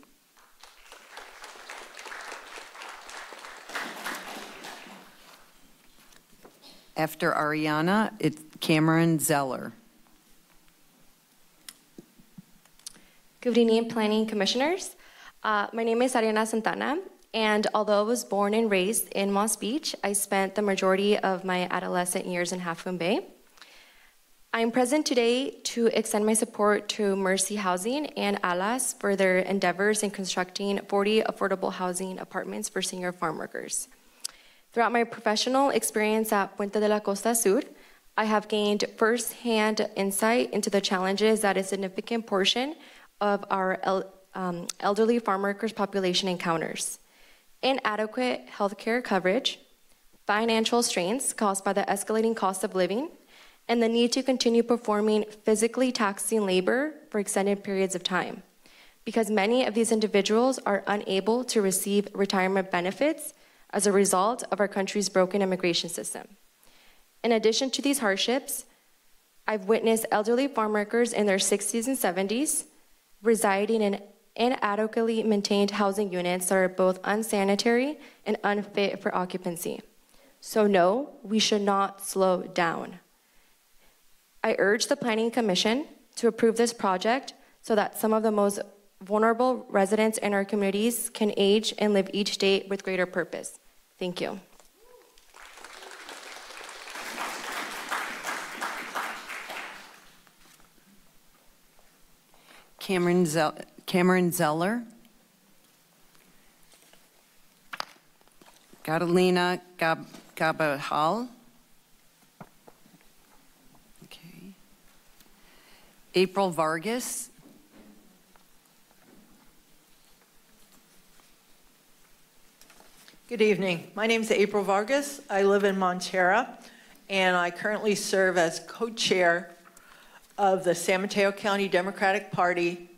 Speaker 1: After Ariana, it's Cameron Zeller.
Speaker 15: Good evening, Planning Commissioners. My name is Ariana Santana, and although I was born and raised in Moss Beach, I spent the majority of my adolescent years in Half Moon Bay. I am present today to extend my support to Mercy Housing and ALAS for their endeavors in constructing 40 affordable housing apartments for senior farm workers. Throughout my professional experience at Puente de la Costa Sur, I have gained first-hand insight into the challenges that a significant portion of our elderly farm workers population encounters. Inadequate healthcare coverage, financial strains caused by the escalating cost of living, and the need to continue performing physically taxing labor for extended periods of time, because many of these individuals are unable to receive retirement benefits as a result of our country's broken immigration system. In addition to these hardships, I've witnessed elderly farm workers in their 60s and 70s residing in inadequately maintained housing units that are both unsanitary and unfit for occupancy. So no, we should not slow down. I urge the Planning Commission to approve this project so that some of the most vulnerable residents in our communities can age and live each day with greater purpose. Thank you.
Speaker 1: Cameron Zeller. Catalina Gabajal. Okay. April Vargas.
Speaker 16: Good evening. My name is April Vargas. I live in Montera, and I currently serve as co-chair of the San Mateo County Democratic Party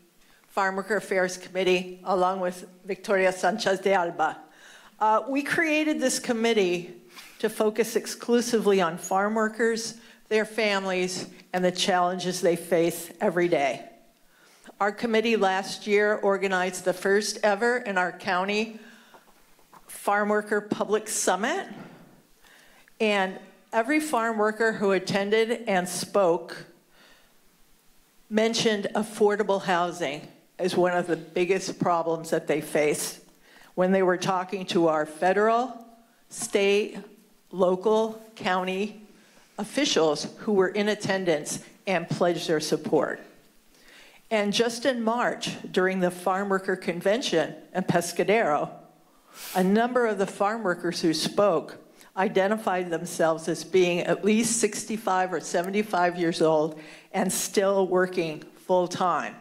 Speaker 16: Farm Worker Affairs Committee, along with Victoria Sanchez de Alba. We created this committee to focus exclusively on farm workers, their families, and the challenges they face every day. Our committee last year organized the first ever in our county Farm Worker Public Summit, and every farm worker who attended and spoke mentioned affordable housing as one of the biggest problems that they face when they were talking to our federal, state, local, county officials who were in attendance and pledged their support. And just in March, during the Farm Worker Convention in Pescadero, a number of the farm workers who spoke identified themselves as being at least 65 or 75 years old and still working full-time.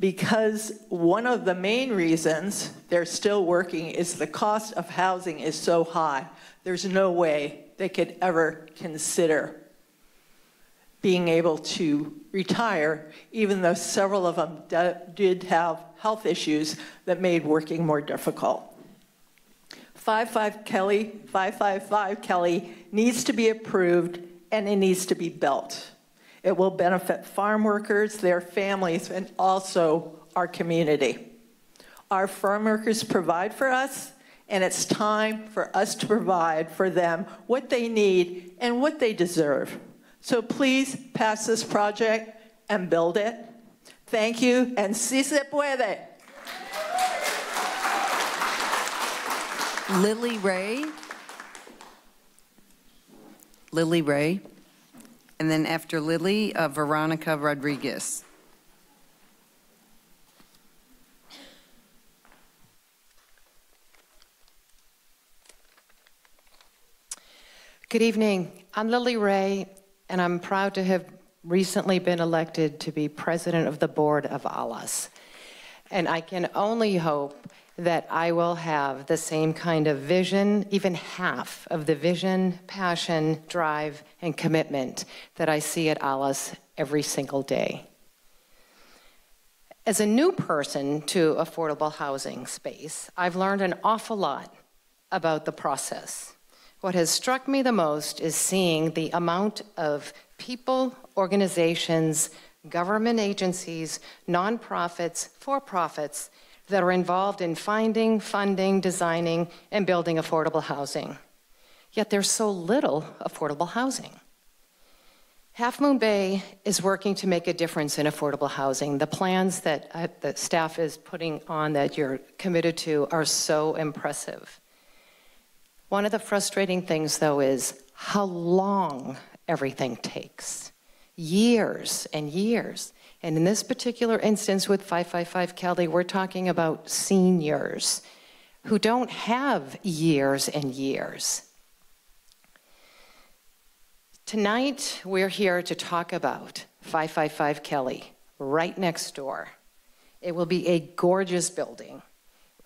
Speaker 16: Because one of the main reasons they're still working is the cost of housing is so high, there's no way they could ever consider being able to retire, even though several of them did have health issues that made working more difficult. 555 Kelly needs to be approved, and it needs to be built. It will benefit farm workers, their families, and also our community. Our farm workers provide for us, and it's time for us to provide for them what they need and what they deserve. So please pass this project and build it. Thank you, and si se puede.
Speaker 1: Lily Ray. Lily Ray. And then after Lily, Veronica Rodriguez.
Speaker 17: Good evening. I'm Lily Ray, and I'm proud to have recently been elected to be president of the board of ALAS. And I can only hope that I will have the same kind of vision, even half of the vision, passion, drive, and commitment that I see at ALAS every single day. As a new person to affordable housing space, I've learned an awful lot about the process. What has struck me the most is seeing the amount of people, organizations, government agencies, nonprofits, for-profits that are involved in finding, funding, designing, and building affordable housing. Yet there's so little affordable housing. Half Moon Bay is working to make a difference in affordable housing. The plans that the staff is putting on that you're committed to are so impressive. One of the frustrating things, though, is how long everything takes. Years and years. And in this particular instance with 555 Kelly, we're talking about seniors who don't have years and years. Tonight, we're here to talk about 555 Kelly, right next door. It will be a gorgeous building.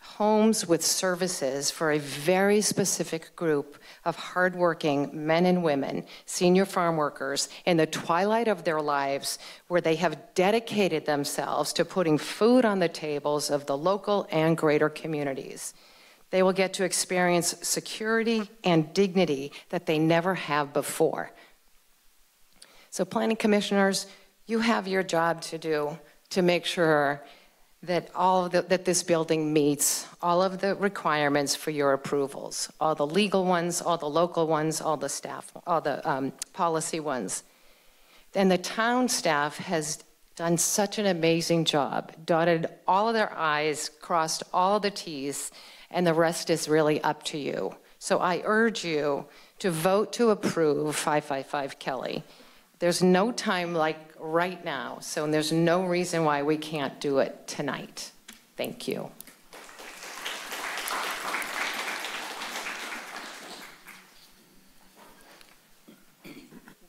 Speaker 17: Homes with services for a very specific group of hardworking men and women, senior farm workers, in the twilight of their lives, where they have dedicated themselves to putting food on the tables of the local and greater communities. They will get to experience security and dignity that they never have before. So planning commissioners, you have your job to do to make sure that that this building meets all of the requirements for your approvals, all the legal ones, all the local ones, all the staff, all the policy ones. And the town staff has done such an amazing job, dotted all of their I's, crossed all of the T's, and the rest is really up to you. So I urge you to vote to approve 555 Kelly. There's no time like right now, so there's no reason why we can't do it tonight. Thank you.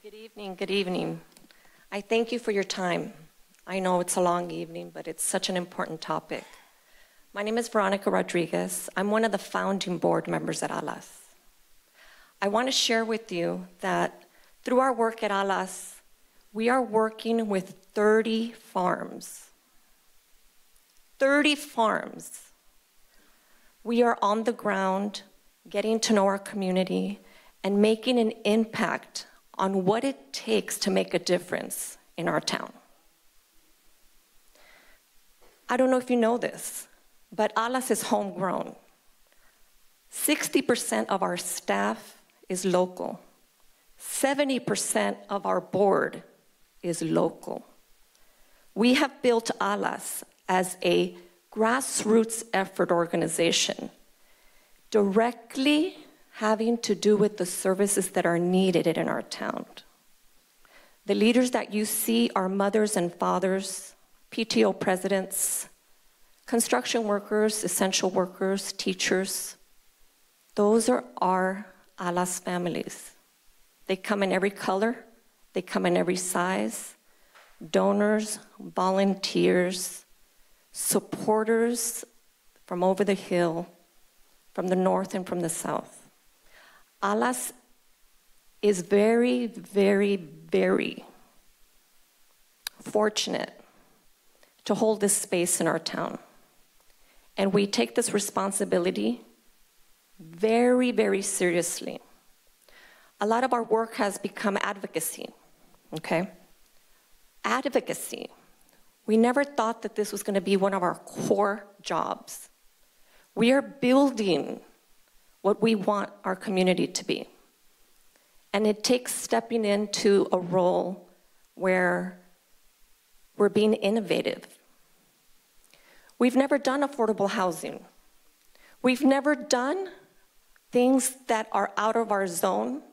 Speaker 19: Good evening, good evening. I thank you for your time. I know it's a long evening, but it's such an important topic. My name is Veronica Rodriguez. I'm one of the founding board members at ALAS. I want to share with you that through our work at ALAS, we are working with 30 farms. 30 farms. We are on the ground, getting to know our community, and making an impact on what it takes to make a difference in our town. I don't know if you know this, but ALAS is homegrown. 60% of our staff is local. 70% of our board is local. We have built ALAS as a grassroots effort organization, directly having to do with the services that are needed in our town. The leaders that you see are mothers and fathers, PTO presidents, construction workers, essential workers, teachers. Those are our ALAS families. They come in every color, they come in every size, donors, volunteers, supporters from over the hill, from the north and from the south. ALAS is very, very, very fortunate to hold this space in our town. And we take this responsibility very, very seriously. A lot of our work has become advocacy, okay? Advocacy. We never thought that this was going to be one of our core jobs. We are building what we want our community to be. And it takes stepping into a role where we're being innovative. We've never done affordable housing. We've never done things that are out of our zone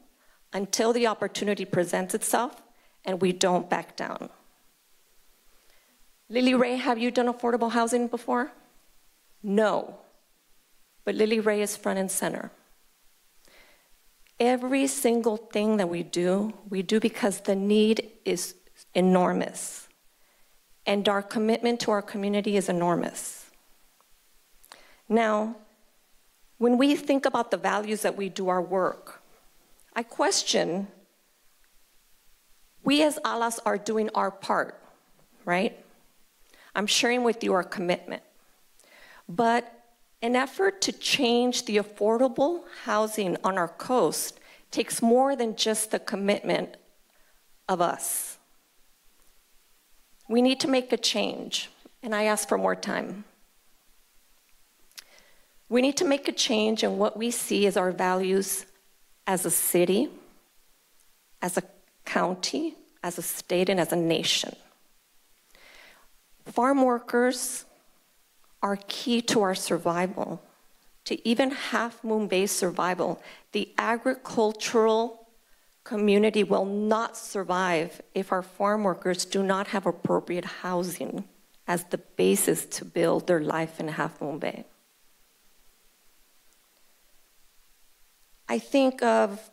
Speaker 19: until the opportunity presents itself, and we don't back down. Lily Ray, have you done affordable housing before? No. But Lily Ray is front and center. Every single thing that we do because the need is enormous. And our commitment to our community is enormous. Now, when we think about the values that we do our work, I question, we as ALAS are doing our part, right? I'm sharing with you our commitment. But an effort to change the affordable housing on our coast takes more than just the commitment of us. We need to make a change, and I ask for more time. We need to make a change in what we see as our values as a city, as a county, as a state, and as a nation. Farm workers are key to our survival, to even Half Moon Bay's survival. The agricultural community will not survive if our farm workers do not have appropriate housing as the basis to build their life in Half Moon Bay. I think of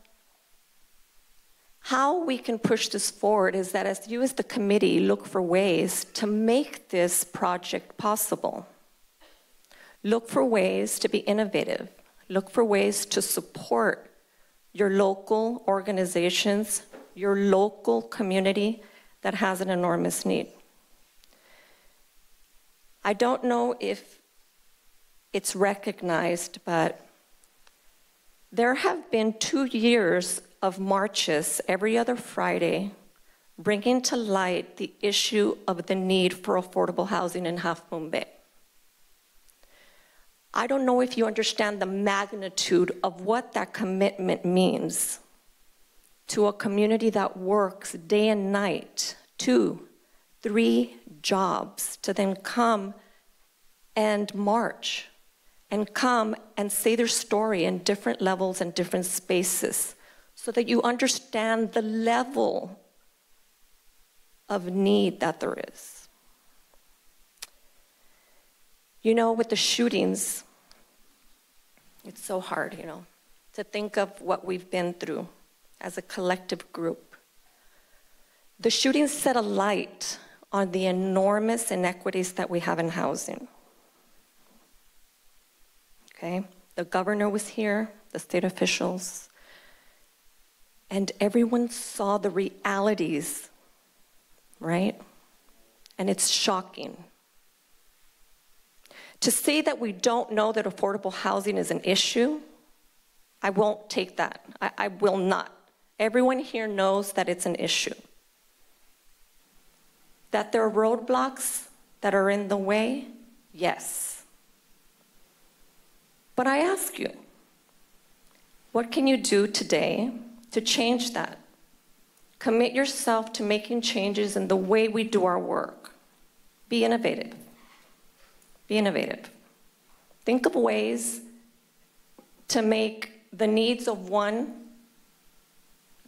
Speaker 19: how we can push this forward is that as you as the committee look for ways to make this project possible. Look for ways to be innovative. Look for ways to support your local organizations, your local community that has an enormous need. I don't know if it's recognized, but there have been 2 years of marches every other Friday bringing to light the issue of the need for affordable housing in Half Moon Bay. I don't know if you understand the magnitude of what that commitment means to a community that works day and night, 2, 3 jobs, to then come and march and come and say their story in different levels and different spaces so that you understand the level of need that there is. You know, with the shootings, it's so hard, you know, to think of what we've been through as a collective group. The shootings set a light on the enormous inequities that we have in housing. Okay, the governor was here, the state officials, and everyone saw the realities, right? And it's shocking. To say that we don't know that affordable housing is an issue, I won't take that. I will not. Everyone here knows that it's an issue. That there are roadblocks that are in the way, yes. But I ask you, what can you do today to change that? Commit yourself to making changes in the way we do our work. Be innovative. Be innovative. Think of ways to make the needs of one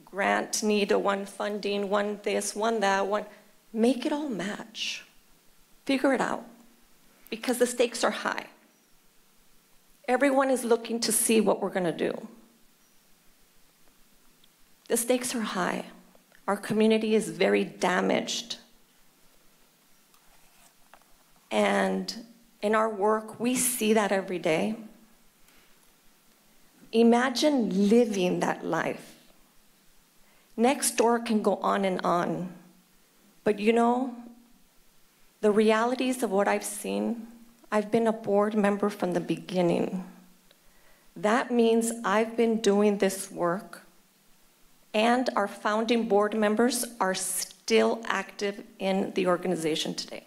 Speaker 19: grant need, or one funding, one this, one that, one, make it all match. Figure it out, because the stakes are high. Everyone is looking to see what we're gonna do. The stakes are high. Our community is very damaged. And in our work, we see that every day. Imagine living that life. Next door can go on, but you know, the realities of what I've seen, I've been a board member from the beginning. That means I've been doing this work, and our founding board members are still active in the organization today.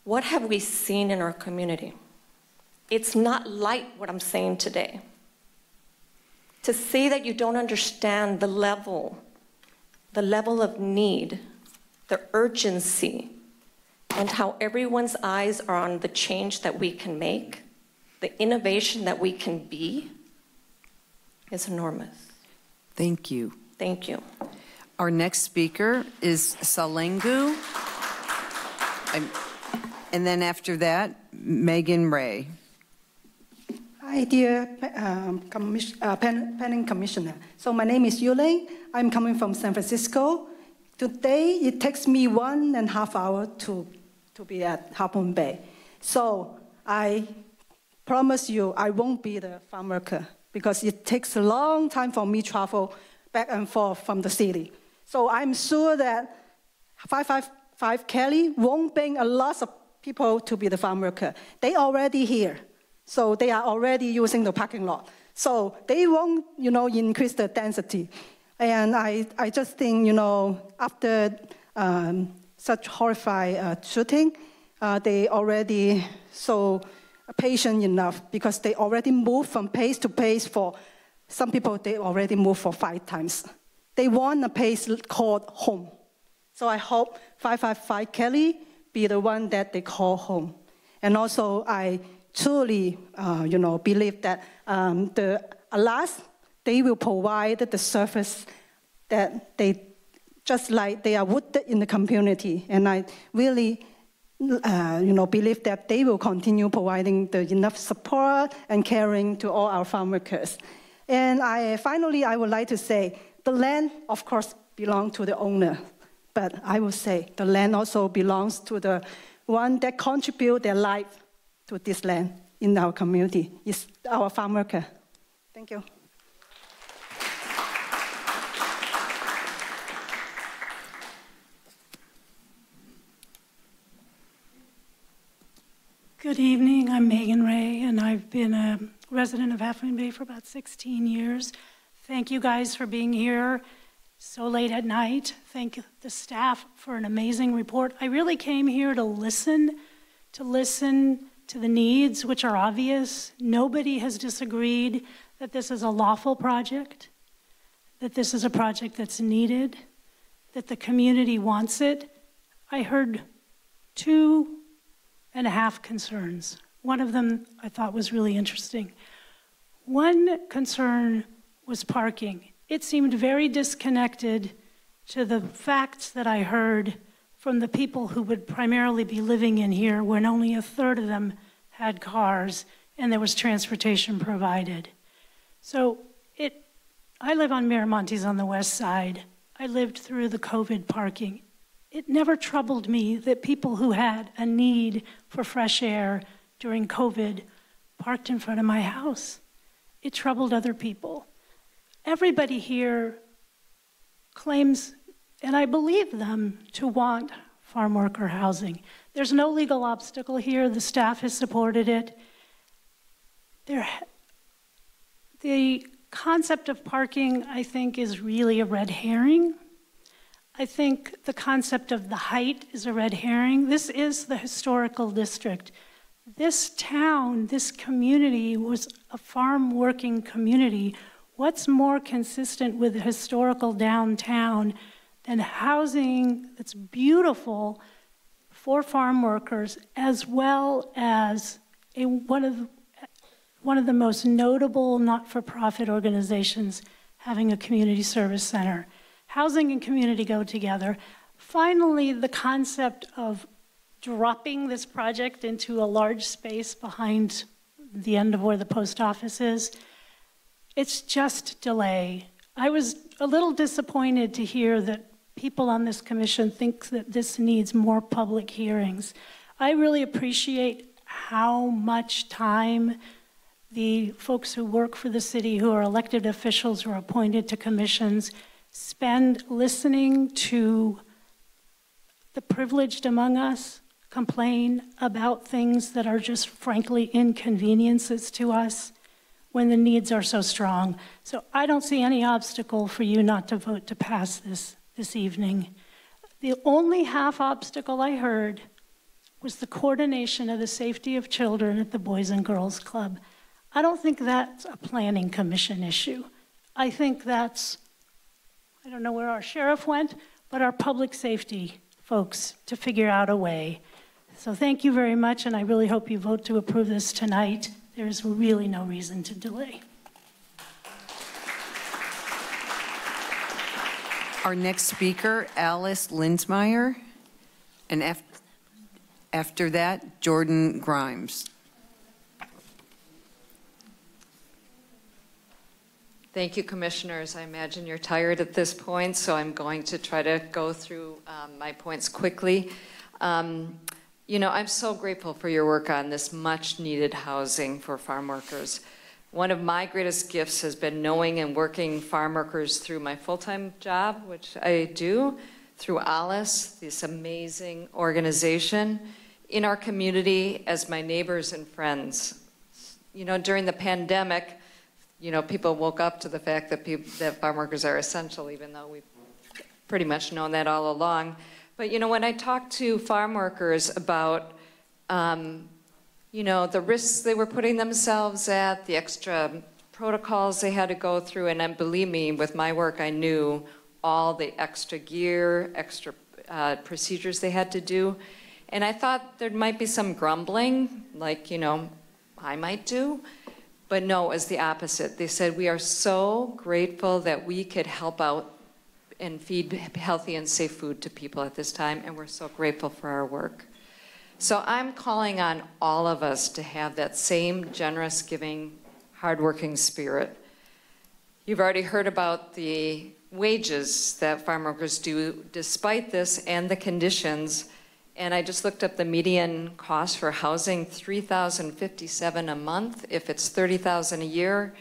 Speaker 19: What have we seen in our community? It's not light what I'm saying today. To say that you don't understand the level of need, the urgency, and how everyone's eyes are on the change that we can make, the innovation that we can be, is enormous.
Speaker 1: Thank you.
Speaker 19: Thank you.
Speaker 1: Our next speaker is Salengu. And then after that, Megan Ray.
Speaker 3: Hi, dear Planning Commissioner. So my name is Yulei. I'm coming from San Francisco. Today, it takes me 1.5 hours to be at Half Moon Bay. So I promise you I won't be the farm worker because it takes a long time for me to travel back and forth from the city. So I'm sure that 555 Kelly won't bring a lot of people to be the farm worker. They already here. So they are already using the parking lot. So they won't, increase the density. And I just think, after such horrifying shooting, they already so patient enough because they already moved from place to place for, some people, they already moved for 5 times. They want a place called home. So I hope 555 Kelly be the one that they call home. And also I truly, believe that alas, they will provide the service that they, just like they are rooted in the community. And I really, believe that they will continue providing the enough support and caring to all our farm workers. And finally, I would like to say, the land, of course, belongs to the owner. But I would say the land also belongs to the one that contribute their life to this land in our community. It's our farm worker. Thank you.
Speaker 20: Good evening, I'm Megan Ray, and I've been a resident of Half Moon Bay for about 16 years. Thank you guys for being here so late at night. Thank the staff for an amazing report. I really came here to listen to the needs, which are obvious. Nobody has disagreed that this is a lawful project, that this is a project that's needed, that the community wants it. I heard 2.5 concerns. One of them I thought was really interesting. One concern was parking. It seemed very disconnected to the facts that I heard from the people who would primarily be living in here when only 1/3 of them had cars and there was transportation provided. So I live on Miramontes on the west side. I lived through the COVID parking. It never troubled me that people who had a need for fresh air during COVID parked in front of my house. It troubled other people. Everybody here claims, and I believe them, to want farm worker housing. There's no legal obstacle here. The staff has supported it. The concept of parking, I think, is really a red herring. I think the concept of the height is a red herring. This is the historical district. This town, this community was a farm working community. What's more consistent with the historical downtown than housing that's beautiful for farm workers, as well as one of the most notable not-for-profit organizations having a community service center. Housing and community go together. Finally, the concept of dropping this project into a large space behind the end of where the post office is, it's just delay. I was a little disappointed to hear that people on this commission think that this needs more public hearings. I really appreciate how much time the folks who work for the city, who are elected officials, who are appointed to commissions, spend listening to the privileged among us complain about things that are just frankly inconveniences to us when the needs are so strong. So I don't see any obstacle for you not to vote to pass this evening. The only half obstacle I heard was the coordination of the safety of children at the Boys and Girls Club. I don't think that's a planning commission issue. I think that's, I don't know where our sheriff went, but our public safety folks to figure out a way. So thank you very much, and I really hope you vote to approve this tonight. There's really no reason to delay.
Speaker 1: Our next speaker, Alice Linsmeyer, and after that, Jordan Grimes.
Speaker 5: Thank you, commissioners. I imagine you're tired at this point, so I'm going to try to go through my points quickly. You know, I'm so grateful for your work on this much needed housing for farm workers. One of my greatest gifts has been knowing and working farm workers through my full-time job, which I do, through ALICE, this amazing organization, in our community as my neighbors and friends. You know, during the pandemic, you know, people woke up to the fact that that farm workers are essential, even though we've pretty much known that all along. But, you know, when I talk to farm workers about, you know, the risks they were putting themselves at, the extra protocols they had to go through, and then, believe me, with my work, I knew all the extra gear, extra procedures they had to do. And I thought there might be some grumbling, like, you know, I might do. But no, it was the opposite. They said, we are so grateful that we could help out and feed healthy and safe food to people at this time, and we're so grateful for our work. So I'm calling on all of us to have that same generous, giving, hardworking spirit. You've already heard about the wages that farm workers do despite this and the conditions. And I just looked up the median cost for housing, $3,057 a month. If it's $30,000 a year,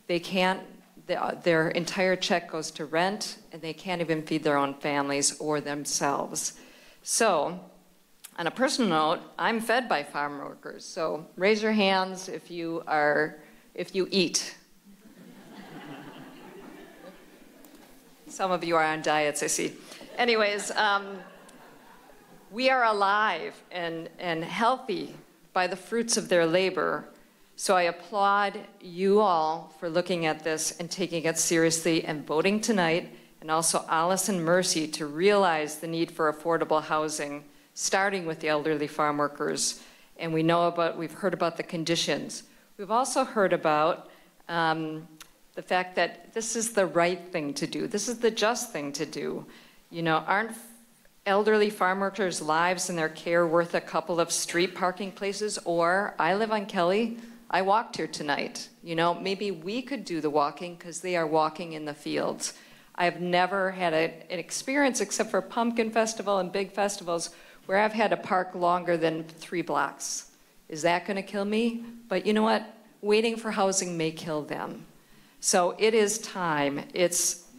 Speaker 5: they can't, their entire check goes to rent, and they can't even feed their own families or themselves. So, on a personal note, I'm fed by farm workers. So raise your hands if you eat. Some of you are on diets, I see. Anyways, we are alive and healthy by the fruits of their labor. So I applaud you all for looking at this and taking it seriously and voting tonight, and also Alice and Mercy to realize the need for affordable housing, starting with the elderly farm workers. And we've heard about the conditions. We've also heard about the fact that this is the right thing to do. This is the just thing to do. You know, aren't elderly farm workers' lives and their care worth a couple of street parking places? Or, I live on Kelly, I walked here tonight. You know, maybe we could do the walking because they are walking in the fields. I've never had an experience, except for Pumpkin Festival and big festivals, where I've had to park longer than 3 blocks. Is that gonna kill me? But you know what? Waiting for housing may kill them. So it is time.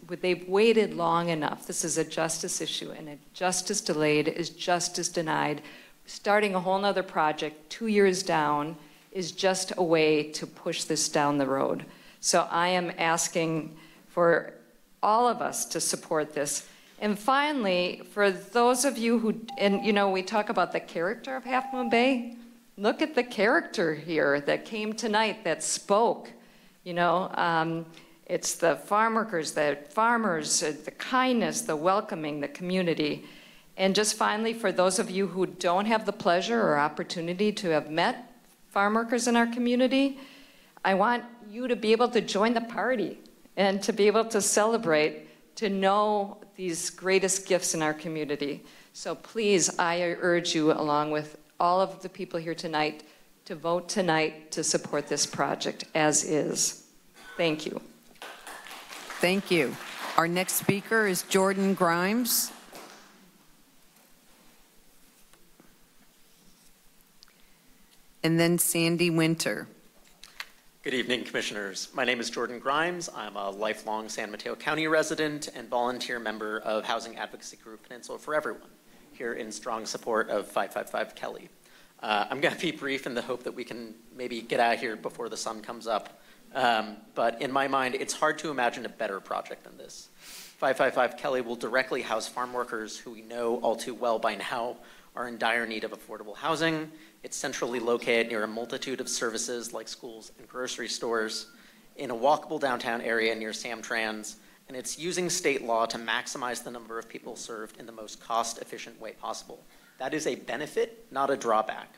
Speaker 5: They've waited long enough. This is a justice issue, and a justice delayed is justice denied. Starting a whole nother project 2 years down is just a way to push this down the road. So I am asking for all of us to support this. And finally, for those of you who, and you know, we talk about the character of Half Moon Bay. Look at the character here that came tonight that spoke. You know, it's the farm workers, the farmers, the kindness, the welcoming, the community. And just finally, for those of you who don't have the pleasure or opportunity to have met farm workers in our community, I want you to be able to join the party and to be able to celebrate, to know these greatest gifts in our community. So please, I urge you, along with all of the people here tonight, to vote tonight to support this project as is. Thank you.
Speaker 1: Thank you. Our next speaker is Jordan Grimes. And then Sandy Winter.
Speaker 21: Good evening, commissioners. My name is Jordan Grimes. I'm a lifelong San Mateo County resident and volunteer member of housing advocacy group Peninsula for Everyone, here in strong support of 555 Kelly. I'm going to be brief in the hope that we can maybe get out of here before the sun comes up. But in my mind, it's hard to imagine a better project than this. 555 Kelly will directly house farm workers who we know all too well by now are in dire need of affordable housing. It's centrally located near a multitude of services like schools and grocery stores, in a walkable downtown area near Samtrans, and it's using state law to maximize the number of people served in the most cost-efficient way possible. That is a benefit, not a drawback.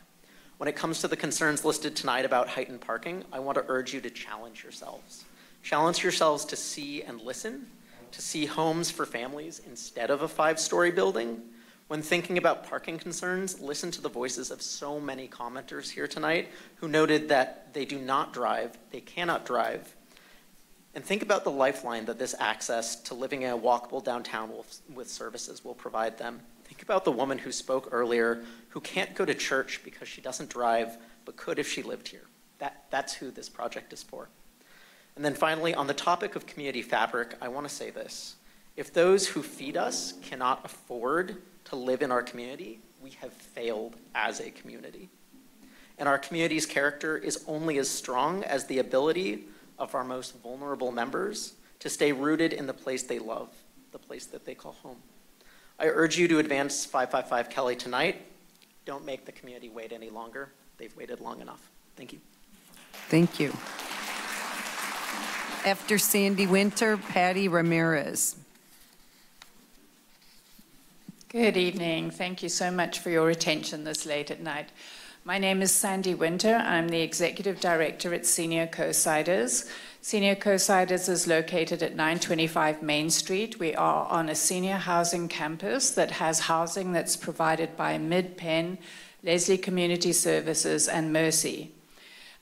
Speaker 21: When it comes to the concerns listed tonight about heightened parking, I want to urge you to challenge yourselves. Challenge yourselves to see and listen, to see homes for families instead of a 5-story building. When thinking about parking concerns, listen to the voices of so many commenters here tonight who noted that they do not drive, they cannot drive. And think about the lifeline that this access to living in a walkable downtown with services will provide them. Think about the woman who spoke earlier who can't go to church because she doesn't drive, but could if she lived here. That's who this project is for. And then finally, on the topic of community fabric, I want to say this. If those who feed us cannot afford to live in our community, we have failed as a community. And our community's character is only as strong as the ability of our most vulnerable members to stay rooted in the place they love, the place that they call home. I urge you to advance 555 Kelly tonight. Don't make the community wait any longer. They've waited long enough. Thank you.
Speaker 1: Thank you. After Sandy Winter, Patty Ramirez.
Speaker 7: Good evening. Thank you so much for your attention this late at night. My name is Sandy Winter. I'm the Executive Director at Senior Co-Siders. Senior Co-Siders is located at 925 Main Street. We are on a senior housing campus that has housing that's provided by Mid-Penn, Leslie Community Services, and Mercy.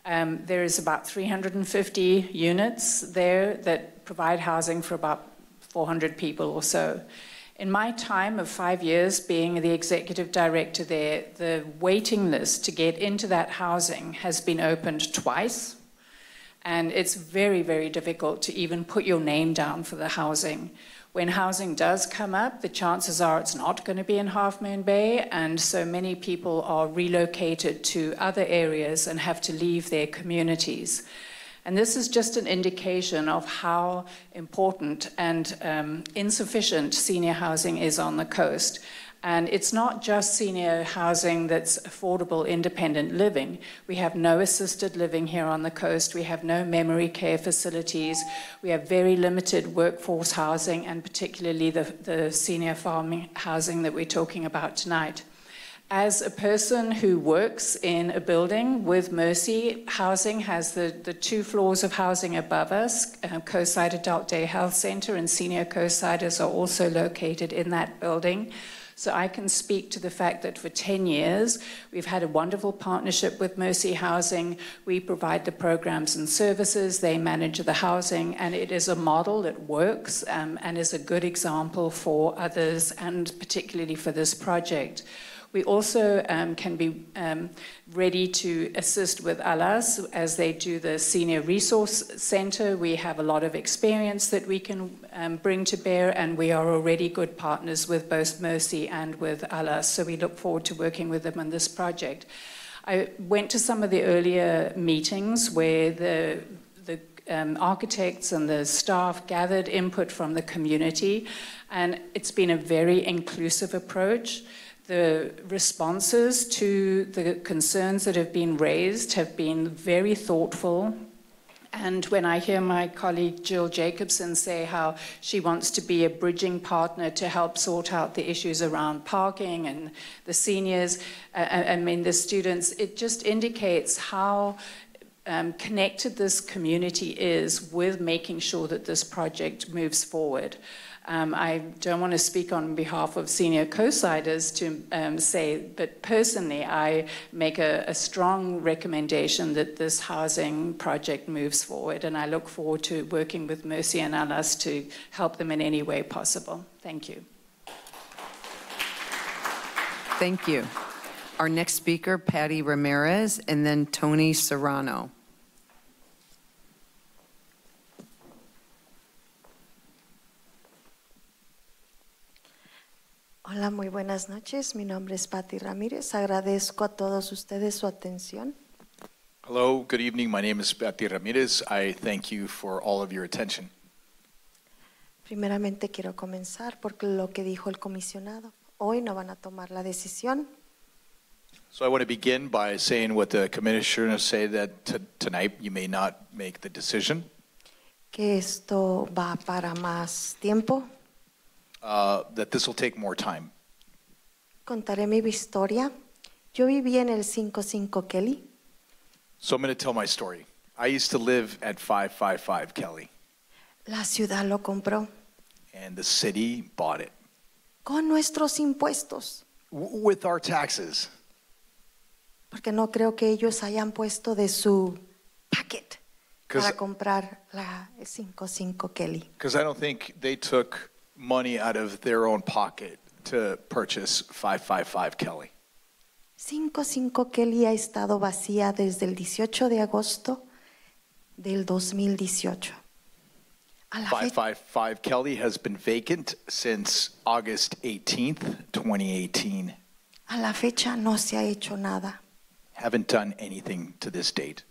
Speaker 7: There is about 350 units there that provide housing for about 400 people or so. In my time of 5 years being the executive director there, the waiting list to get into that housing has been opened twice, and it's very, very difficult to even put your name down for the housing. When housing does come up, the chances are it's not going to be in Half Moon Bay, and so many people are relocated to other areas and have to leave their communities. And this is just an indication of how important and insufficient senior housing is on the coast. And it's not just senior housing that's affordable, independent living. We have no assisted living here on the coast. We have no memory care facilities. We have very limited workforce housing, and particularly the senior farming housing that we're talking about tonight. As a person who works in a building with Mercy, housing has the 2 floors of housing above us. Co-Side Adult Day Health Center and Senior Co-Siders are also located in that building. So I can speak to the fact that for 10 years, we've had a wonderful partnership with Mercy Housing. We provide the programs and services, they manage the housing, and it is a model that works and is a good example for others, and particularly for this project. We also can be ready to assist with ALAS as they do the Senior Resource Center. We have a lot of experience that we can bring to bear, and we are already good partners with both Mercy and with ALAS, so we look forward to working with them on this project. I went to some of the earlier meetings where the architects and the staff gathered input from the community, and it's been a very inclusive approach. The responses to the concerns that have been raised have been very thoughtful. And when I hear my colleague Jill Jacobson say how she wants to be a bridging partner to help sort out the issues around parking and the seniors, the students, it just indicates how connected this community is with making sure that this project moves forward. I don't want to speak on behalf of Senior Co-Siders to say, but personally, I make a strong recommendation that this housing project moves forward, and I look forward to working with Mercy and ALAS to help them in any way possible. Thank you.
Speaker 1: Thank you. Our next speaker, Patty Ramirez, and then Tony Serrano.
Speaker 8: Hola, muy buenas noches. Mi nombre es Patty Ramírez. Agradezco a todos ustedes su atención.
Speaker 18: Hello, good evening. My name is Patty Ramirez. I thank you for all of your attention.
Speaker 8: Primeramente quiero comenzar por lo que dijo el comisionado. Hoy no van a tomar la decisión.
Speaker 18: So I want to begin by saying what the commissioners say, that tonight you may not make the decision.
Speaker 8: Que esto va para más tiempo.
Speaker 18: That this will take more time.
Speaker 8: Contaré mi historia. Yo viví en el 55 Kelly.
Speaker 18: So I'm going to tell my story. I used to live at 555 Kelly.
Speaker 8: La ciudad lo compró.
Speaker 18: And the city bought it.
Speaker 8: Con nuestros impuestos.
Speaker 18: With our taxes.
Speaker 8: Porque no creo que ellos hayan puesto de su packet para comprar la 55 Kelly.
Speaker 18: Because I don't think they took money out of their own pocket to purchase 555 Kelly.
Speaker 8: 55 Kelly ha estado vacía desde el 18 de agosto del 2018.
Speaker 18: 555 Kelly has been vacant since August 18th, 2018.
Speaker 8: A la fecha no se ha hecho nada.
Speaker 18: Haven't done anything to this date.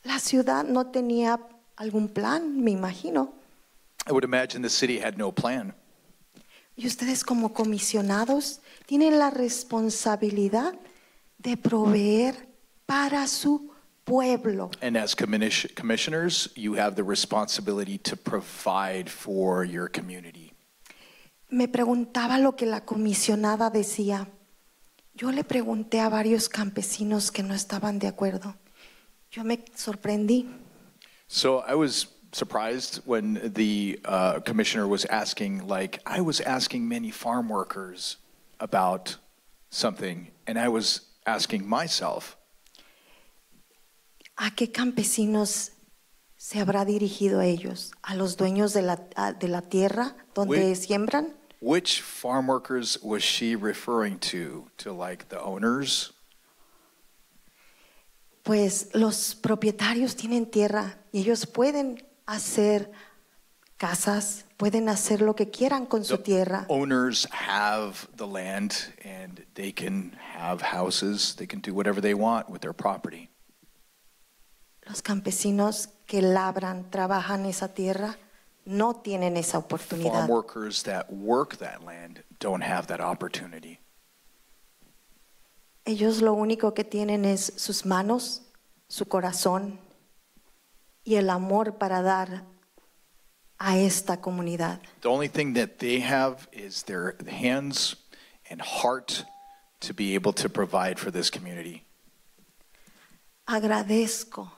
Speaker 8: La ciudad no tenía algún plan, me imagino.
Speaker 18: I would imagine the city had no plan.
Speaker 8: Y ustedes como comisionados tienen la responsabilidad de proveer para su pueblo.
Speaker 18: And as commissioners, you have the responsibility to provide for your community.
Speaker 8: Me preguntaba lo que la comisionada decía. Yo le pregunté a varios campesinos que no estaban de acuerdo. Yo me sorprendí.
Speaker 18: So I was surprised when the commissioner was asking, like, I was asking many farm workers about something, and I was asking myself,
Speaker 8: ¿a qué campesinos se habrá dirigido ellos? ¿A los dueños de la tierra donde siembran?
Speaker 18: which farm workers was she referring to? To like the owners?
Speaker 8: Pues los propietarios tienen tierra y ellos pueden hacer casas, pueden hacer lo que quieran con su tierra.
Speaker 18: Owners have the land and they can have houses, they can do whatever they want with their property.
Speaker 8: Los campesinos que labran, trabajan esa tierra, no tienen esa oportunidad.
Speaker 18: Farm workers that work that land don't have that opportunity.
Speaker 8: Ellos lo único que tienen es sus manos, su corazón y el amor para dar a esta comunidad.
Speaker 18: The only thing that they have is their hands and heart to be able to provide for this community.
Speaker 8: Agradezco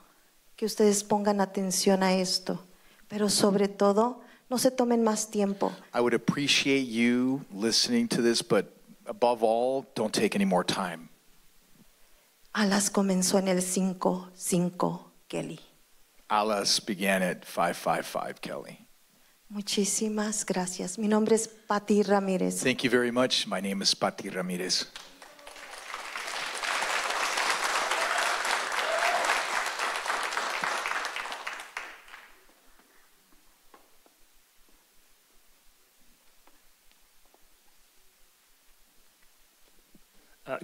Speaker 8: que ustedes pongan atención a esto, pero sobre todo no se tomen más tiempo.
Speaker 18: I would appreciate you listening to this, but above all, don't take any more time.
Speaker 8: Alas comenzó en el 5-5 Kelly.
Speaker 18: Alas began at 555 Kelly.
Speaker 8: Muchísimas gracias. Mi nombre es Patti Ramírez.
Speaker 18: Thank you very much. My name is Patti Ramirez.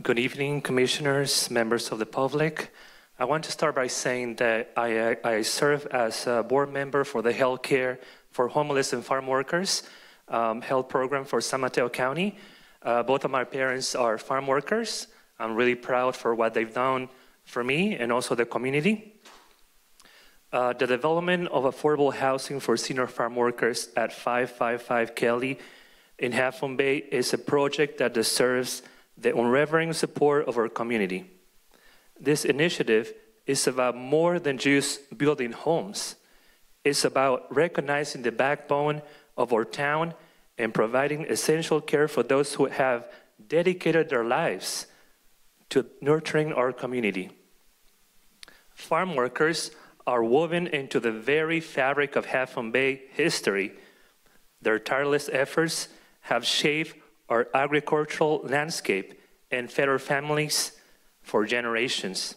Speaker 10: Good evening, commissioners, members of the public. I want to start by saying that I serve as a board member for the Health Care for Homeless and Farm Workers health program for San Mateo County. Both of my parents are farm workers. I'm really proud for what they've done for me and also the community. The development of affordable housing for senior farm workers at 555 Kelly in Half Moon Bay is a project that deserves the unwavering support of our community. This initiative is about more than just building homes. It's about recognizing the backbone of our town and providing essential care for those who have dedicated their lives to nurturing our community. Farm workers are woven into the very fabric of Half Moon Bay history. Their tireless efforts have shaped our agricultural landscape and fed our families for generations.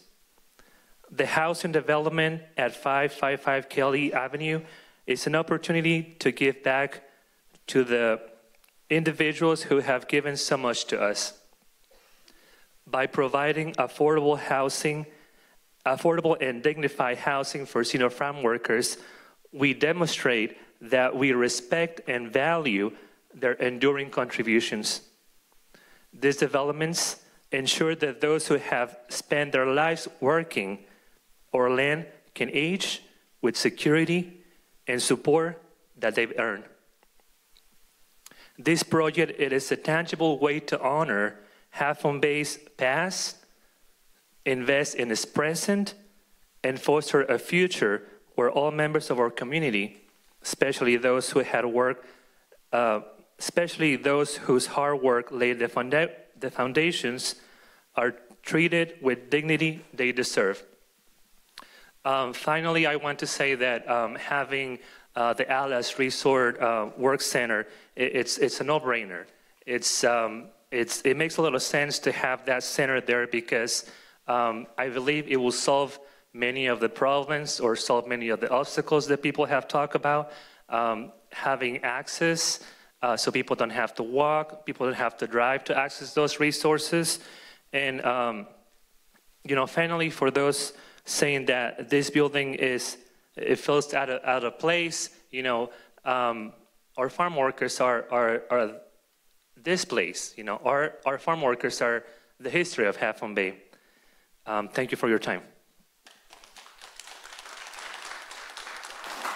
Speaker 10: The housing development at 555 Kelly Avenue is an opportunity to give back to the individuals who have given so much to us. By providing affordable and dignified housing for senior farm workers, we demonstrate that we respect and value their enduring contributions. These developments ensure that those who have spent their lives working our land can age with security and support that they've earned. This project, it is a tangible way to honor Half Moon Bay's past, invest in its present, and foster a future where all members of our community, especially those who had worked, especially those whose hard work laid the foundations, are treated with dignity they deserve. Finally, I want to say that having the Alice Resort Work Center, it's a no-brainer. It makes a lot of sense to have that center there because I believe it will solve many of the problems or solve many of the obstacles that people have talked about. Having access so people don't have to walk, people don't have to drive to access those resources. And, finally, for those saying that this building it feels out of place, our farm workers are this place. Our farm workers are the history of Half Moon Bay. Thank you for your time.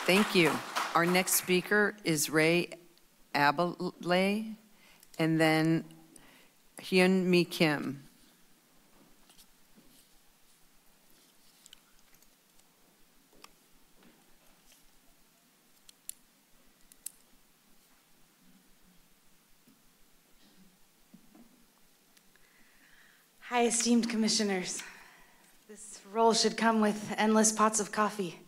Speaker 1: Thank you. Our next speaker is Ray Abalay, and then Hyun Mi Kim.
Speaker 11: Hi, esteemed commissioners. This role should come with endless pots of coffee.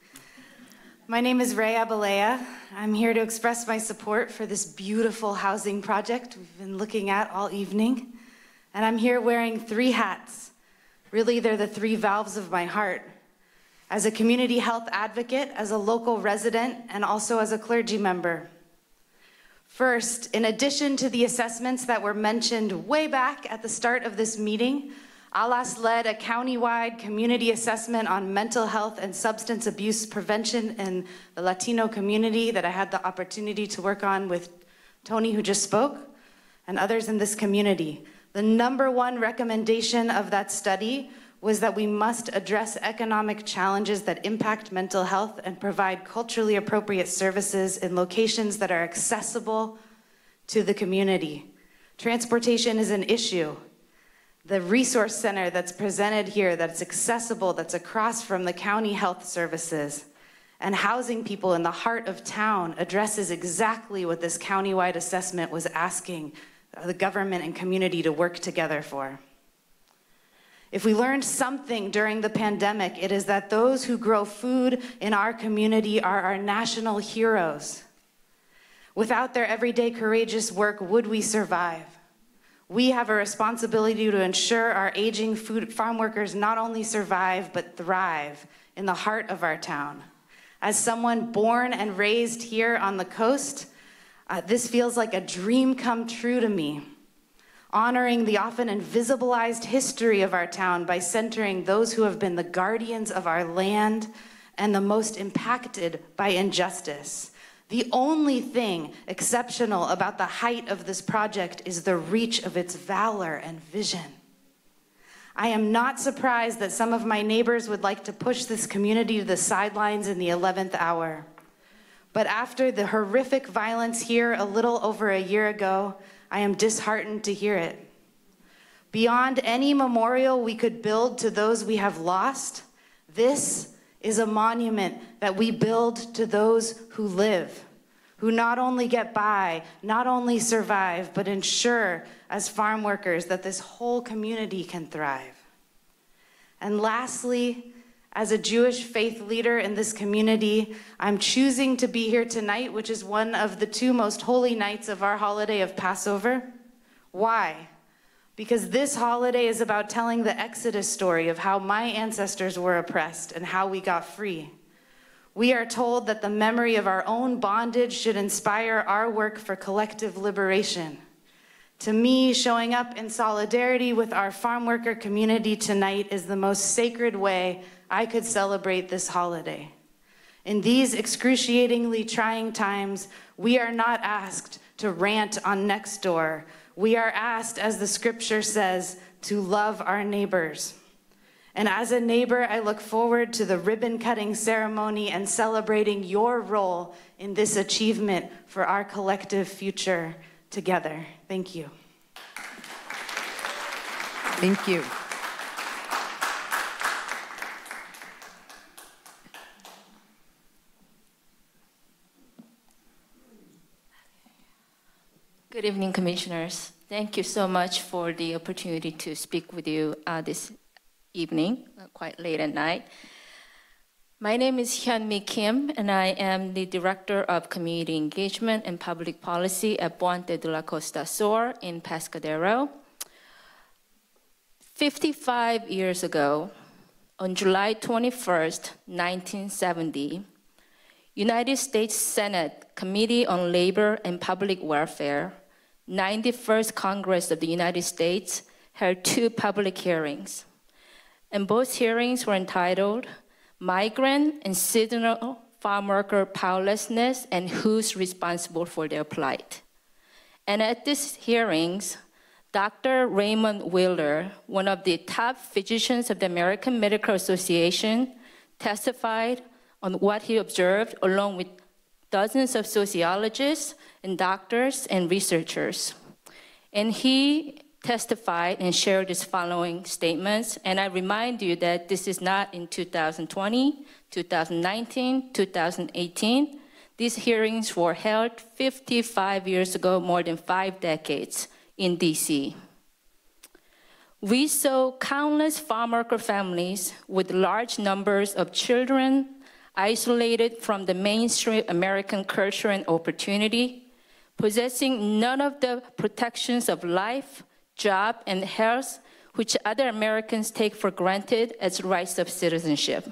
Speaker 11: My name is Ray Abalaya. I'm here to express my support for this beautiful housing project we've been looking at all evening. And I'm here wearing 3 hats. Really, they're the 3 valves of my heart. As a community health advocate, as a local resident, and also as a clergy member. First, in addition to the assessments that were mentioned way back at the start of this meeting, ALAS led a countywide community assessment on mental health and substance abuse prevention in the Latino community that I had the opportunity to work on with Tony, who just spoke, and others in this community. The #1 recommendation of that study was that we must address economic challenges that impact mental health and provide culturally appropriate services in locations that are accessible to the community. Transportation is an issue. The resource center that's presented here, that's accessible, that's across from the county health services, and housing people in the heart of town addresses exactly what this countywide assessment was asking the government and community to work together for. If we learned something during the pandemic, it is that those who grow food in our community are our national heroes. Without their everyday courageous work, would we survive? We have a responsibility to ensure our aging farm workers not only survive, but thrive in the heart of our town. As someone born and raised here on the coast, this feels like a dream come true to me. Honoring the often invisibilized history of our town by centering those who have been the guardians of our land and the most impacted by injustice. The only thing exceptional about the height of this project is the reach of its valor and vision. I am not surprised that some of my neighbors would like to push this community to the sidelines in the 11th hour. But after the horrific violence here a little over a year ago, I am disheartened to hear it. Beyond any memorial we could build to those we have lost, this is a monument that we build to those who live, who not only get by, not only survive, but ensure as farm workers that this whole community can thrive. And lastly, as a Jewish faith leader in this community, I'm choosing to be here tonight, which is one of the 2 most holy nights of our holiday of Passover. Why? Because this holiday is about telling the Exodus story of how my ancestors were oppressed and how we got free. We are told that the memory of our own bondage should inspire our work for collective liberation. To me, showing up in solidarity with our farm worker community tonight is the most sacred way I could celebrate this holiday. In these excruciatingly trying times, we are not asked to rant on Nextdoor. We are asked, as the scripture says, to love our neighbors. And as a neighbor, I look forward to the ribbon-cutting ceremony and celebrating your role in this achievement for our collective future together. Thank you.
Speaker 1: Thank you.
Speaker 6: Good evening, Commissioners. Thank you so much for the opportunity to speak with you this evening, quite late at night. My name is Hyunmi Kim, and I am the Director of Community Engagement and Public Policy at Puente de la Costa Sur in Pescadero. 55 years ago, on July 21st, 1970, United States Senate Committee on Labor and Public Welfare, 91st Congress of the United States, held 2 public hearings. And both hearings were entitled Migrant and Seasonal Farm Worker Powerlessness and Who's Responsible for Their Plight. And at these hearings, Dr. Raymond Wheeler, one of the top physicians of the American Medical Association, testified on what he observed along with dozens of sociologists and doctors and researchers. And he testified and shared his following statements, and I remind you that this is not in 2020, 2019, 2018. These hearings were held 55 years ago, more than 5 decades, in DC. We saw countless farmworker families with large numbers of children isolated from the mainstream American culture and opportunity, possessing none of the protections of life, job, and health which other Americans take for granted as rights of citizenship.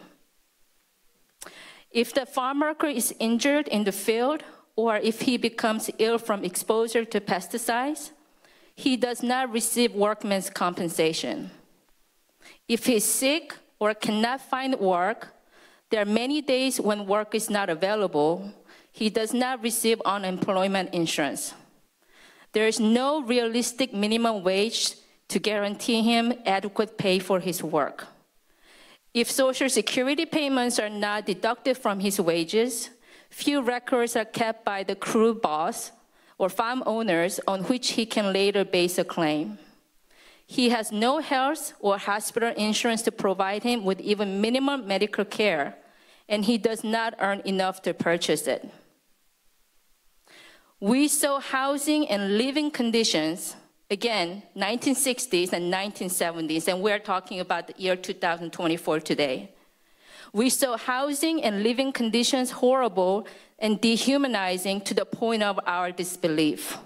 Speaker 6: If the farm worker is injured in the field, or if he becomes ill from exposure to pesticides, he does not receive workman's compensation. If he's sick or cannot find work, there are many days when work is not available. He does not receive unemployment insurance. There is no realistic minimum wage to guarantee him adequate pay for his work. If Social Security payments are not deducted from his wages, few records are kept by the crew boss or farm owners on which he can later base a claim. He has no health or hospital insurance to provide him with even minimum medical care, and he does not earn enough to purchase it. We saw housing and living conditions, again, 1960s and 1970s, and we're talking about the year 2024 today. We saw housing and living conditions horrible and dehumanizing to the point of our disbelief.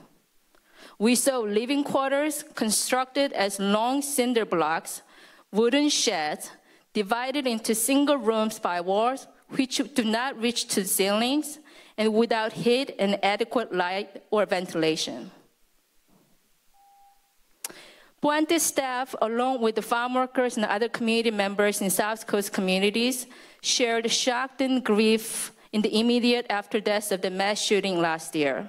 Speaker 6: We saw living quarters constructed as long cinder blocks, wooden sheds, divided into single rooms by walls which do not reach to ceilings, and without heat and adequate light or ventilation. Puente staff, along with the farm workers and other community members in South Coast communities, shared shock and grief in the immediate afterdeath of the mass shooting last year.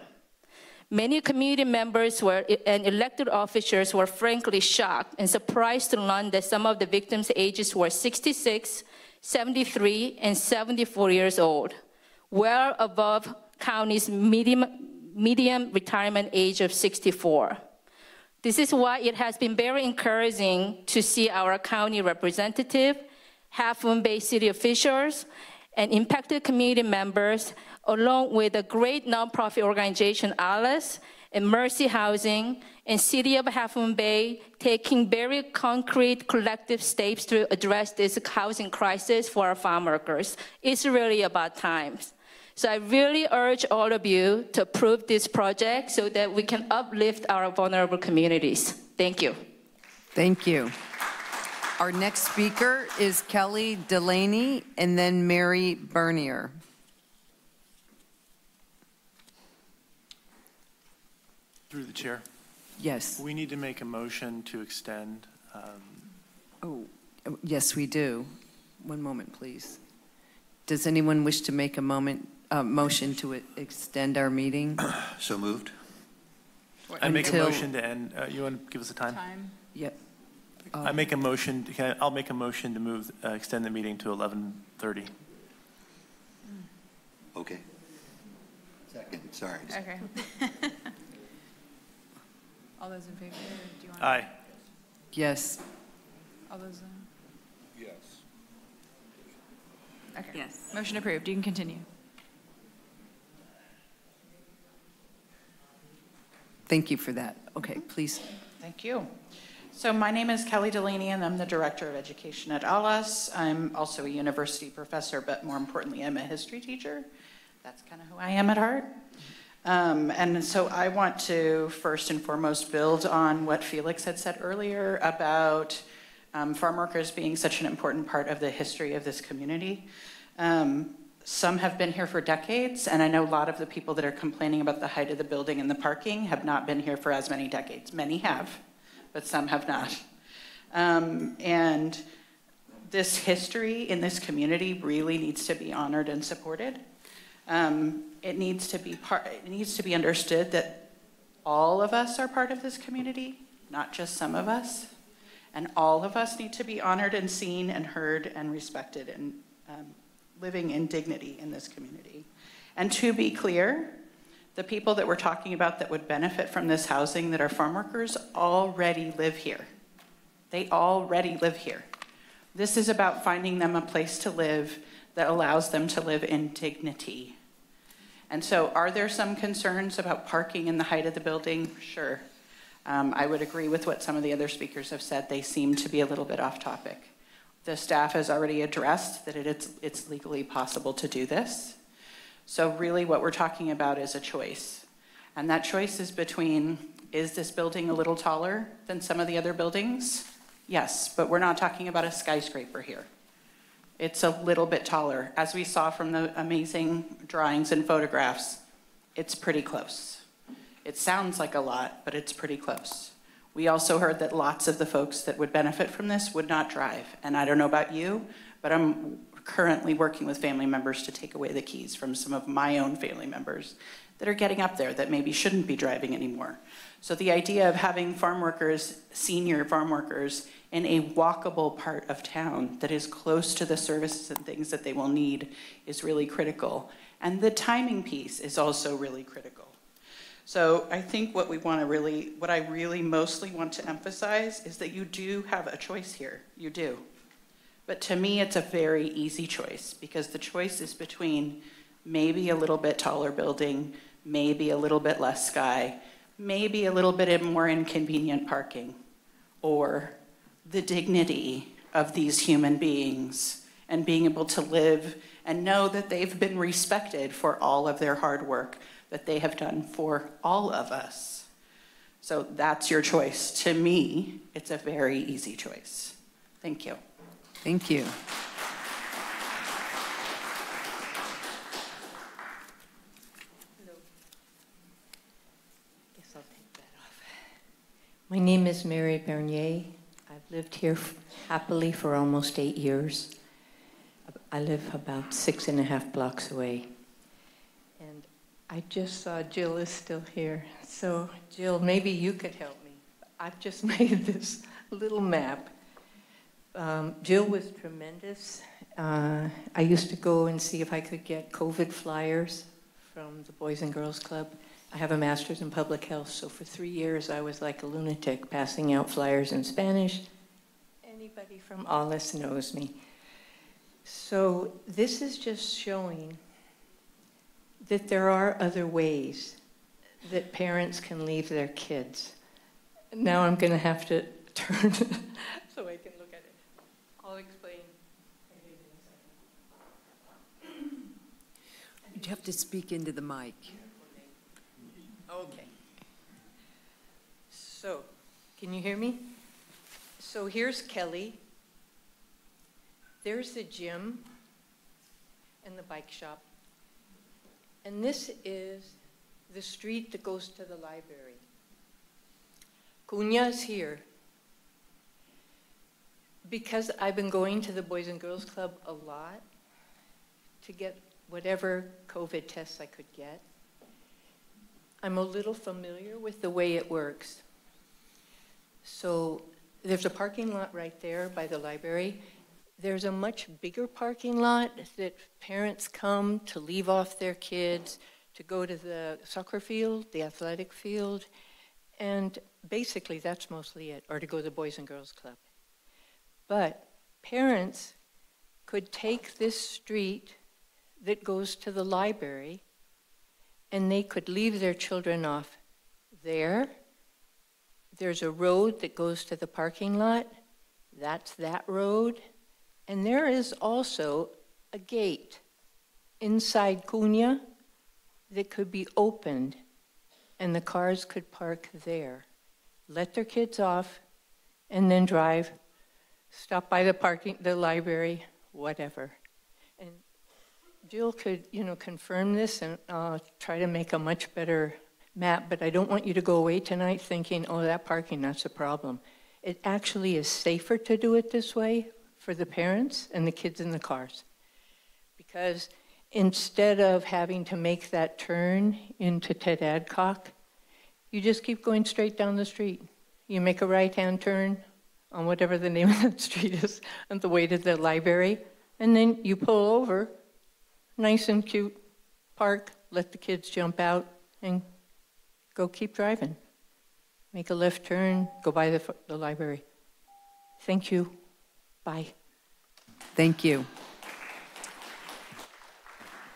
Speaker 6: Many community members and elected officials were frankly shocked and surprised to learn that some of the victims' ages were 66, 73, and 74 years old, well above county's median retirement age of 64. This is why it has been very encouraging to see our county representative, Half Moon Bay city officials, and impacted community members, along with a great nonprofit organization, ALAS, and Mercy Housing, and City of Half Moon Bay, taking very concrete collective steps to address this housing crisis for our farm workers. It's really about time. So I really urge all of you to approve this project so that we can uplift our vulnerable communities. Thank you.
Speaker 1: Thank you. Our next speaker is Kelly Delaney and then Mary Bernier.
Speaker 12: Through the chair.
Speaker 1: Yes.
Speaker 12: We need to make a motion to extend.
Speaker 1: Yes, we do. One moment, please. Does anyone wish to make a motion to extend our meeting?
Speaker 2: So moved.
Speaker 12: I make a
Speaker 1: Until-
Speaker 12: motion to end, you want to give us a time?
Speaker 1: Yep.
Speaker 12: I make a motion, I'll make a motion to move, extend the meeting to 11:30.
Speaker 2: Okay. Second, sorry.
Speaker 9: Okay. All those in favor, or do you want?
Speaker 12: Aye.
Speaker 1: Yes.
Speaker 9: All those,
Speaker 18: Yes.
Speaker 9: okay.
Speaker 1: Yes.
Speaker 9: Motion approved, you can continue.
Speaker 1: Thank you for that. Okay, please.
Speaker 22: Thank you. So my name is Kelly Delaney, and I'm the Director of Education at ALAS. I'm also a university professor, but more importantly, I'm a history teacher. That's kind of who I am at heart. And so I want to first and foremost build on what Felix had said earlier about farm workers being such an important part of the history of this community. Some have been here for decades, and I know a lot of the people that are complaining about the height of the building and the parking have not been here for as many decades. Many have, but some have not. And this history in this community really needs to be honored and supported. It needs to be understood that all of us are part of this community, not just some of us. And all of us need to be honored and seen and heard and respected and living in dignity in this community. And to be clear, the people that we're talking about that would benefit from this housing that are farm workers already live here. They already live here. This is about finding them a place to live that allows them to live in dignity. And so are there some concerns about parking and the height of the building? Sure. I would agree with what some of the other speakers have said. They seem to be a little bit off topic. The staff has already addressed that it's legally possible to do this. So really what we're talking about is a choice. And that choice is between, is this building a little taller than some of the other buildings? Yes, but we're not talking about a skyscraper here. It's a little bit taller. As we saw from the amazing drawings and photographs, it's pretty close. It sounds like a lot, but it's pretty close. We also heard that lots of the folks that would benefit from this would not drive. And I don't know about you, but I'm currently working with family members to take away the keys from some of my own family members that are getting up there that maybe shouldn't be driving anymore. So the idea of having farm workers, senior farm workers, in a walkable part of town that is close to the services and things that they will need is really critical. And the timing piece is also really critical. So I think what I really mostly want to emphasize is that you do have a choice here, you do. But to me, it's a very easy choice because the choice is between maybe a little bit taller building, maybe a little bit less sky, maybe a little bit more inconvenient parking, or the dignity of these human beings and being able to live and know that they've been respected for all of their hard work that they have done for all of us. So that's your choice. To me, it's a very easy choice. Thank you.
Speaker 1: Thank you.
Speaker 24: Guess I'll take that off. My name is Mary Bernier. I've lived here happily for almost 8 years. I live about 6.5 blocks away. And I just saw Jill is still here. So Jill, maybe you could help me. I've just made this little map. Jill was tremendous. I used to go and see if I could get COVID flyers from the Boys and Girls Club. I have a master's in public health, so for 3 years I was like a lunatic passing out flyers in Spanish. Anybody from ALAS knows me. So this is just showing that there are other ways that parents can leave their kids. Now I'm going to have to turn so I can look at it. I'll explain.
Speaker 1: You have to speak into the mic.
Speaker 24: Okay. So, can you hear me? So here's Kelly. There's the gym and the bike shop. And this is the street that goes to the library. Cunha's here. Because I've been going to the Boys and Girls Club a lot, to get whatever COVID tests I could get. I'm a little familiar with the way it works. So there's a parking lot right there by the library. There's a much bigger parking lot that parents come to leave off their kids, to go to the soccer field, the athletic field, and basically that's mostly it, or to go to the Boys and Girls Club. But parents could take this street that goes to the library and they could leave their children off there. There's a road that goes to the parking lot. That's that road. And there is also a gate inside Cunha that could be opened and the cars could park there, let their kids off, and then drive, stop by the library, whatever. And Jill could, confirm this and try to make a much better map, but I don't want you to go away tonight thinking, oh, that parking, that's a problem. It actually is safer to do it this way for the parents and the kids in the cars. Because instead of having to make that turn into Ted Adcock, you just keep going straight down the street. You make a right-hand turn on whatever the name of that street is on the way to the library, and then you pull over, nice and cute, park, let the kids jump out, and go keep driving. Make a left turn, go by the library. Thank you. Bye.
Speaker 1: Thank you.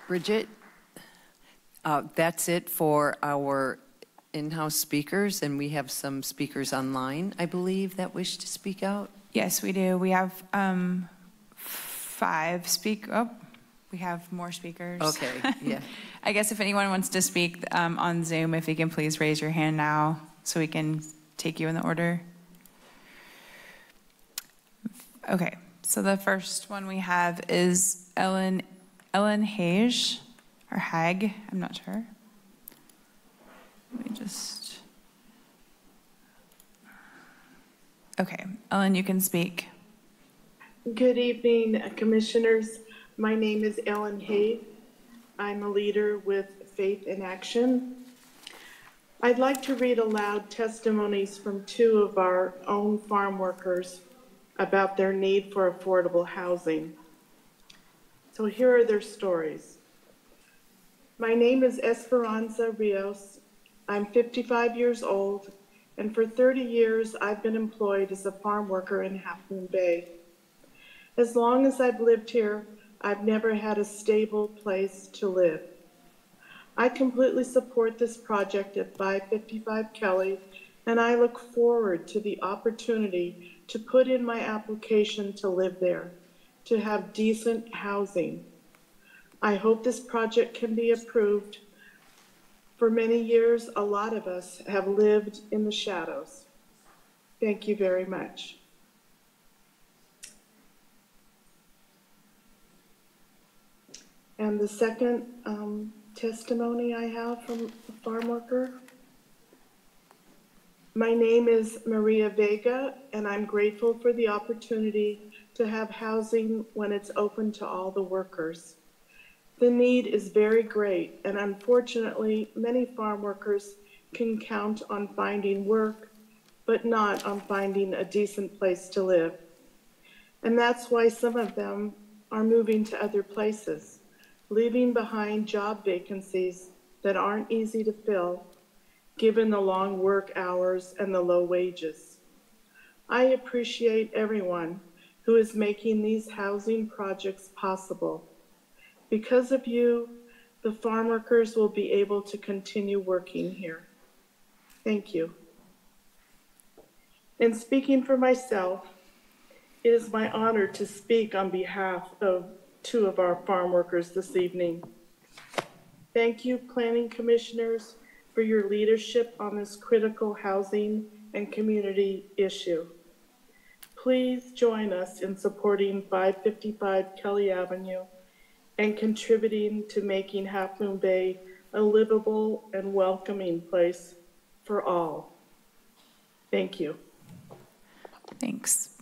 Speaker 1: Bridget, that's it for our in-house speakers, and we have some speakers online, I believe, that wish to speak out.
Speaker 9: Yes, we do. We have 5 we have more speakers.
Speaker 1: Okay, yeah.
Speaker 9: I guess if anyone wants to speak on Zoom, if you can please raise your hand now so we can take you in the order. Okay, so the first one we have is Ellen Hage, or Hag, I'm not sure. Let me just... Okay, Ellen, you can speak.
Speaker 4: Good evening, commissioners. My name is Ellen Hay. I'm a leader with Faith in Action. I'd like to read aloud testimonies from 2 of our own farm workers about their need for affordable housing. So here are their stories. My name is Esperanza Rios. I'm 55 years old, and for 30 years I've been employed as a farm worker in Half Moon Bay. As long as I've lived here, I've never had a stable place to live. I completely support this project at 555 Kelly, and I look forward to the opportunity to put in my application to live there, to have decent housing. I hope this project can be approved. For many years, a lot of us have lived in the shadows. Thank you very much. And the second testimony I have from a farm worker. My name is Maria Vega, and I'm grateful for the opportunity to have housing when it's open to all the workers. The need is very great, and unfortunately, many farm workers can count on finding work, but not on finding a decent place to live. And that's why some of them are moving to other places, leaving behind job vacancies that aren't easy to fill, given the long work hours and the low wages. I appreciate everyone who is making these housing projects possible. Because of you, the farm workers will be able to continue working here. Thank you. In speaking for myself, it is my honor to speak on behalf of 2 of our farm workers this evening. Thank you, planning commissioners, for your leadership on this critical housing and community issue. Please join us in supporting 555 Kelly Avenue and contributing to making Half Moon Bay a livable and welcoming place for all. Thank you.
Speaker 9: Thanks.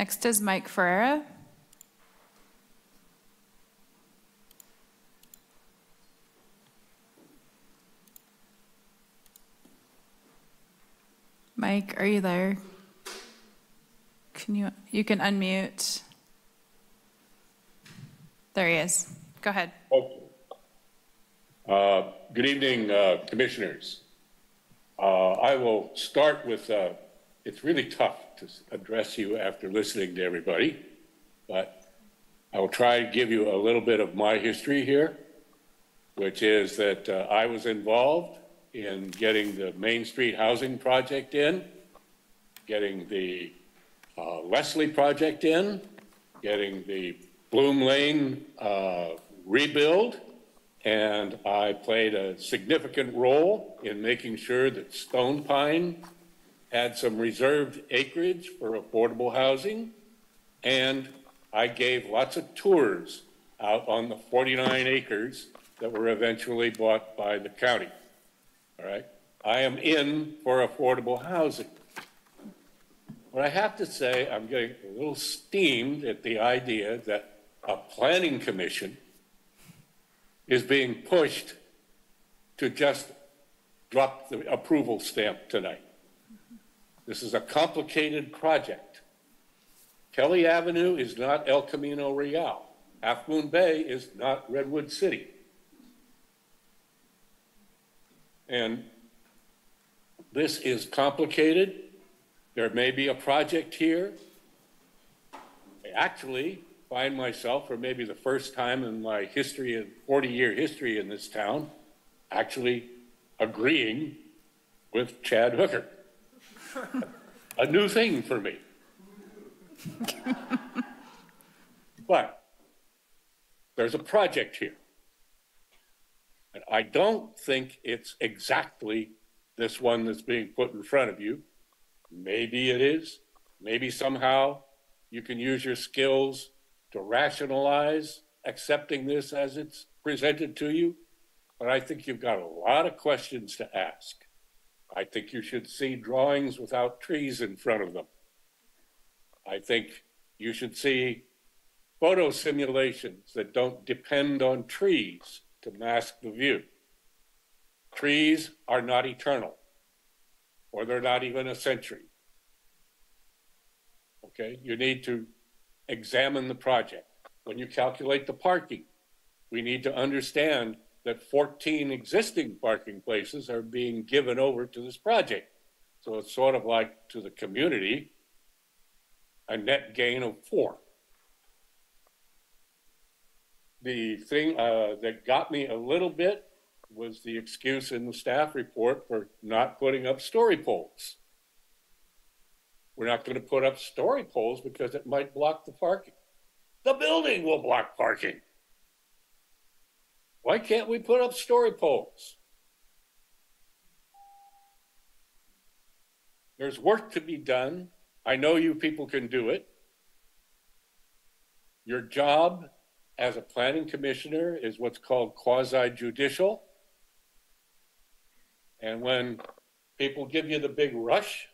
Speaker 9: Next is Mike Ferreira. Mike, are you there? You can unmute. There he is. Go ahead.
Speaker 13: Good evening, commissioners. I will start with, it's really tough to address you after listening to everybody, but I will try to give you a little bit of my history here, which is that I was involved in getting the Main Street housing project in, getting the Leslie project in, getting the Bloom Lane rebuild, and I played a significant role in making sure that Stone Pine had some reserved acreage for affordable housing, and I gave lots of tours out on the 49 acres that were eventually bought by the county. All right, I am in for affordable housing. But I have to say, I'm getting a little steamed at the idea that a planning commission is being pushed to just drop the approval stamp tonight. This is a complicated project. Kelly Avenue is not El Camino Real. Half Moon Bay is not Redwood City. And this is complicated. There may be a project here. I actually find myself, for maybe the first time in my history, of 40-year history in this town, actually agreeing with Chad Hooker. A new thing for me. But there's a project here. And I don't think it's exactly this one that's being put in front of you. Maybe it is. Maybe somehow you can use your skills to rationalize accepting this as it's presented to you. But I think you've got a lot of questions to ask. I think you should see drawings without trees in front of them. I think you should see photo simulations that don't depend on trees to mask the view. Trees are not eternal, or they're not even a century. Okay, you need to examine the project. When you calculate the parking, we need to understand that 14 existing parking places are being given over to this project. So it's sort of like, to the community, a net gain of 4. The thing that got me a little bit was the excuse in the staff report for not putting up story poles. We're not going to put up story poles because it might block the parking. The building will block parking. Why can't we put up story poles? There's work to be done. I know you people can do it. Your job as a planning commissioner is what's called quasi-judicial. And when people give you the big rush,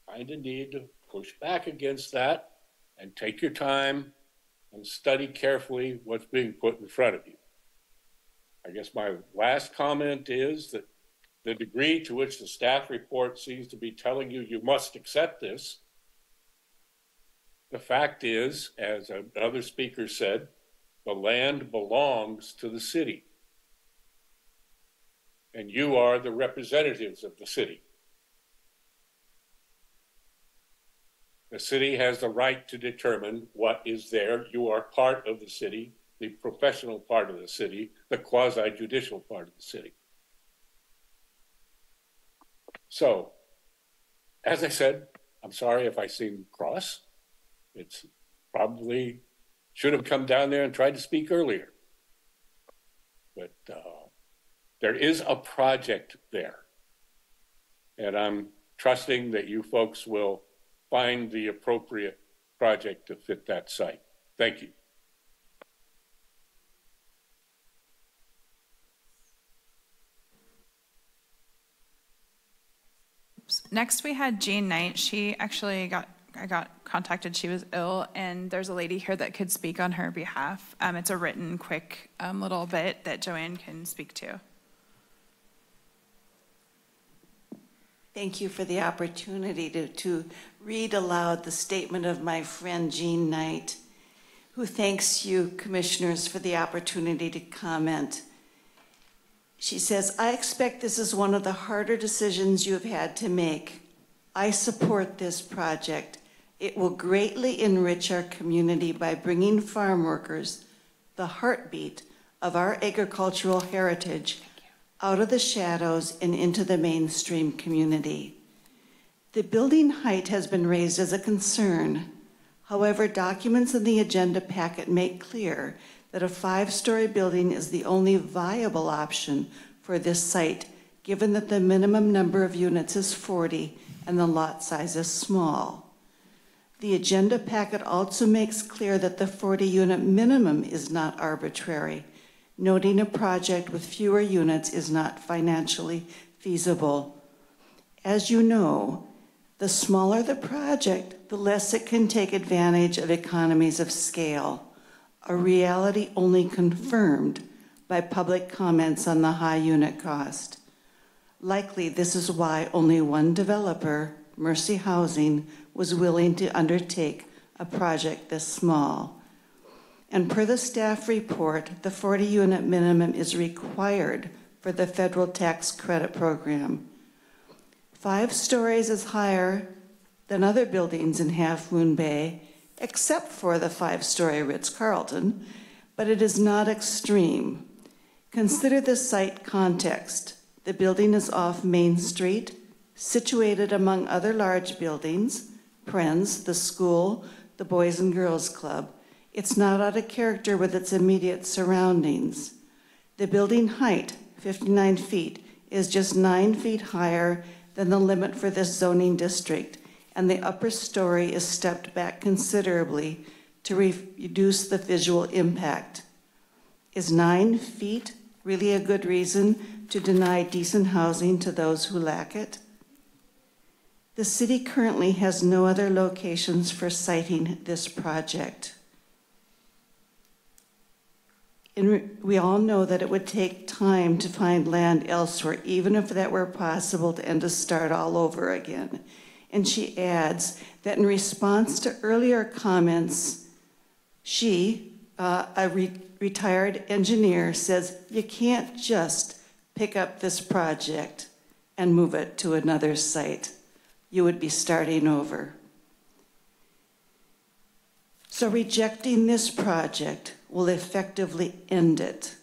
Speaker 13: kind of need to push back against that and take your time and study carefully what's being put in front of you. I guess my last comment is that the degree to which the staff report seems to be telling you you must accept this, the fact is, as another speaker said, the land belongs to the city. And you are the representatives of the city. The city has the right to determine what is there. You are part of the city, the professional part of the city, the quasi-judicial part of the city. So, as I said, I'm sorry if I seem cross. It's probably should have come down there and tried to speak earlier. But there is a project there. And I'm trusting that you folks will find the appropriate project to fit that site. Thank you.
Speaker 9: Next, we had Jean Knight. She actually I got contacted she was ill, and there's a lady here that could speak on her behalf. It's a written, quick little bit that Joanne can speak to.
Speaker 14: Thank you for the opportunity to read aloud the statement of my friend Jean Knight, who thanks you, commissioners, for the opportunity to comment. She says, I expect this is one of the harder decisions you have had to make. I support this project. It will greatly enrich our community by bringing farm workers, the heartbeat of our agricultural heritage, out of the shadows and into the mainstream community. The building height has been raised as a concern. However, documents in the agenda packet make clear that a 5-story building is the only viable option for this site, given that the minimum number of units is 40 and the lot size is small. The agenda packet also makes clear that the 40-unit minimum is not arbitrary, noting a project with fewer units is not financially feasible. As you know, the smaller the project, the less it can take advantage of economies of scale, a reality only confirmed by public comments on the high unit cost. Likely, this is why only one developer, Mercy Housing, was willing to undertake a project this small. And per the staff report, the 40-unit minimum is required for the federal tax credit program. 5 stories is higher than other buildings in Half Moon Bay, except for the 5-story Ritz-Carlton, but it is not extreme. Consider the site context. The building is off Main Street, situated among other large buildings, Pren's, the school, the Boys and Girls Club. It's not out of character with its immediate surroundings. The building height, 59 feet, is just 9 feet higher than the limit for this zoning district, and the upper story is stepped back considerably to reduce the visual impact. Is 9 feet really a good reason to deny decent housing to those who lack it? The city currently has no other locations for siting this project. We all know that it would take time to find land elsewhere, even if that were possible, and to start all over again. And she adds that in response to earlier comments, she, a retired engineer, says you can't just pick up this project and move it to another site. You would be starting over. So rejecting this project will effectively end it,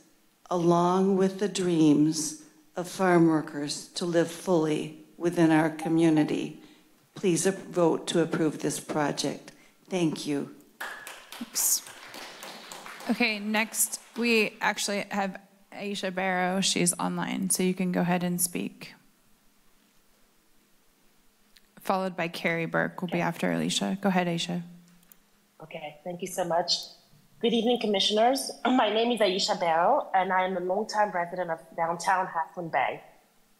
Speaker 14: along with the dreams of farm workers to live fully within our community. Please vote to approve this project. Thank you.
Speaker 9: Thanks. Okay, next we actually have Aisha Barrow. She's online, so you can go ahead and speak. Followed by Carrie Burke will be after Alicia. Go ahead, Aisha.
Speaker 15: Okay, thank you so much. Good evening, commissioners. My name is Aisha Barrow, and I am a longtime resident of downtown Half Moon Bay.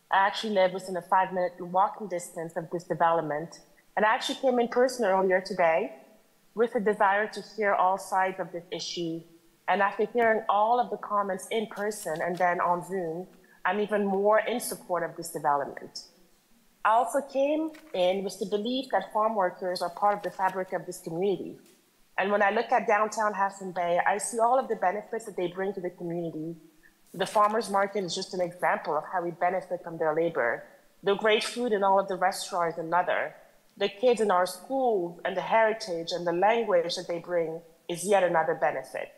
Speaker 15: I actually live within a 5-minute walking distance of this development, and I actually came in person earlier today with a desire to hear all sides of this issue. And after hearing all of the comments in person and then on Zoom, I'm even more in support of this development. I also came in with the belief that farm workers are part of the fabric of this community. And when I look at downtown Half Moon Bay, I see all of the benefits that they bring to the community. The farmers market is just an example of how we benefit from their labor. The great food in all of the restaurants, another. The kids in our schools and the heritage and the language that they bring is yet another benefit.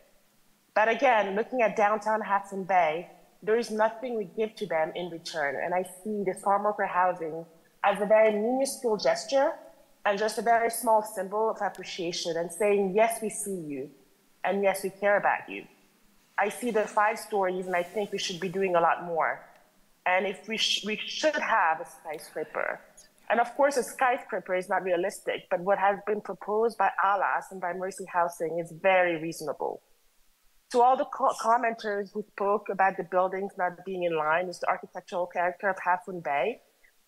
Speaker 15: But again, looking at downtown Half Moon Bay, there is nothing we give to them in return. And I see the farm worker housing as a very minuscule gesture and just a very small symbol of appreciation and saying, yes, we see you, and yes, we care about you. I see the 5 stories, and I think we should be doing a lot more. And if we should have a skyscraper. And of course, a skyscraper is not realistic, but what has been proposed by ALAS and by Mercy Housing is very reasonable. To all the commenters who spoke about the buildings not being in line with the architectural character of Half Moon Bay,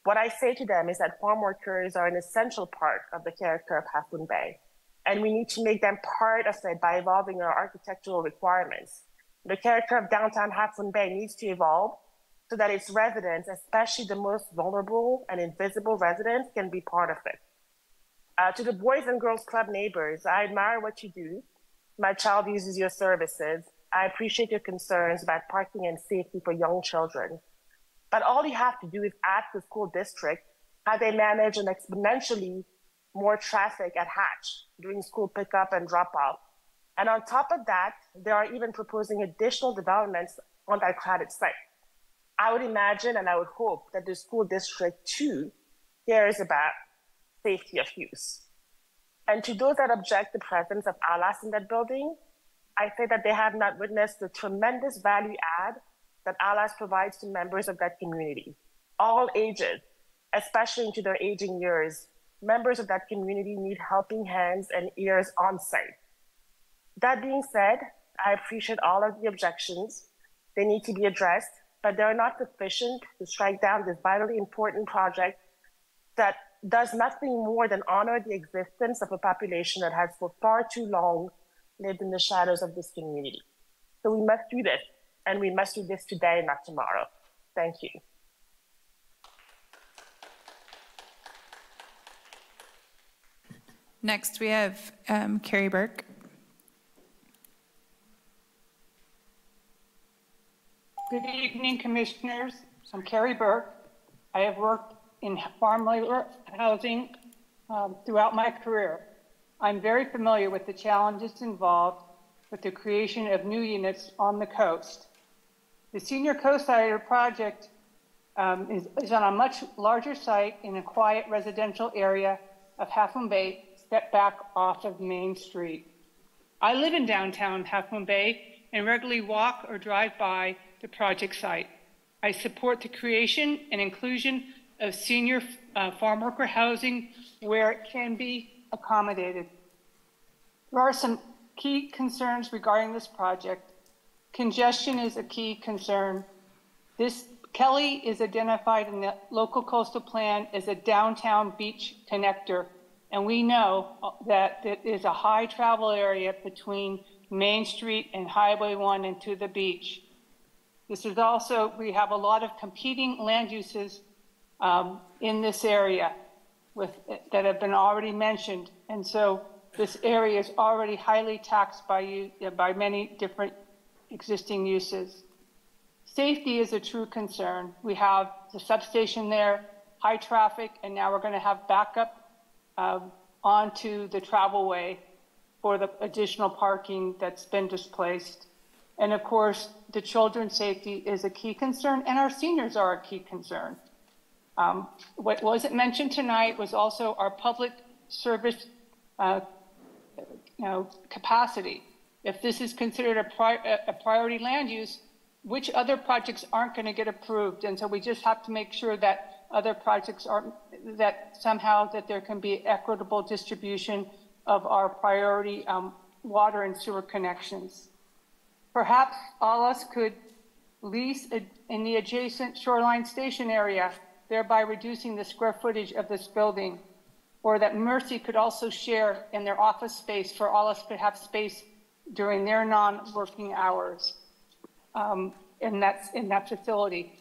Speaker 15: What I say to them is that farm workers are an essential part of the character of Half Moon Bay, and we need to make them part of it by evolving our architectural requirements. The character of downtown Half Moon Bay needs to evolve so that its residents, especially the most vulnerable and invisible residents, can be part of it. To the Boys and Girls Club neighbors, I admire what you do. My child uses your services. I appreciate your concerns about parking and safety for young children. But all you have to do is ask the school district how they manage an exponentially more traffic at Hatch during school pickup and drop off. And on top of that, they are even proposing additional developments on that crowded site. I would imagine and I would hope that the school district too cares about safety of use. And to those that object the presence of ALAS in that building, I say that they have not witnessed the tremendous value add that ALAS provides to members of that community, all ages, especially into their aging years. Members of that community need helping hands and ears on site. That being said, I appreciate all of the objections. They need to be addressed, but they are not sufficient to strike down this vitally important project that does nothing more than honor the existence of a population that has for far too long lived in the shadows of this community. So we must do this, and we must do this today, not tomorrow. Thank you.
Speaker 9: Next, we have Carrie Burke.
Speaker 16: Good evening, Commissioners. I'm Carrie Burke. I have worked in farm labor housing throughout my career. I'm very familiar with the challenges involved with the creation of new units on the coast. The Senior Co-Sider project is on a much larger site in a quiet residential area of Half Moon Bay, stepped back off of Main Street. I live in downtown Half Moon Bay and regularly walk or drive by the project site. I support the creation and inclusion of senior farm worker housing where it can be accommodated. There are some key concerns regarding this project. Congestion is a key concern. Kelly is identified in the local coastal plan as a downtown beach connector, and we know that it is a high travel area between Main Street and Highway 1 and to the beach. This is also, we have a lot of competing land uses in this area that have been already mentioned. And so this area is already highly taxed by many different existing uses. Safety is a true concern. We have the substation there, high traffic, and now we're going to have backup onto the travelway for the additional parking that's been displaced. And of course, the children's safety is a key concern, and our seniors are a key concern. What wasn't mentioned tonight was also our public service capacity. If this is considered a priority land use, which other projects aren't going to get approved? And so we just have to make sure that other projects are, that somehow that there can be equitable distribution of our priority water and sewer connections. Perhaps ALAS could lease in the adjacent shoreline station area, thereby reducing the square footage of this building, or that Mercy could also share in their office space for ALAS to have space during their non-working hours in that facility.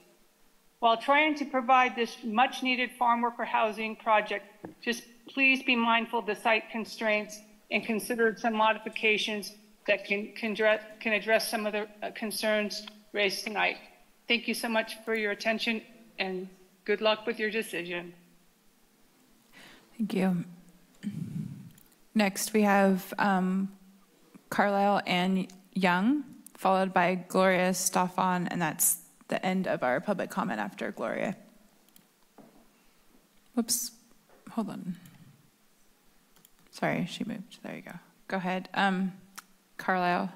Speaker 16: While trying to provide this much needed farm worker housing project, just please be mindful of the site constraints and consider some modifications that can address some of the concerns raised tonight. Thank you so much for your attention and good luck with your decision.
Speaker 9: Thank you. Next, we have Carlisle Ann Young, followed by Gloria Staffan, and that's the end of our public comment after Gloria. Whoops, hold on. Sorry, she moved. There you go. Go ahead. Carlisle.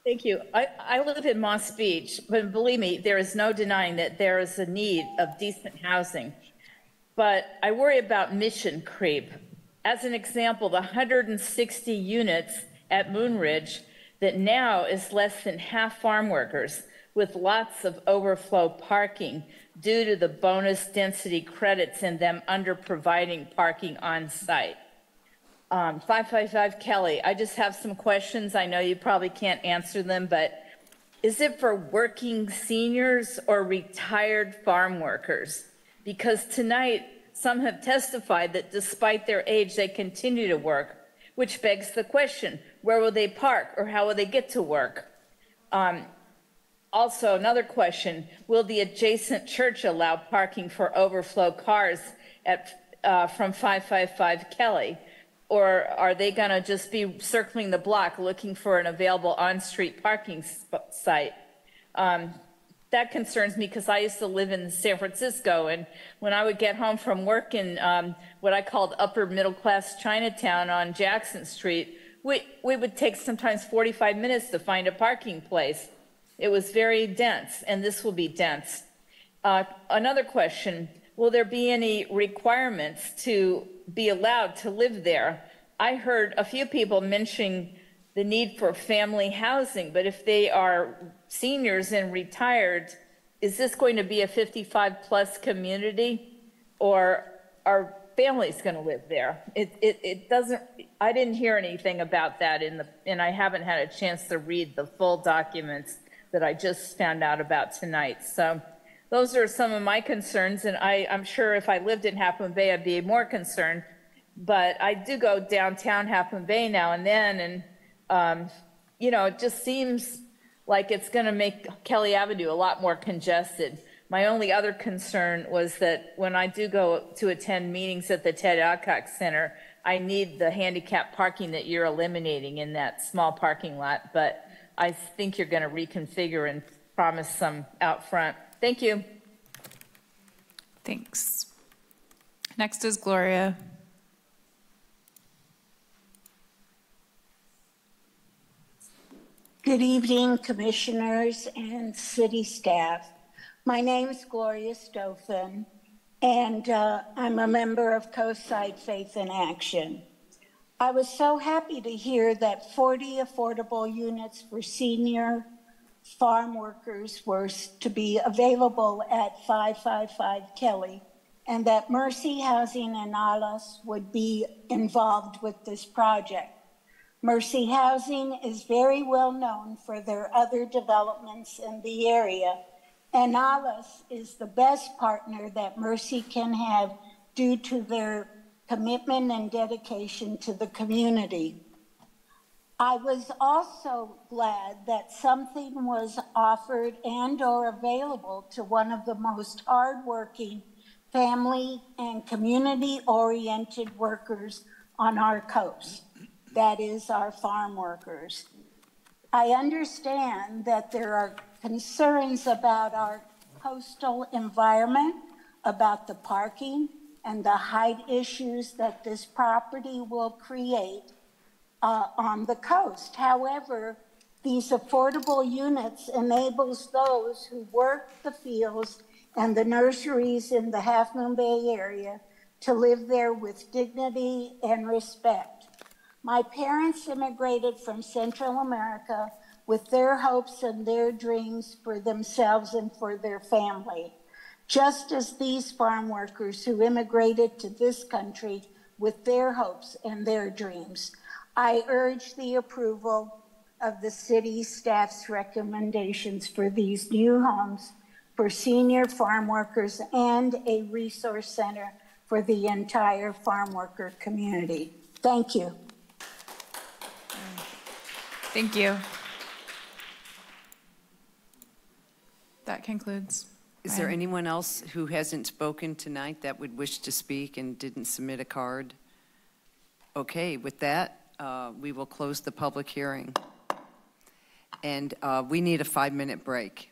Speaker 17: Thank you. I live in Moss Beach, but believe me, there is no denying that there is a need of decent housing. But I worry about mission creep. As an example, the 160 units at Moonridge that now is less than half farm workers with lots of overflow parking due to the bonus density credits and them under providing parking on site. 555 Kelly, I just have some questions. I know you probably can't answer them, but is it for working seniors or retired farm workers? Because tonight, some have testified that despite their age, they continue to work, which begs the question, where will they park or how will they get to work? Also, another question, will the adjacent church allow parking for overflow cars from 555 Kelly? Or are they gonna just be circling the block looking for an available on-street parking site? That concerns me because I used to live in San Francisco, and when I would get home from work in what I called upper middle class Chinatown on Jackson Street, we would take sometimes 45 minutes to find a parking place. It was very dense, and this will be dense. Another question, will there be any requirements to be allowed to live there? I heard a few people mentioning the need for family housing, but if they are seniors and retired, is this going to be a 55-plus community, or are families going to live there? It doesn't. I didn't hear anything about that and I haven't had a chance to read the full documents that I just found out about tonight. So those are some of my concerns, and I'm sure if I lived in Half Moon Bay, I'd be more concerned. But I do go downtown Half Moon Bay now and then, and you know, it just seems like it's going to make Kelly Avenue a lot more congested. My only other concern was that when I do go to attend meetings at the Ted Alcock Center, I need the handicap parking that you're eliminating in that small parking lot. But I think you're going to reconfigure and promise some out front. Thank you.
Speaker 9: Thanks. Next is Gloria.
Speaker 3: Good evening, commissioners and city staff. My name is Gloria Stofan, and I'm a member of Coastside Faith in Action. I was so happy to hear that 40 affordable units for senior farm workers were to be available at 555 Kelly, and that Mercy Housing and Alas would be involved with this project. Mercy Housing is very well known for their other developments in the area, and Alas is the best partner that Mercy can have due to their commitment and dedication to the community. I was also glad that something was offered and or available to one of the most hardworking family and community-oriented workers on our coast. That is our farm workers. I understand that there are concerns about our coastal environment, about the parking and the height issues that this property will create on the coast. However, these affordable units enables those who work the fields and the nurseries in the Half Moon Bay area to live there with dignity and respect. My parents immigrated from Central America with their hopes and their dreams for themselves and for their family, just as these farm workers who immigrated to this country with their hopes and their dreams. I urge the approval of the city staff's recommendations for these new homes for senior farm workers and a resource center for the entire farm worker community. Thank you.
Speaker 9: Thank you. That concludes.
Speaker 1: Is there anyone else who hasn't spoken tonight that would wish to speak and didn't submit a card? Okay, with that, we will close the public hearing. And we need a 5-minute break.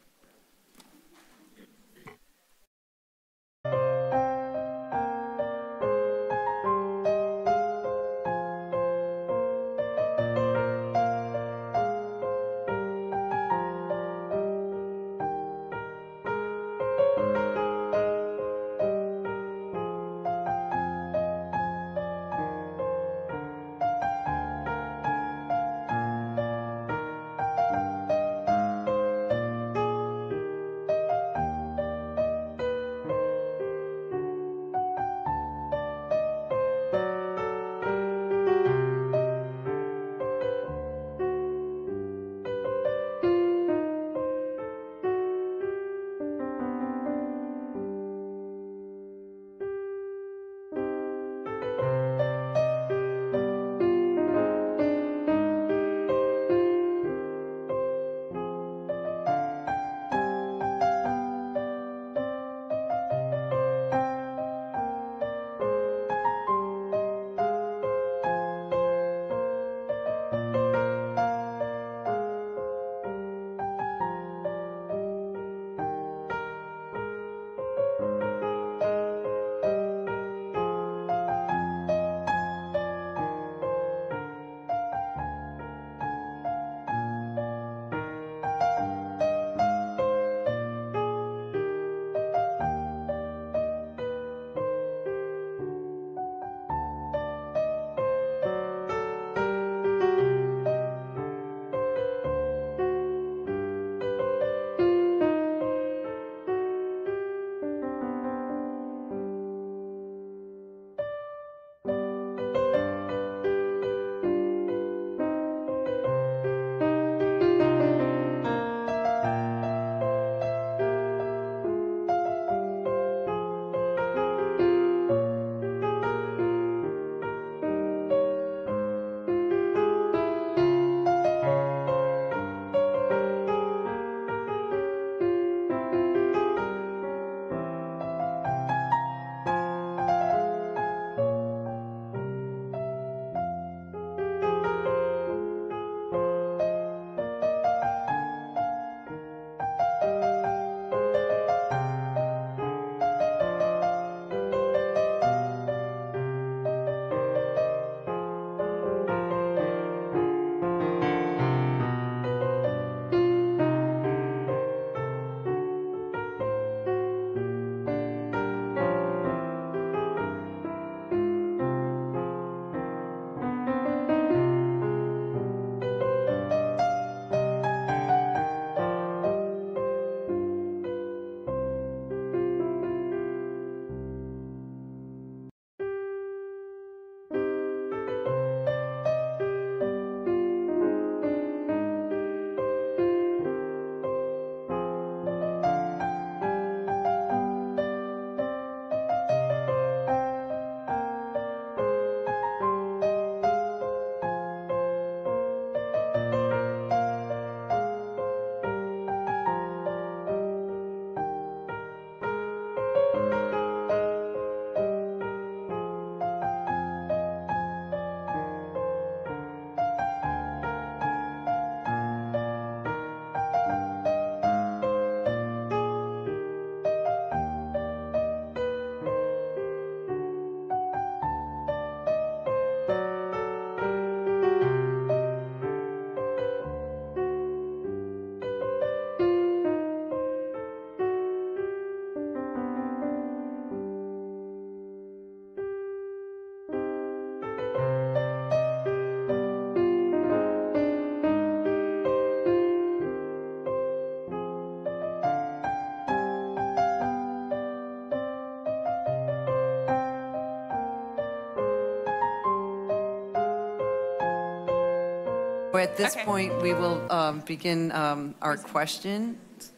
Speaker 1: At this
Speaker 9: Okay.
Speaker 1: point, we will begin our questions.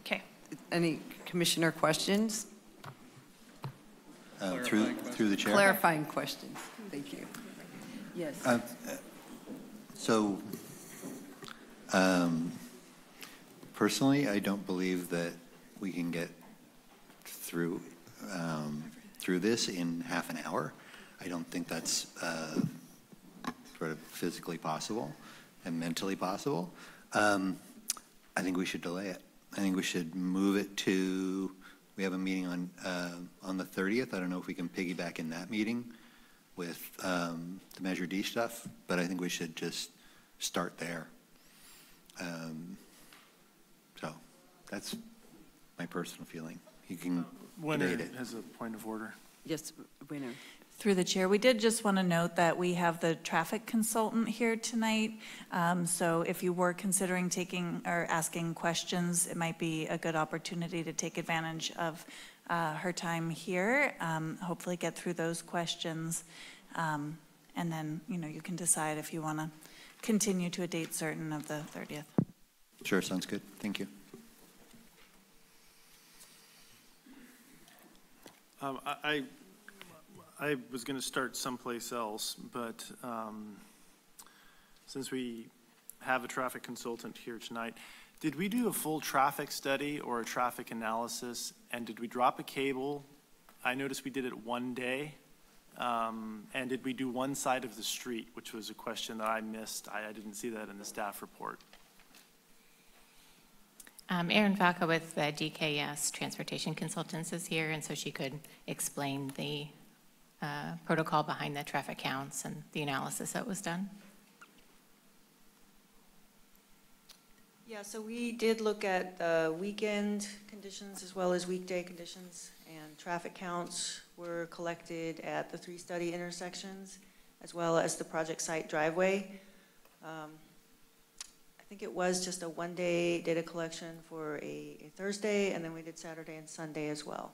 Speaker 9: Okay.
Speaker 1: Any commissioner questions?
Speaker 2: Through the chair.
Speaker 1: Clarifying questions. Thank you. Yes.
Speaker 2: So, personally, I don't believe that we can get through this in half an hour. I don't think that's sort of physically possible and mentally possible. I think we should delay it. I think we should move it to. We have a meeting on the 30th. I don't know if we can piggyback in that meeting with the Measure D stuff, but I think we should just start there. So that's my personal feeling. You can debate it.
Speaker 12: Has a point of order.
Speaker 1: Yes, Winner.
Speaker 5: Through the chair, we did just want to note that we have the traffic consultant here tonight. So if you were considering taking or asking questions, it might be a good opportunity to take advantage of her time here. Hopefully get through those questions. And then, you can decide if you want to continue to a date certain of the 30th.
Speaker 2: Sure, sounds good. Thank you.
Speaker 12: I was going to start someplace else, but since we have a traffic consultant here tonight, did we do a full traffic study or a traffic analysis, and did we drop a cable? I noticed we did it one day, and did we do one side of the street, which was a question that I missed. I didn't see that in the staff report.
Speaker 19: Erin Vaca with DKS Transportation Consultants is here, and so she could explain the protocol behind the traffic counts and the analysis that was done.
Speaker 20: Yeah, so we did look at weekend conditions as well as weekday conditions, and traffic counts were collected at the 3 study intersections as well as the project site driveway. I think it was just a one-day data collection for a Thursday, and then we did Saturday and Sunday as well.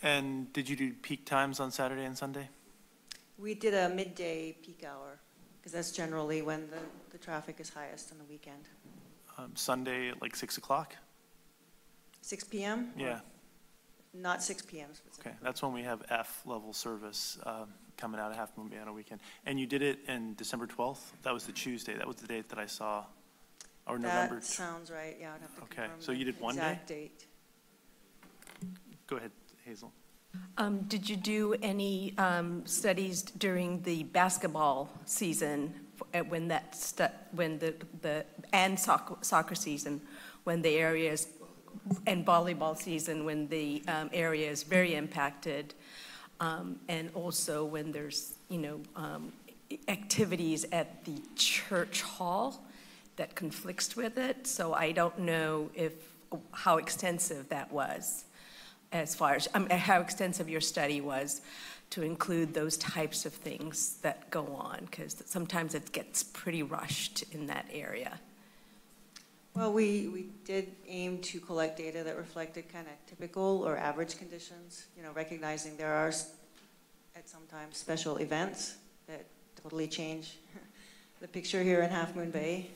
Speaker 12: And did you do peak times on Saturday and Sunday?
Speaker 20: We did a midday peak hour, because that's generally when the traffic is highest on the weekend.
Speaker 12: Sunday at like 6 o'clock?
Speaker 20: 6 p.m.?
Speaker 12: Yeah.
Speaker 20: Not 6 p.m. specifically.
Speaker 12: Okay, that's when we have F level service coming out of Half Moon Bay on a weekend. And you did it in December 12th? That was the Tuesday. That was the date that I saw. Or November.
Speaker 20: That sounds right. Yeah, I'd have to
Speaker 12: Okay,
Speaker 20: confirm
Speaker 12: so you did one day?
Speaker 20: exact date.
Speaker 12: Go ahead, Hazel.
Speaker 23: Did you do any studies during the basketball season when and soccer season, when the areas, and volleyball season when the area is very impacted, and also when there's activities at the church hall that conflicts with it? So I don't know how extensive that was, as far as how extensive your study was to include those types of things that go on, because sometimes it gets pretty rushed in that area.
Speaker 20: Well, we did aim to collect data that reflected kind of typical or average conditions, recognizing there are at sometimes special events that totally change the picture here in Half Moon Bay.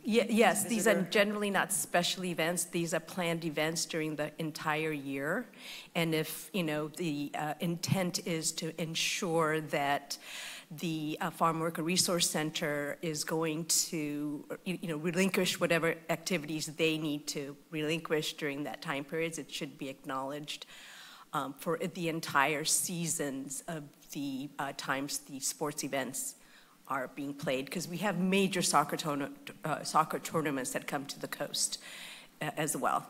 Speaker 23: Yes, these are generally not special events. These are planned events during the entire year. And if, the intent is to ensure that the Farm Worker Resource Center is going to, relinquish whatever activities they need to relinquish during that time period, it should be acknowledged for the entire seasons of the times the sports events are being played, because we have major soccer tournaments that come to the coast as well.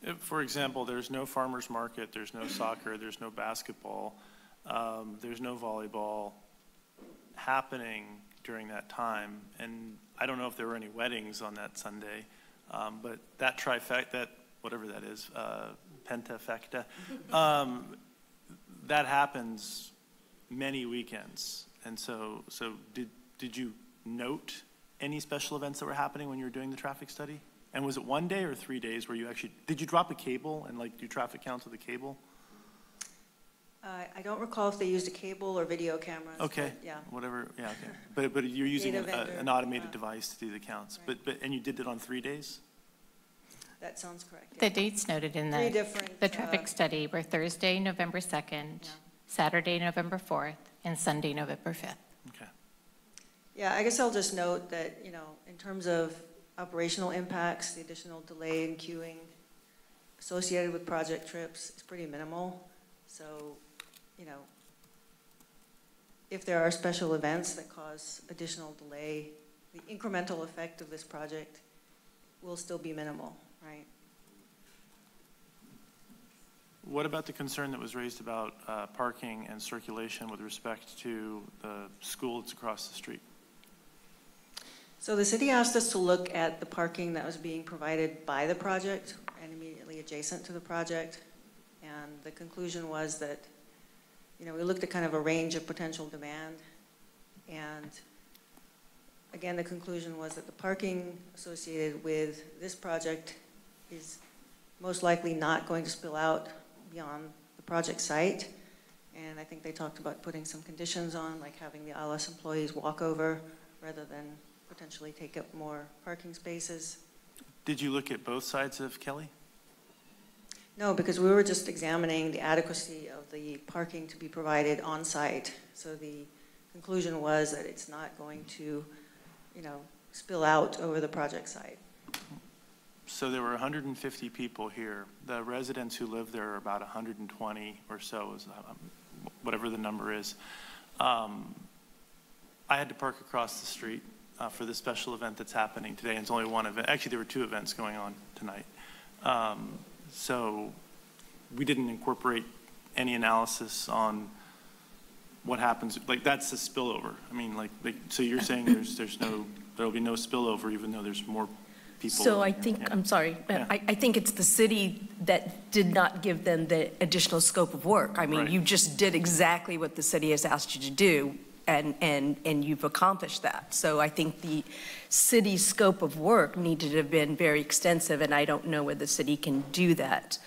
Speaker 12: If, for example, there's no farmers market, there's no soccer, there's no basketball, there's no volleyball happening during that time, and I don't know if there were any weddings on that Sunday, but that trifecta, that whatever that is, pentafecta, that happens many weekends. And so did you note any special events that were happening when you were doing the traffic study? And was it 1 day or 3 days where you actually, did you drop a cable and do traffic counts with a cable?
Speaker 20: I don't recall if they used a cable or video cameras.
Speaker 12: Okay.
Speaker 20: But yeah.
Speaker 12: Whatever. Yeah. Okay. But you're using
Speaker 20: Data vendor,
Speaker 12: an automated device to do the counts.
Speaker 20: Right.
Speaker 12: And you did it on 3 days.
Speaker 20: That sounds correct.
Speaker 19: The dates noted in the traffic study were Thursday, November 2nd, Saturday, November 4th, and Sunday, November 5th.
Speaker 12: Okay.
Speaker 20: Yeah, I guess I'll just note that, you know, in terms of operational impacts, the additional delay in queuing associated with project trips is pretty minimal. So, you know, if there are special events that cause additional delay, the incremental effect of this project will still be minimal, right?
Speaker 12: What about the concern that was raised about parking and circulation with respect to the school that's across the street?
Speaker 20: So the city asked us to look at the parking that was being provided by the project and immediately adjacent to the project. And the conclusion was that, you know, we looked at kind of a range of potential demand. And again, the conclusion was that the parking associated with this project is most likely not going to spill out beyond the project site. And I think they talked about putting some conditions on, like having the ALAS employees walk over rather than potentially take up more parking spaces.
Speaker 12: Did you look at both sides of Kelly?
Speaker 20: No, because we were just examining the adequacy of the parking to be provided on site. So the conclusion was that it's not going to, you know, spill out over the project site.
Speaker 12: So there were 150 people here. The residents who live there are about 120 or so, whatever the number is. I had to park across the street for the special event that's happening today. And it's only one event. Actually, there were 2 events going on tonight. So we didn't incorporate any analysis on what happens. Like, that's the spillover. I mean, like so you're saying there'll be no spillover even though there's more people.
Speaker 23: So I think,
Speaker 12: yeah.
Speaker 23: I'm sorry,
Speaker 12: Yeah.
Speaker 23: I think it's the city that did not give them the additional scope of work. I mean,
Speaker 12: Right.
Speaker 23: you just did exactly what the city has asked you to do, and you've accomplished that. So I think the city's scope of work needed to have been very extensive, and I don't know whether the city can do that.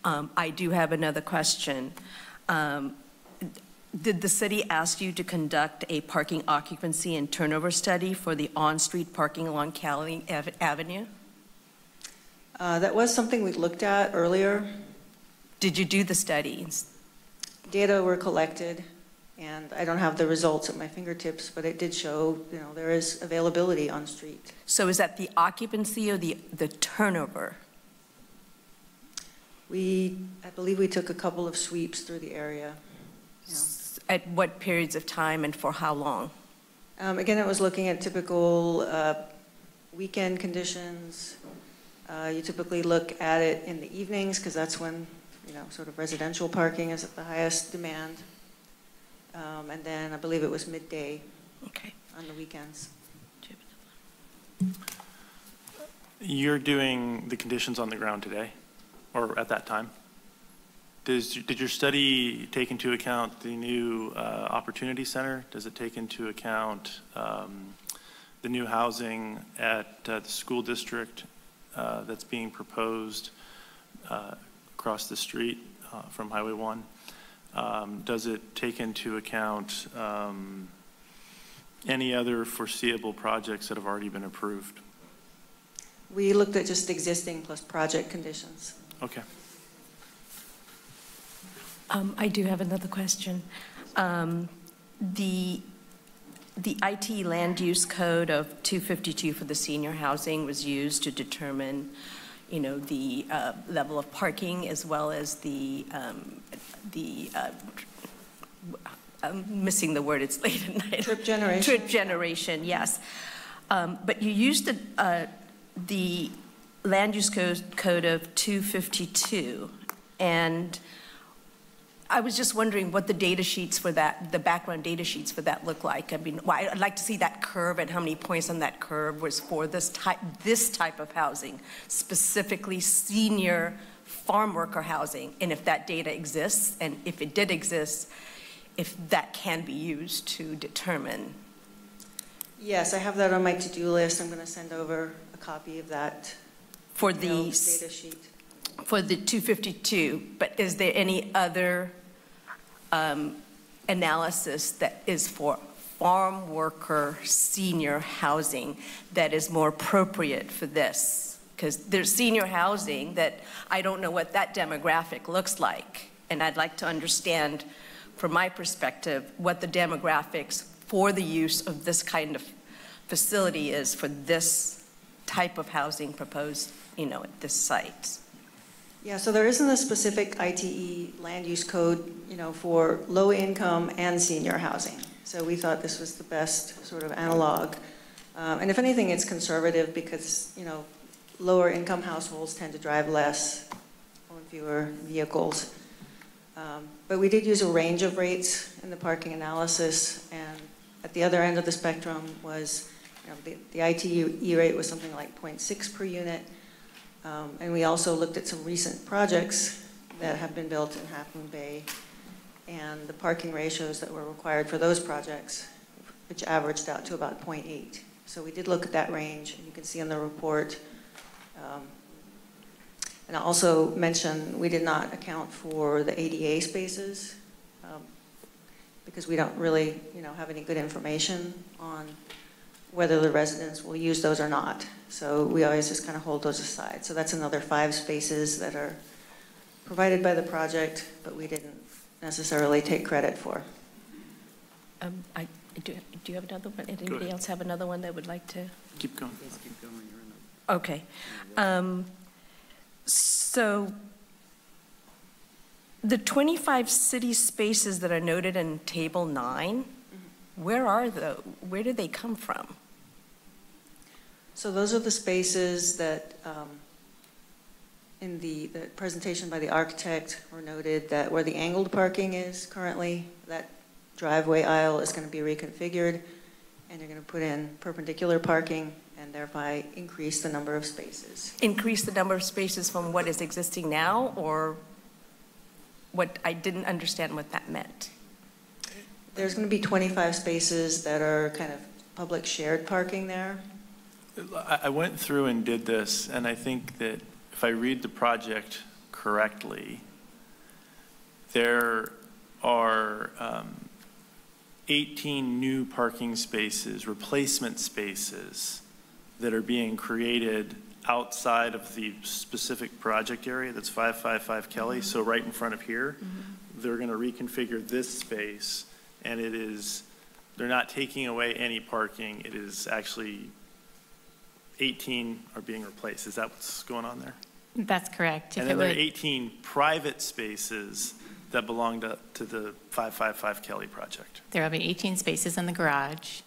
Speaker 23: I do have another question. Did the city ask you to conduct a parking occupancy and turnover study for the on-street parking along Cali Avenue?
Speaker 20: That was something we looked at earlier.
Speaker 23: Did you do the studies?
Speaker 20: Data were collected, and I don't have the results at my fingertips, but it did show, you know, there is availability on street.
Speaker 23: So is that the occupancy or the turnover?
Speaker 20: I believe we took a couple of sweeps through the area. Yeah.
Speaker 23: At what periods of time and for how long?
Speaker 20: Again, it was looking at typical weekend conditions. You typically look at it in the evenings because that's when, you know, sort of residential parking is at the highest demand. And then I believe it was midday on the weekends.
Speaker 12: You're doing the conditions on the ground today, or at that time? Did your study take into account the new Opportunity Center? Does it take into account the new housing at the school district that's being proposed across the street from Highway 1? Does it take into account any other foreseeable projects that have already been approved?
Speaker 20: We looked at just existing plus project conditions.
Speaker 12: Okay.
Speaker 23: I do have another question. The IT land use code of 252 for the senior housing was used to determine, you know, the level of parking as well as I'm missing the word, it's late at night.
Speaker 20: Trip generation.
Speaker 23: Trip generation, yes. But you used the land use code of 252, and I was just wondering what the data sheets for that, the background data sheets for that look like. I mean, I'd like to see that curve and how many points on that curve was for this type of housing, specifically senior farm worker housing, and if that data exists, and if it did exist, if that can be used to determine.
Speaker 20: Yes, I have that on my to-do list. I'm going to send over a copy of that
Speaker 23: for the
Speaker 20: data sheet.
Speaker 23: For the 252, but is there any other analysis that is for farm worker senior housing that is more appropriate for this? Because there's senior housing that I don't know what that demographic looks like. And I'd like to understand, from my perspective, what the demographics for the use of this kind of facility is for this type of housing proposed, at this site.
Speaker 20: Yeah, so there isn't a specific ITE land use code, for low income and senior housing. So we thought this was the best sort of analog. And if anything, it's conservative because, lower income households tend to drive less, own fewer vehicles. But we did use a range of rates in the parking analysis, and at the other end of the spectrum was, the ITE rate was something like 0.6 per unit. And we also looked at some recent projects that have been built in Half Moon Bay and the parking ratios that were required for those projects, which averaged out to about 0.8. So we did look at that range, and you can see in the report. And I also mentioned we did not account for the ADA spaces because we don't really, have any good information on whether the residents will use those or not. So we always just kind of hold those aside. So that's another 5 spaces that are provided by the project, but we didn't necessarily take credit for.
Speaker 23: Do you have another one? Anybody else have another one that would like to?
Speaker 12: Keep going.
Speaker 23: Yes, keep going. Okay. So the 25 city spaces that are noted in Table 9, where did they come from?
Speaker 20: So those are the spaces that in the presentation by the architect were noted that where the angled parking is currently, that driveway aisle is going to be reconfigured, and you're going to put in perpendicular parking and thereby increase the number of spaces.
Speaker 23: Increase the number of spaces from what is existing now, or what? I didn't understand what that meant.
Speaker 20: There's going to be 25 spaces that are kind of public shared parking there.
Speaker 12: I went through and did this, and I think that if I read the project correctly, there are 18 new parking spaces, replacement spaces, that are being created outside of the specific project area that's 555 Kelly, so right in front of here. They're going to reconfigure this space, and they're not taking away any parking. It is actually 18 are being replaced. Is that what's going on there?
Speaker 19: That's correct.
Speaker 12: And then there are 18 private spaces that belong to the 555 Kelly project.
Speaker 19: There will be 18 spaces in the garage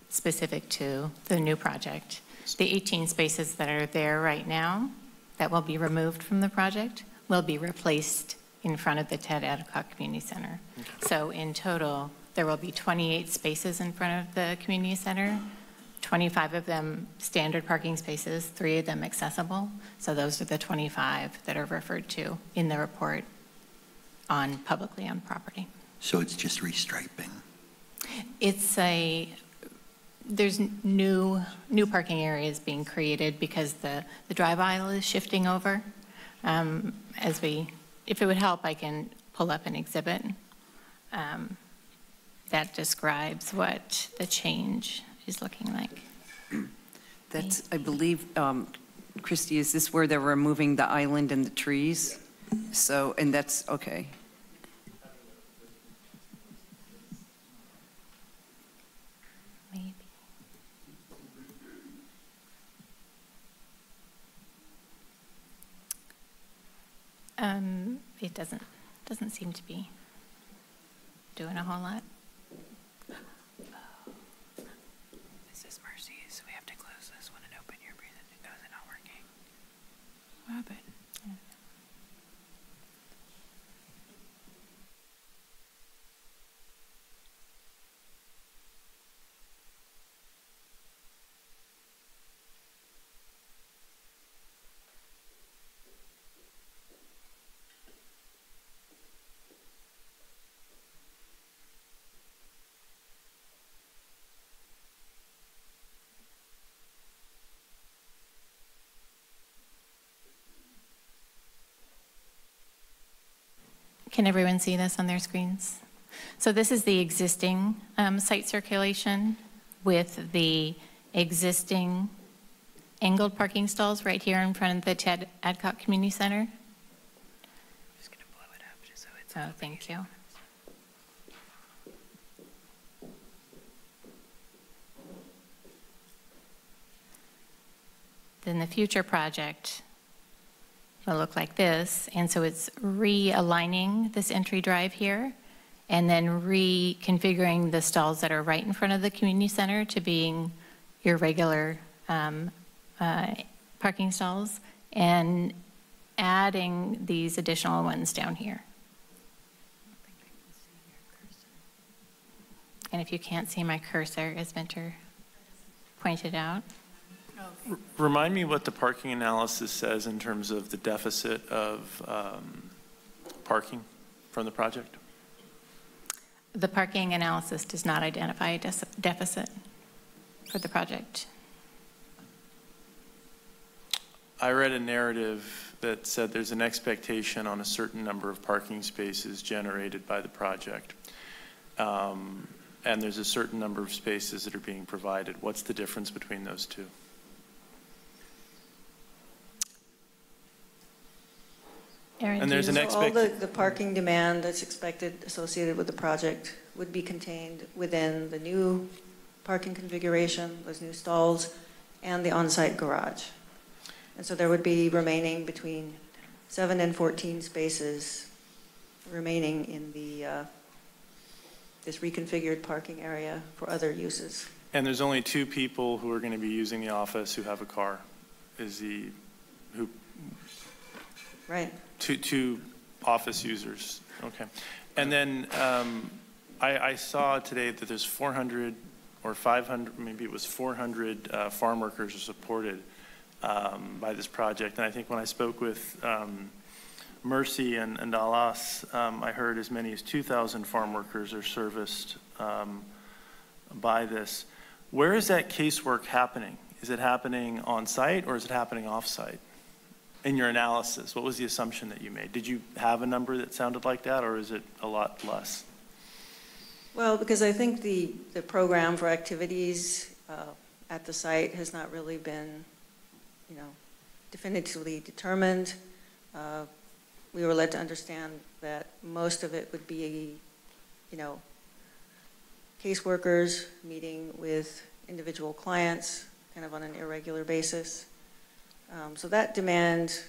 Speaker 19: specific to the new project. The 18 spaces that are there right now that will be removed from the project will be replaced in front of the Ted Adcock Community Center. Okay. So in total, there will be 28 spaces in front of the community center, 25 of them standard parking spaces, 3 of them accessible. So those are the 25 that are referred to in the report on publicly owned property.
Speaker 2: So it's just restriping?
Speaker 19: There's new parking areas being created because the drive aisle is shifting over. If it would help, I can pull up an exhibit that describes what the change is looking like.
Speaker 1: That's, I believe, Christy, is this where they're removing the island and the trees? So, and that's, okay.
Speaker 19: Maybe. It doesn't seem to be doing a whole lot.
Speaker 9: This is Mercy's. We have to close this one and open your breathing. It goes not working. What happened?
Speaker 19: Can everyone see this on their screens? So this is the existing site circulation with the existing angled parking stalls right here in front of the Ted Adcock Community Center. Just gonna blow it up just so it's. Oh, thank you. Then the future project will look like this. And so it's realigning this entry drive here and then reconfiguring the stalls that are right in front of the community center to being your regular parking stalls and adding these additional ones down here. And if you can't see my cursor, as Vinter pointed out.
Speaker 12: Remind me what the parking analysis says in terms of the deficit of parking from the project?
Speaker 19: The parking analysis does not identify a deficit for the project.
Speaker 12: I read a narrative that said there's an expectation on a certain number of parking spaces generated by the project. And there's a certain number of spaces that are being provided. What's the difference between those two?
Speaker 19: Aaron,
Speaker 12: and there's an
Speaker 20: all the parking demand that's expected associated with the project would be contained within the new parking configuration, those new stalls, and the on-site garage. And so there would be remaining between 7 and 14 spaces remaining in the this reconfigured parking area for other uses.
Speaker 12: And there's only 2 people who are going to be using the office who have a car.
Speaker 20: Right.
Speaker 12: Two office users. Okay. And then I saw today that there's 400 or 500, maybe it was 400 farm workers are supported by this project. And I think when I spoke with Mercy and Dallas, I heard as many as 2,000 farm workers are serviced by this. Where is that casework happening? Is it happening on site or is it happening off site? In your analysis, what was the assumption that you made? Did you have a number that sounded like that, or is it a lot less?
Speaker 20: Well, because I think the program for activities at the site has not really been, definitively determined. We were led to understand that most of it would be, caseworkers meeting with individual clients kind of on an irregular basis. So that demand,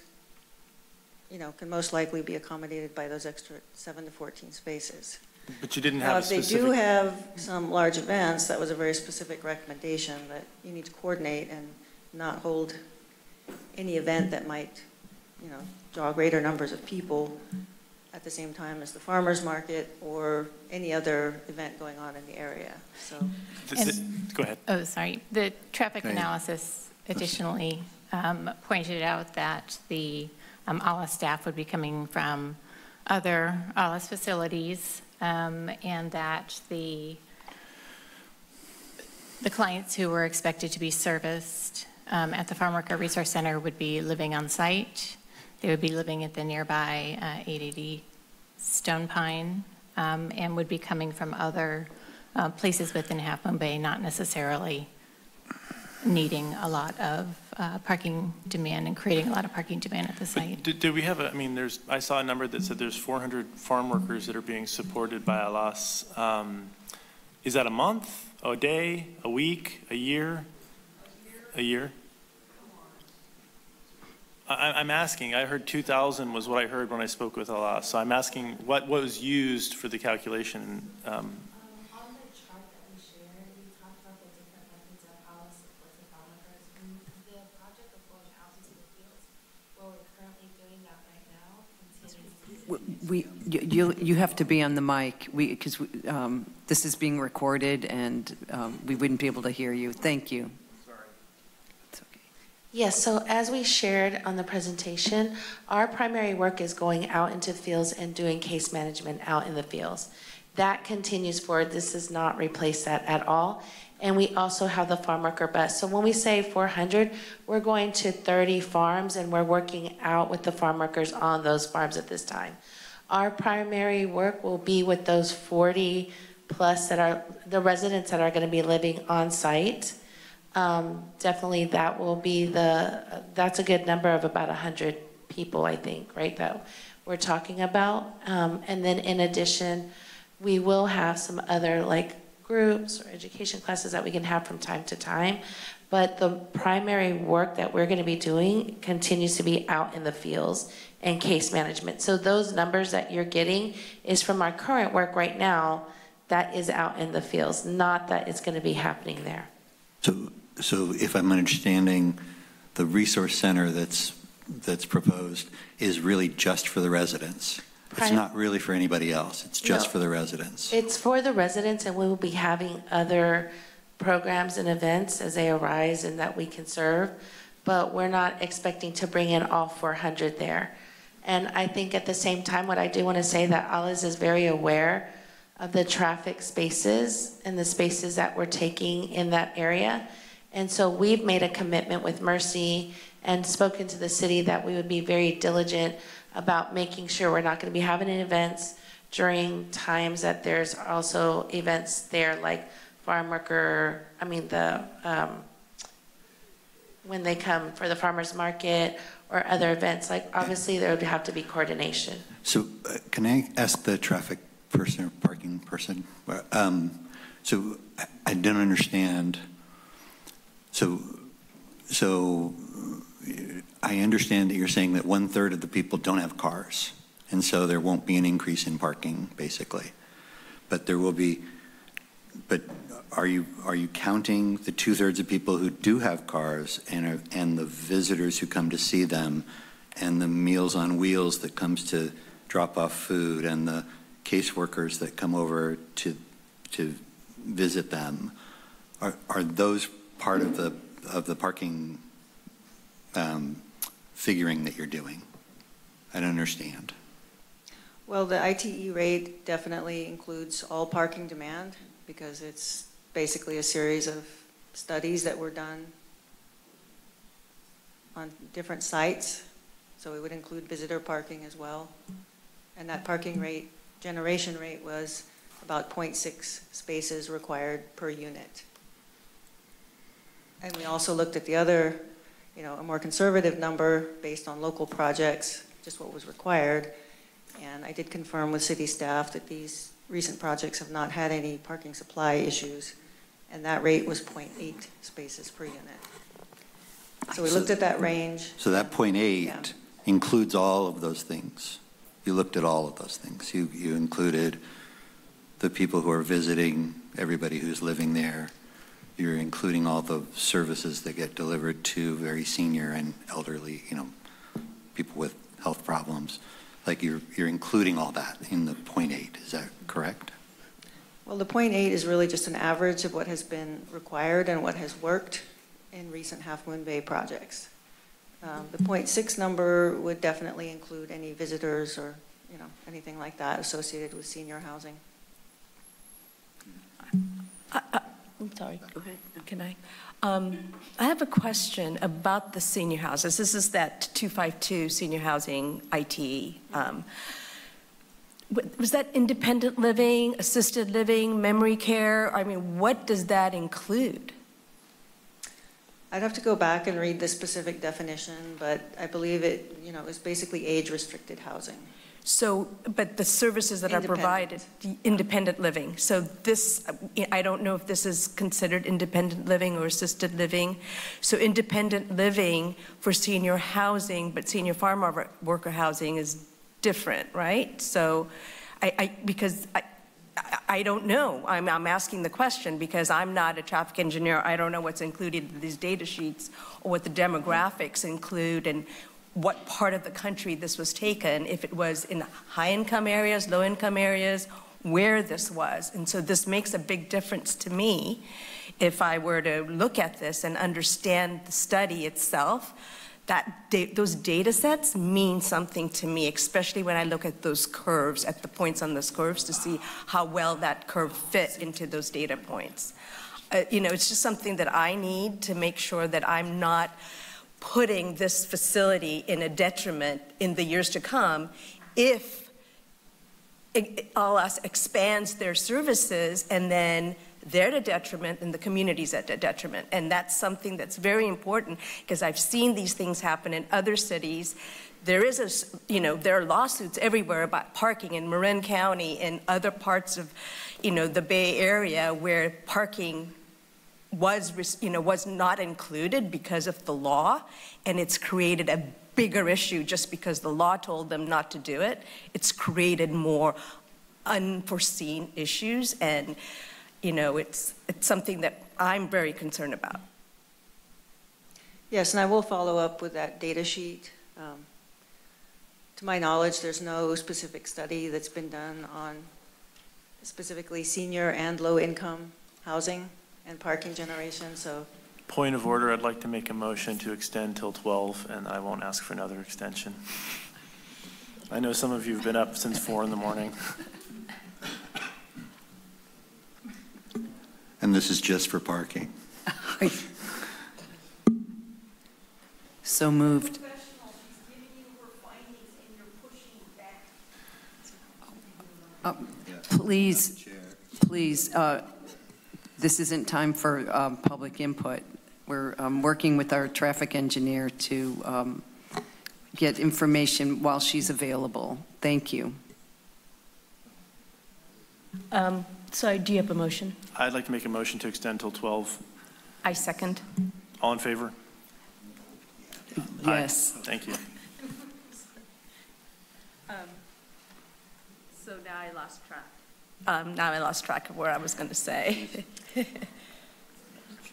Speaker 20: can most likely be accommodated by those extra 7 to 14 spaces.
Speaker 12: But you didn't have a specific...
Speaker 20: If they do have some large events, that was a very specific recommendation that you need to coordinate and not hold any event that might, draw greater numbers of people at the same time as the farmers market or any other event going on in the area. So,
Speaker 12: go ahead.
Speaker 19: Oh, sorry. The traffic analysis additionally pointed out that the ALA staff would be coming from other ALA's facilities and that the clients who were expected to be serviced at the Farm Worker Resource Center would be living on site. They would be living at the nearby 880 Stone Pine and would be coming from other places within Half Moon Bay, not necessarily needing a lot of parking demand and creating a lot of parking demand at the site.
Speaker 12: Do we have I saw a number that said there's 400 farm workers that are being supported by ALAS. Is that a month, a day, a week, a year? A year? I'm asking, I heard 2,000 was what I heard when I spoke with ALAS. So I'm asking what was used for the calculation.
Speaker 1: You have to be on the mic because this is being recorded and we wouldn't be able to hear you. Thank you.
Speaker 15: Sorry. It's okay. Yes, so as we shared on the presentation, our primary work is going out into the fields and doing case management out in the fields. That continues forward. This does not replace that at all. And we also have the farm worker bus. So when we say 400, we're going to 30 farms and we're working out with the farm workers on those farms at this time.
Speaker 7: Our primary work will be with those 40 plus that are the residents that are going to be living on site. Definitely that will be that's a good number of about 100 people, I think, right, that we're talking about. And then in addition, we will have some other like groups or education classes that we can have from time to time. But the primary work that we're going to be doing continues to be out in the fields and case management. So those numbers that you're getting is from our current work right now that is out in the fields, not that it's going to be happening there.
Speaker 2: So if I'm understanding, the resource center that's proposed is really just for the residents. It's not really for anybody else. It's just for the residents.
Speaker 7: It's for the residents, and we will be having other programs and events as they arise and that we can serve, but we're not expecting to bring in all 400 there. And I think at the same time, what I do want to say that Alice is very aware of the traffic spaces and the spaces that we're taking in that area. And so we've made a commitment with Mercy and spoken to the city that we would be very diligent about making sure we're not going to be having events during times that there's also events there like farm worker, when they come for the farmer's market or other events, like obviously there would have to be coordination. So
Speaker 2: can I ask the traffic person or parking person? So I don't understand. So I understand that you're saying that 1/3 of the people don't have cars, and so there won't be an increase in parking, basically. But there will be. But are you counting the 2/3 of people who do have cars and the visitors who come to see them, and the Meals on Wheels that comes to drop off food, and the caseworkers that come over to visit them? Are those part of the parking figuring that you're doing? I don't understand.
Speaker 20: Well, the ITE rate definitely includes all parking demand because it's basically a series of studies that were done on different sites. So it would include visitor parking as well. And that parking rate, generation rate, was about 0.6 spaces required per unit. And we also looked at the other, a more conservative number based on local projects, just what was required. And I did confirm with city staff that these recent projects have not had any parking supply issues. And that rate was 0.8 spaces per unit. So we looked at that range.
Speaker 2: So that 0.8 includes all of those things. You looked at all of those things. You included the people who are visiting, everybody who's living there. You're including all the services that get delivered to very senior and elderly, people with health problems. Like you're including all that in the 0.8. Is that correct?
Speaker 20: Well, the 0.8 is really just an average of what has been required and what has worked in recent Half Moon Bay projects. The 0.6 number would definitely include any visitors or anything like that associated with senior housing.
Speaker 23: I'm sorry, go ahead. Can I? I have a question about the senior houses. This is that 252 senior housing ITE. Was that independent living, assisted living, memory care? I mean, what does that include?
Speaker 20: I'd have to go back and read the specific definition, but I believe it, is basically age-restricted housing.
Speaker 23: So, but the services that are provided, independent living. So this, I don't know if this is considered independent living or assisted living. So independent living for senior housing, but senior farm worker housing is different, right? So because I don't know. I'm asking the question because I'm not a traffic engineer. I don't know what's included in these data sheets or what the demographics include and what part of the country this was taken, if it was in high-income areas, low-income areas, where this was. And so this makes a big difference to me if I were to look at this and understand the study itself, that those data sets mean something to me, especially when I look at those curves, at the points on those curves to see how well that curve fit into those data points. It's just something that I need to make sure that I'm not putting this facility in a detriment in the years to come if ALAS expands their services, and then they're at a detriment and the community's at a detriment. And that's something that's very important, because I've seen these things happen in other cities. There is there are lawsuits everywhere about parking in Marin County and other parts of, the Bay Area where parking was not included because of the law, and it's created a bigger issue just because the law told them not to do it. It's created more unforeseen issues, and it's something that I'm very concerned about.
Speaker 20: Yes, and I will follow up with that data sheet. To my knowledge, there's no specific study that's been done on specifically senior and low-income housing and parking generation, so.
Speaker 12: Point of order, I'd like to make a motion to extend till 12, and I won't ask for another extension. I know some of you have been up since 4 in the morning.
Speaker 2: And this is just for parking.
Speaker 1: So moved. Please, this isn't time for public input. We're working with our traffic engineer to get information while she's available. Thank you.
Speaker 23: So do you have a motion?
Speaker 12: I'd like to make a motion to extend till 12.
Speaker 23: I second.
Speaker 12: All in favor?
Speaker 1: Yes.
Speaker 12: Aye. Thank you.
Speaker 23: So now I lost track. Now I lost track of what I was going to say.
Speaker 2: She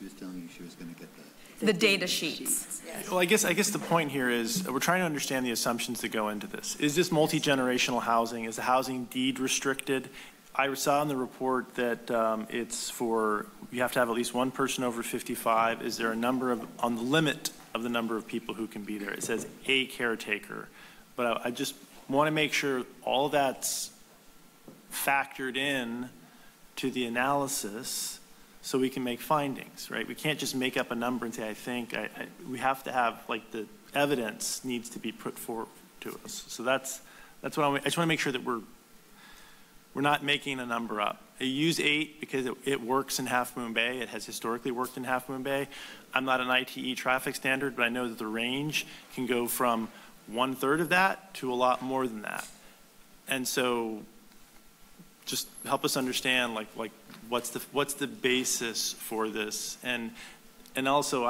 Speaker 2: was telling you she was going to get
Speaker 23: the data sheets.
Speaker 12: Well, I guess the point here is we're trying to understand the assumptions that go into this. Is this multi-generational housing? Is the housing deed restricted? I saw in the report that it's for, you have to have at least one person over 55. Is there a number of, on the limit of the number of people who can be there? It says a caretaker. But I just want to make sure all that's factored in to the analysis so we can make findings, right? We can't just make up a number and say, I think. We have to have, like, the evidence needs to be put forward to us. So that's what I just want to make sure that we're not making a number up. I use 8 because it works in Half Moon Bay. It has historically worked in Half Moon Bay. I'm not an ITE traffic standard, but I know that the range can go from 1/3 of that to a lot more than that. And so just help us understand, like what's the basis for this, and also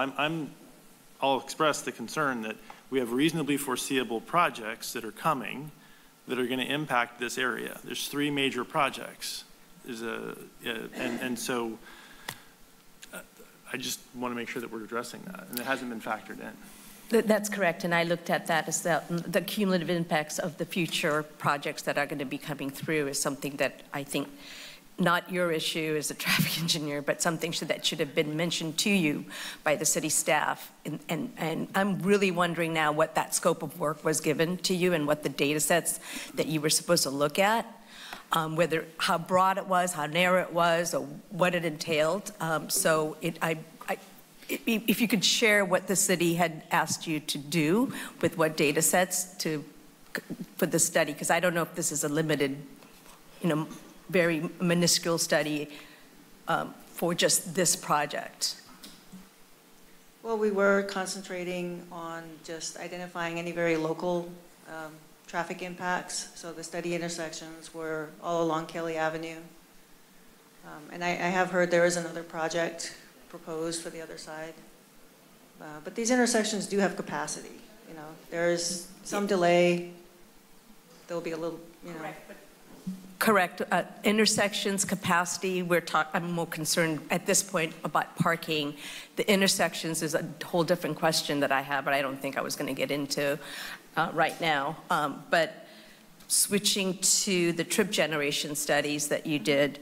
Speaker 12: I'll express the concern that we have reasonably foreseeable projects that are coming that are going to impact this area. There's 3 major projects. So I just want to make sure that we're addressing that, and it hasn't been factored in.
Speaker 23: That's correct, and I looked at that as the cumulative impacts of the future projects that are going to be coming through is something that I think not your issue as a traffic engineer, but something that should have been mentioned to you by the city staff. And I'm really wondering now what that scope of work was given to you and what the data sets that you were supposed to look at, whether how broad it was, how narrow it was, or what it entailed. If you could share what the city had asked you to do with what data sets for the study, because I don't know if this is a limited, very minuscule study for just this project.
Speaker 20: Well, we were concentrating on just identifying any very local traffic impacts. So the study intersections were all along Kelly Avenue. And I have heard there is another project proposed for the other side. But these intersections do have capacity. There's some delay. There'll be a little,
Speaker 23: Correct. Intersections, capacity, I'm more concerned at this point about parking. The intersections is a whole different question that I have, but I don't think I was going to get into right now. But switching to the trip generation studies that you did,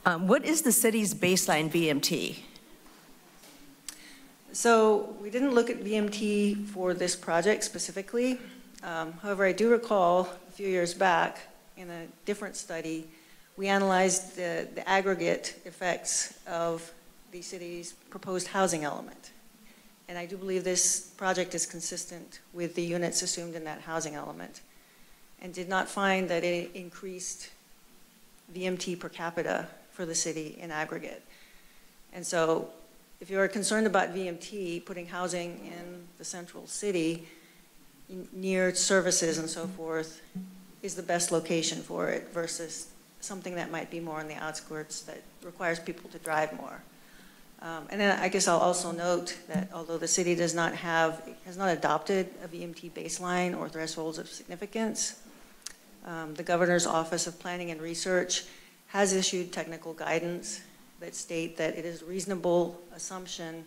Speaker 23: what is the city's baseline VMT?
Speaker 20: So we didn't look at VMT for this project specifically. However, I do recall a few years back in a different study, we analyzed the aggregate effects of the city's proposed housing element. And I do believe this project is consistent with the units assumed in that housing element, and did not find that it increased VMT per capita for the city in aggregate. And so if you're concerned about VMT, putting housing in the central city near services and so forth is the best location for it versus something that might be more on the outskirts that requires people to drive more. And then I guess I'll also note that although the city has not adopted a VMT baseline or thresholds of significance, the Governor's Office of Planning and Research has issued technical guidance that state that it is a reasonable assumption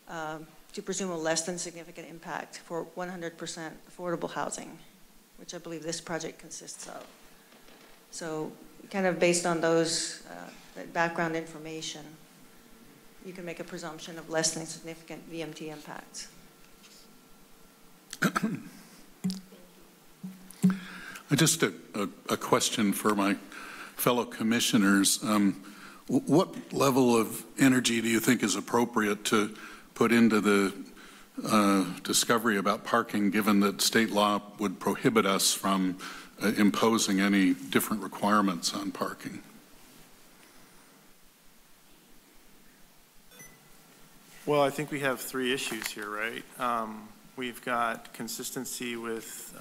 Speaker 20: to presume a less than significant impact for 100% affordable housing, which I believe this project consists of. So kind of based on those that background information, you can make a presumption of less than significant VMT impacts.
Speaker 8: Just a question for my fellow commissioners. What level of energy do you think is appropriate to put into the discovery about parking, given that state law would prohibit us from imposing any different requirements on parking?
Speaker 12: Well, I think we have three issues here, right? We've got consistency with,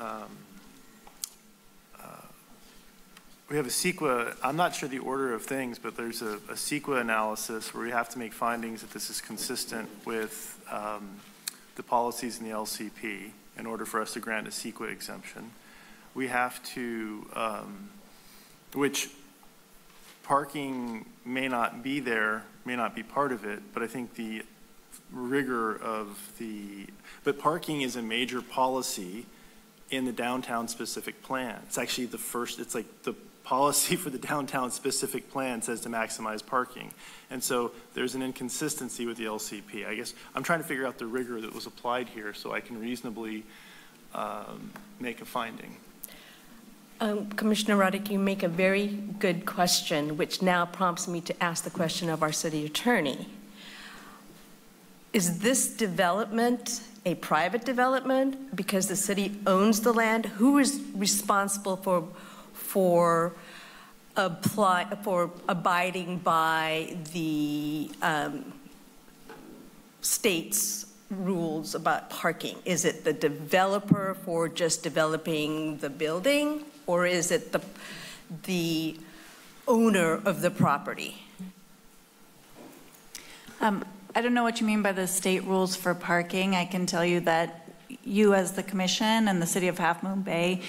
Speaker 12: we have a CEQA, I'm not sure the order of things, but there's a CEQA analysis where we have to make findings that this is consistent with the policies in the LCP in order for us to grant a CEQA exemption. We have to, which parking may not be there, may not be part of it, but I think the rigor of but parking is a major policy in the downtown specific plan. It's actually the first, it's like the policy for the downtown specific plan says to maximize parking. And so there's an inconsistency with the LCP. I guess I'm trying to figure out the rigor that was applied here so I can reasonably make a finding.
Speaker 23: Commissioner Roddick, you make a very good question, which now prompts me to ask the question of our city attorney. Is this development a private development because the city owns the land? Who is responsible for abiding by the state's rules about parking? Is it the developer for just developing the building, or is it the owner of the property?
Speaker 5: I don't know what you mean by the state rules for parking. I can tell you that you as the commission and the city of Half Moon Bay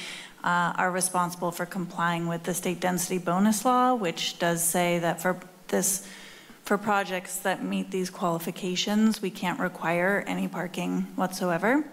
Speaker 5: are responsible for complying with the state density bonus law, which does say that for projects that meet these qualifications, we can't require any parking whatsoever.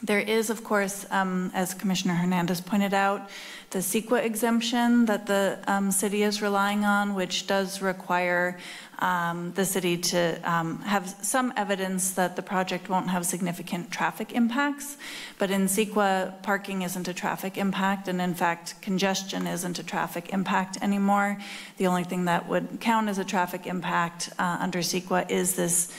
Speaker 5: There is, of course, as Commissioner Hernandez pointed out, the CEQA exemption that the city is relying on, which does require the city to have some evidence that the project won't have significant traffic impacts. But in CEQA, parking isn't a traffic impact, and in fact, congestion isn't a traffic impact anymore. The only thing that would count as a traffic impact under CEQA is this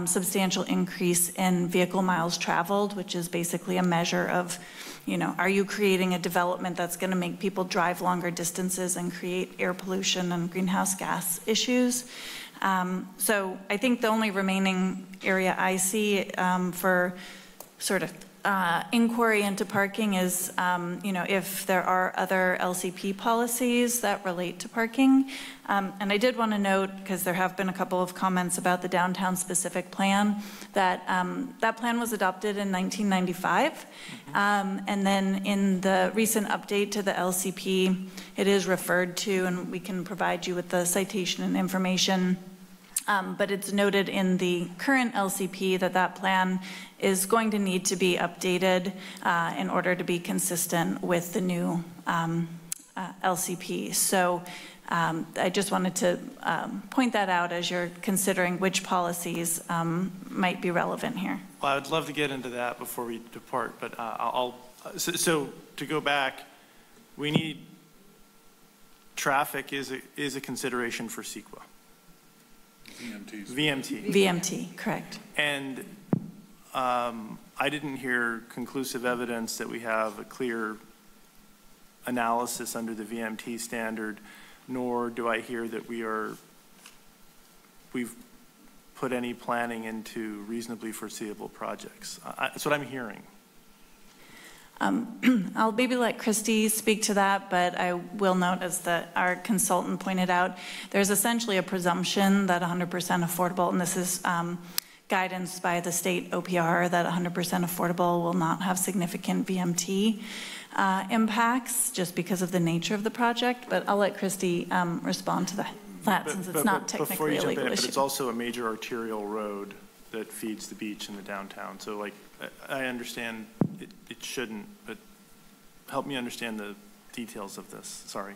Speaker 5: substantial increase in vehicle miles traveled, which is basically a measure of, you know, are you creating a development that's going to make people drive longer distances and create air pollution and greenhouse gas issues? So I think the only remaining area I see for sort of inquiry into parking is, you know, if there are other LCP policies that relate to parking. And I did want to note, because there have been a couple of comments about the downtown specific plan, that that plan was adopted in 1995. And then in the recent update to the LCP, it is referred to, and we can provide you with the citation and information. But it's noted in the current LCP that that plan is going to need to be updated in order to be consistent with the new LCP. So I just wanted to point that out as you're considering which policies might be relevant here.
Speaker 12: Well, I would love to get into that before we depart, but so to go back, we need traffic is a consideration for CEQA.
Speaker 5: VMT, correct.
Speaker 12: And I didn't hear conclusive evidence that we have a clear analysis under the VMT standard nor do I hear that we've put any planning into reasonably foreseeable projects. That's what I'm hearing.
Speaker 5: I'll maybe let Christy speak to that, but I will note, as our consultant pointed out, there's essentially a presumption that 100% affordable, and this is guidance by the state OPR, that 100% affordable will not have significant VMT impacts just because of the nature of the project. But I'll let Christy respond to that since it's not technically a legal issue.
Speaker 12: But it's also a major arterial road that feeds the beach and the downtown. So like, I understand it shouldn't, but help me understand the details of this. Sorry.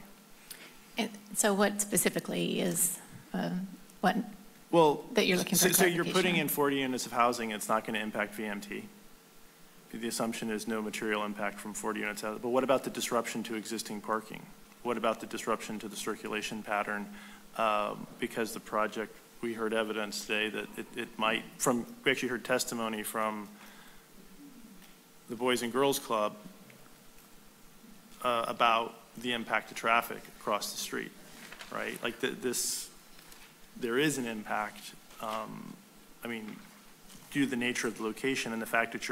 Speaker 19: So what specifically is what that you're looking for?
Speaker 12: So you're putting in 40 units of housing, it's not going to impact VMT. The assumption is no material impact from 40 units out. But what about the disruption to existing parking? What about the disruption to the circulation pattern? Because the project, we heard evidence today that it might, we actually heard testimony from the Boys and Girls Club about the impact to traffic across the street, right? Like there is an impact, I mean, due to the nature of the location and the fact that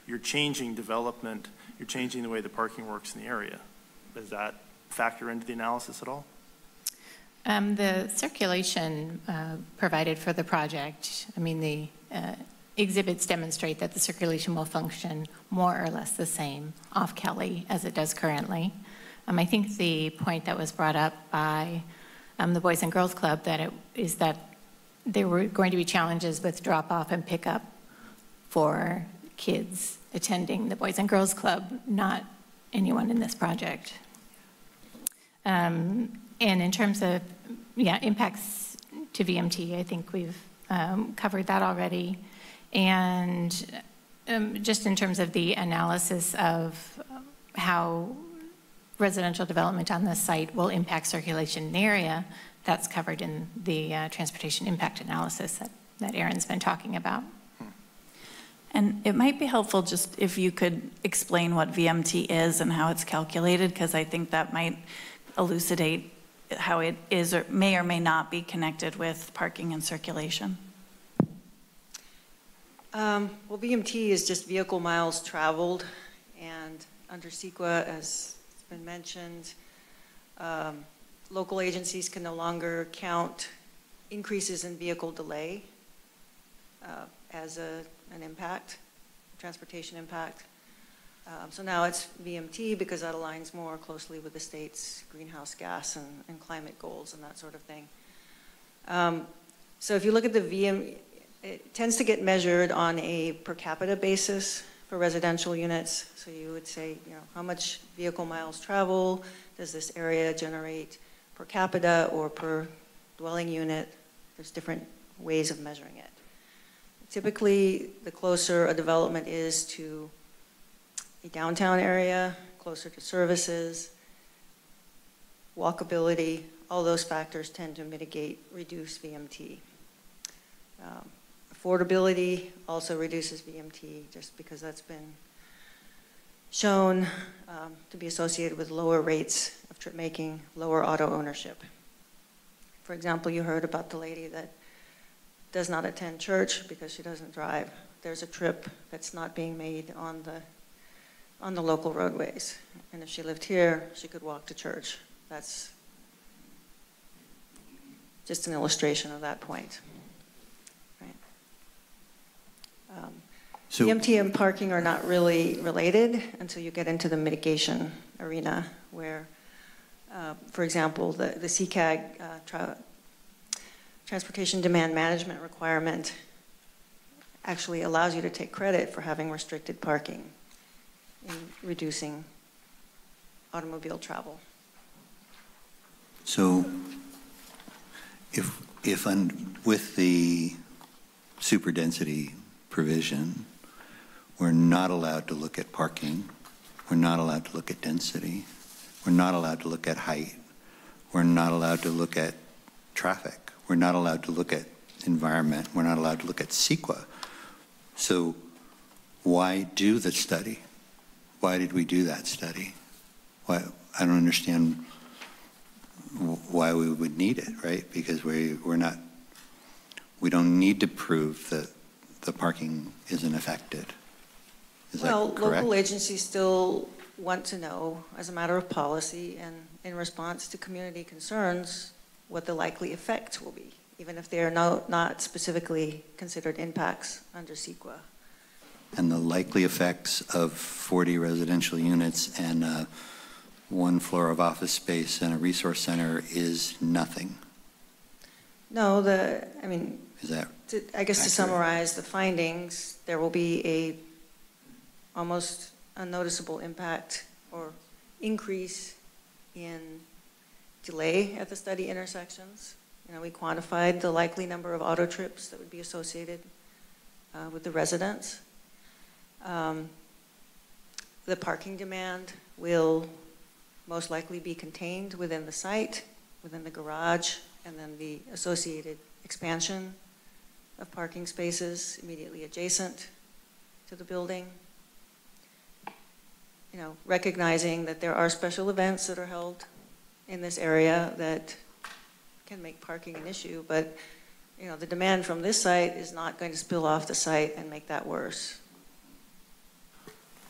Speaker 12: you're changing development, you're changing the way the parking works in the area. Does that factor into the analysis at all?
Speaker 19: The circulation provided for the project, I mean, the exhibits demonstrate that the circulation will function more or less the same off Kelly as it does currently. I think the point that was brought up by the Boys and Girls Club is that there were going to be challenges with drop-off and pickup for kids attending the Boys and Girls Club, not anyone in this project. And in terms of, impacts to VMT, I think we've covered that already. And just in terms of the analysis of how residential development on this site will impact circulation in the area, that's covered in the transportation impact analysis that Aaron's been talking about.
Speaker 5: And it might be helpful just if you could explain what VMT is and how it's calculated, because I think that might elucidate how it is or may not be connected with parking and circulation.
Speaker 20: Well, VMT is just vehicle miles traveled, and under CEQA, as it's been mentioned, local agencies can no longer count increases in vehicle delay as an impact, transportation impact. So now it's VMT because that aligns more closely with the state's greenhouse gas and climate goals and that sort of thing. So if you look at the VM, it tends to get measured on a per capita basis for residential units. So you would say, how much vehicle miles travel does this area generate per capita or per dwelling unit? There's different ways of measuring it. Typically, the closer a development is to a downtown area, closer to services, walkability, all those factors tend to reduce VMT. Affordability also reduces VMT just because that's been shown to be associated with lower rates of trip making, lower auto ownership. For example, you heard about the lady that does not attend church because she doesn't drive. There's a trip that's not being made on the local roadways. And if she lived here, she could walk to church. That's just an illustration of that point. Right.
Speaker 2: So
Speaker 20: VMT and parking are not really related until you get into the mitigation arena where, for example, the CCAG transportation demand management requirement actually allows you to take credit for having restricted parking in reducing automobile travel.
Speaker 2: So if with the superdensity provision, we're not allowed to look at parking, we're not allowed to look at density, we're not allowed to look at height, we're not allowed to look at traffic, we're not allowed to look at environment, we're not allowed to look at CEQA. So why do the study? Why did we do that study? Why? I don't understand why we would need it, right? Because we don't need to prove that the parking isn't affected. Is
Speaker 20: well,
Speaker 2: that correct?
Speaker 20: local agencies still want to know, as a matter of policy and in response to community concerns, what the likely effect will be, even if they are not specifically considered impacts under CEQA.
Speaker 2: And the likely effects of 40 residential units and 1 floor of office space and a resource center is nothing.
Speaker 20: No, I mean,
Speaker 2: is that
Speaker 20: I guess
Speaker 2: accurate?
Speaker 20: To summarize the findings, there will be a almost unnoticeable impact or increase in delay at the study intersections. You know, we quantified the likely number of auto trips that would be associated with the residents. The parking demand will most likely be contained within the site, within the garage, and then the associated expansion of parking spaces immediately adjacent to the building. You know, recognizing that there are special events that are held in this area that can make parking an issue, but you know, the demand from this site is not going to spill off the site and make that worse.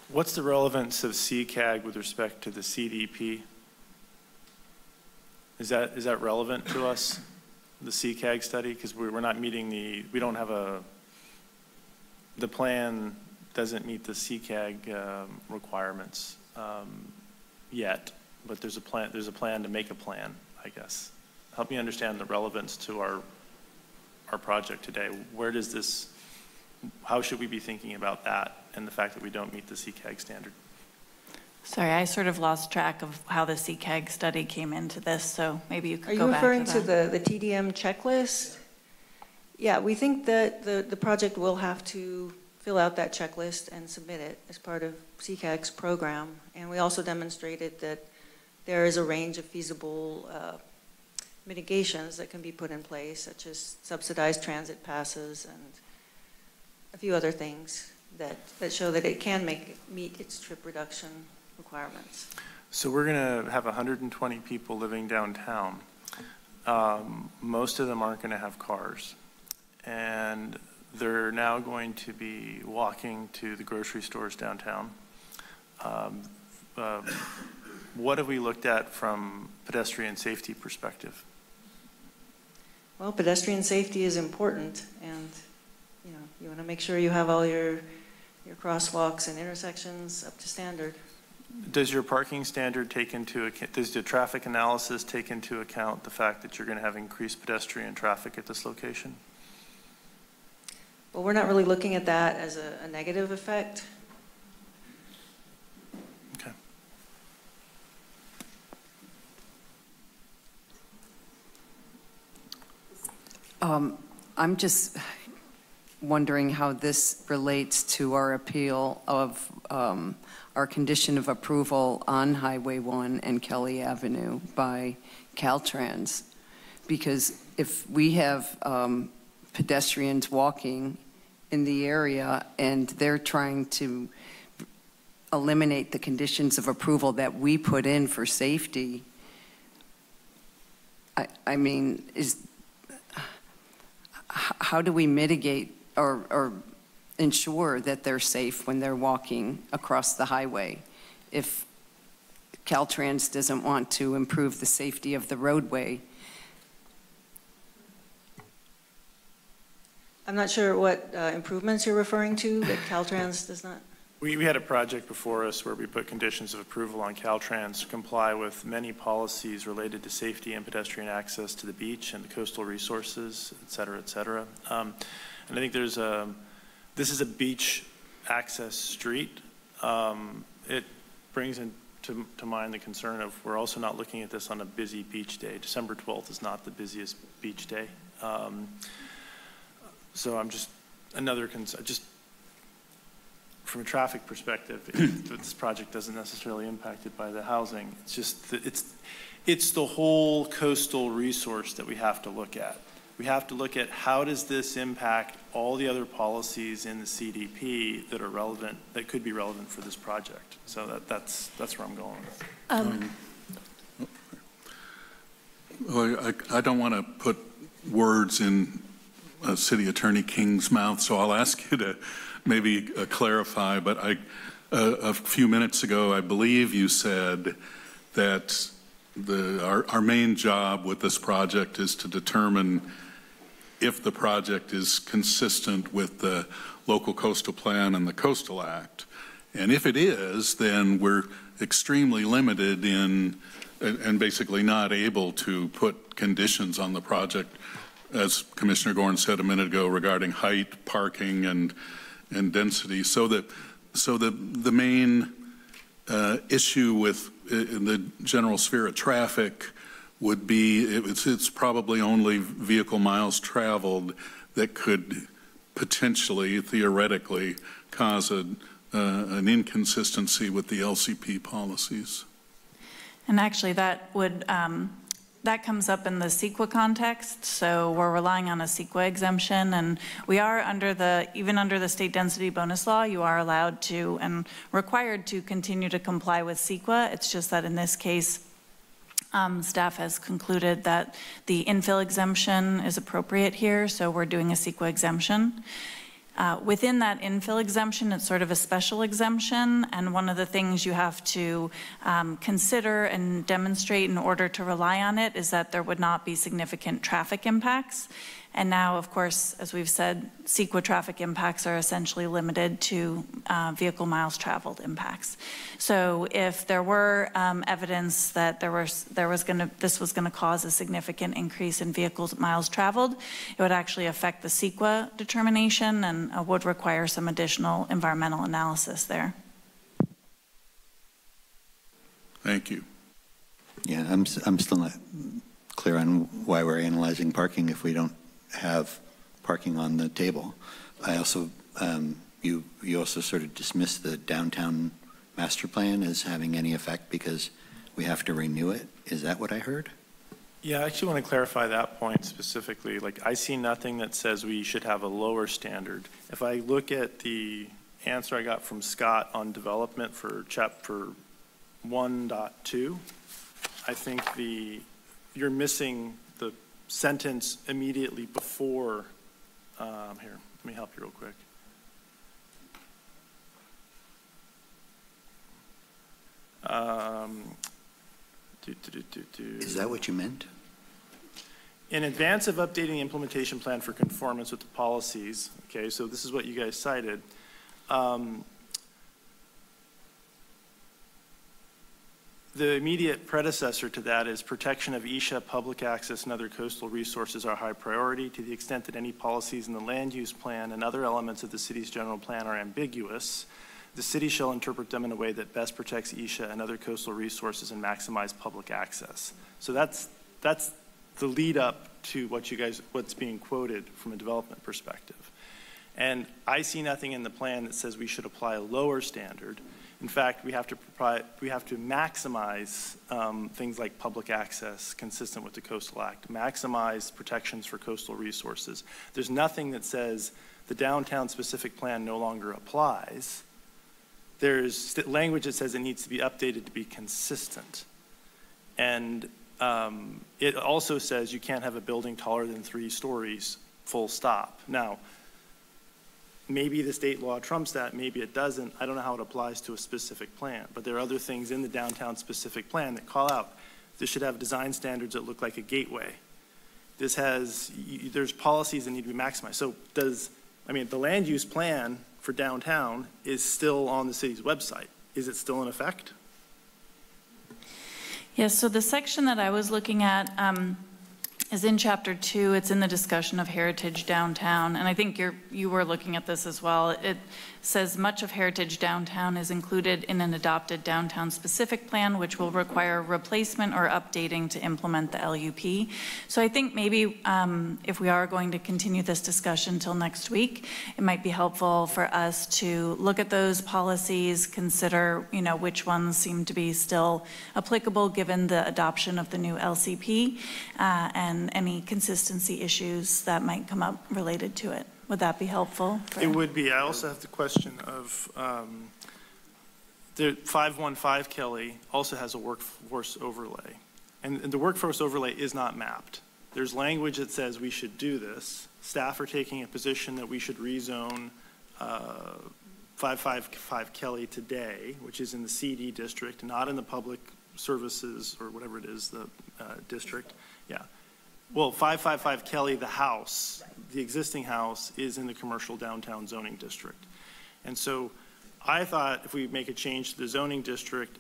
Speaker 12: What's the relevance of CCAG with respect to the CDP? Is that relevant to us, the CCAG study? Because we're not meeting we don't have the plan doesn't meet the CCAG requirements yet, but there's a plan to make a plan, I guess. Help me understand the relevance to our project today. Where does this, how should we be thinking about that and the fact that we don't meet the CCAG standard?
Speaker 5: Sorry, I sort of lost track of how the CCAG study came into this, so maybe you could go back
Speaker 20: to that. Are you
Speaker 5: referring
Speaker 20: to the TDM checklist? Yeah, we think that the project will have to fill out that checklist and submit it as part of CCAG's program. And we also demonstrated that there is a range of feasible mitigations that can be put in place, such as subsidized transit passes and a few other things that show that it can meet its trip reduction requirements.
Speaker 12: So we're going to have 120 people living downtown. Most of them aren't going to have cars. And they're now going to be walking to the grocery stores downtown. What have we looked at from pedestrian safety perspective?
Speaker 20: Well, pedestrian safety is important, and you know, you want to make sure you have all your crosswalks and intersections up to standard.
Speaker 12: Does your parking standard take into account, does the traffic analysis take into account the fact that you're going to have increased pedestrian traffic at this location?
Speaker 20: Well, we're not really looking at that as a negative effect.
Speaker 12: Okay.
Speaker 1: I'm just wondering how this relates to our appeal of our condition of approval on Highway 1 and Kelly Avenue by Caltrans. Because if we have pedestrians walking in the area and they're trying to eliminate the conditions of approval that we put in for safety, I mean, how do we mitigate or ensure that they're safe when they're walking across the highway if Caltrans doesn't want to improve the safety of the roadway?
Speaker 20: I'm not sure what improvements you're referring to that Caltrans does not.
Speaker 12: We had a project before us where we put conditions of approval on Caltrans to comply with many policies related to safety and pedestrian access to the beach and the coastal resources, et cetera, et cetera. And I think this is a beach access street. It brings to mind the concern of we're also not looking at this on a busy beach day. December 12th is not the busiest beach day. So I'm just, another concern, just from a traffic perspective, this project doesn't necessarily impact it by the housing. It's just, it's the whole coastal resource that we have to look at. We have to look at how does this impact all the other policies in the CDP that are relevant, that could be relevant for this project. So that's where I'm going with.
Speaker 8: Well, I don't want to put words in City Attorney King's mouth, so I'll ask you to maybe clarify, but a few minutes ago, I believe you said that our main job with this project is to determine if the project is consistent with the local coastal plan and the Coastal Act. And if it is, then we're extremely limited in and basically not able to put conditions on the project, as Commissioner Gorn said a minute ago, regarding height, parking, and density. So the main issue with in the general sphere of traffic would be it's probably only vehicle miles traveled that could potentially, theoretically, cause an inconsistency with the LCP policies.
Speaker 5: And actually that would, that comes up in the CEQA context, so we're relying on a CEQA exemption, and we are even under the state density bonus law, you are allowed to and required to continue to comply with CEQA. It's just that in this case, staff has concluded that the infill exemption is appropriate here, so we're doing a CEQA exemption. Within that infill exemption, it's sort of a special exemption, and one of the things you have to consider and demonstrate in order to rely on it is that there would not be significant traffic impacts. And now, of course, as we've said, CEQA traffic impacts are essentially limited to vehicle miles traveled impacts. So if there were evidence that this was going to cause a significant increase in vehicles miles traveled, it would actually affect the CEQA determination and would require some additional environmental analysis there.
Speaker 8: Thank you.
Speaker 2: Yeah, I'm still not clear on why we're analyzing parking if we don't have parking on the table. I also, you also sort of dismissed the downtown master plan as having any effect because we have to renew it. Is that what I heard?
Speaker 12: Yeah, I actually want to clarify that point specifically. Like, I see nothing that says we should have a lower standard. If I look at the answer I got from Scott on development for chapter 1.2, I think you're missing the sentence immediately before, here, let me help you real quick.
Speaker 2: Is that what you meant?
Speaker 12: In advance of updating the implementation plan for conformance with the policies, okay, so this is what you guys cited. The immediate predecessor to that is protection of ESHA, public access, and other coastal resources are high priority. To the extent that any policies in the land use plan and other elements of the city's general plan are ambiguous, the city shall interpret them in a way that best protects ESHA and other coastal resources and maximize public access. So that's the lead up to what's being quoted from a development perspective. And I see nothing in the plan that says we should apply a lower standard. In fact, we have to maximize things like public access consistent with the Coastal Act, maximize protections for coastal resources. There's nothing that says the downtown specific plan no longer applies. There's language that says it needs to be updated to be consistent. And it also says you can't have a building taller than 3 stories, full stop. Now, maybe the state law trumps that, maybe it doesn't. I don't know how it applies to a specific plan, but there are other things in the downtown specific plan that call out. This should have design standards that look like a gateway. This has, there's policies that need to be maximized. So the land use plan for downtown is still on the city's website. Is it still in effect?
Speaker 5: Yes, so the section that I was looking at is in chapter 2. It's in the discussion of heritage downtown, and I think you were looking at this as well. It says much of heritage downtown is included in an adopted downtown specific plan, which will require replacement or updating to implement the LUP. So I think maybe if we are going to continue this discussion till next week, it might be helpful for us to look at those policies, consider which ones seem to be still applicable given the adoption of the new LCP, and any consistency issues that might come up related to it. Would that be helpful?
Speaker 12: It would be. I also have the question of the 515 Kelly also has a workforce overlay. And the workforce overlay is not mapped. There's language that says we should do this. Staff are taking a position that we should rezone 555 Kelly today, which is in the CD district, not in the public services or whatever it is, the district. Yeah. Well, 555 Kelly, the house, the existing house, is in the commercial downtown zoning district. And so I thought if we make a change to the zoning district,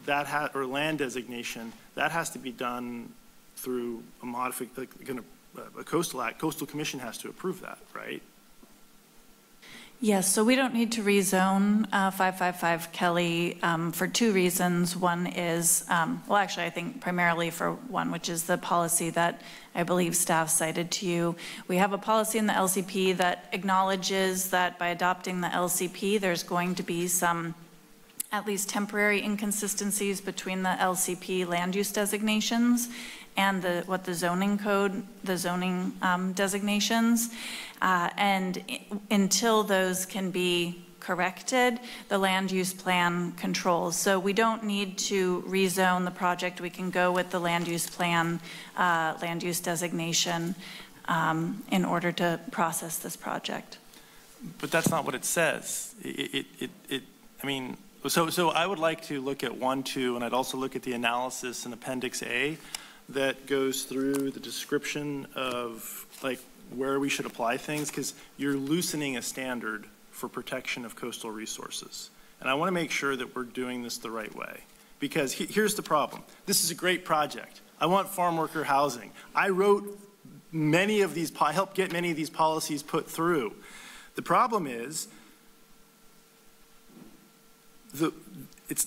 Speaker 12: that or land designation, that has to be done through a modification, a coastal act. Coastal Commission has to approve that, right?
Speaker 5: Yes, so we don't need to rezone 555 Kelly for two reasons. One is, well, actually, I think primarily for one, which is the policy that I believe staff cited to you. We have a policy in the LCP that acknowledges that by adopting the LCP, there's going to be some at least temporary inconsistencies between the LCP land use designations and what the zoning code, the zoning designations. And until those can be corrected, the land use plan controls. So we don't need to rezone the project. We can go with the land use plan, land use designation in order to process this project.
Speaker 12: But that's not what it says. I mean, so I would like to look at 1, 2, and I'd also look at the analysis in Appendix A that goes through the description of like where we should apply things, because you're loosening a standard for protection of coastal resources. And I want to make sure that we're doing this the right way, because here's the problem. This is a great project. I want farm worker housing. I wrote many of these, helped get many of these policies put through. The problem is,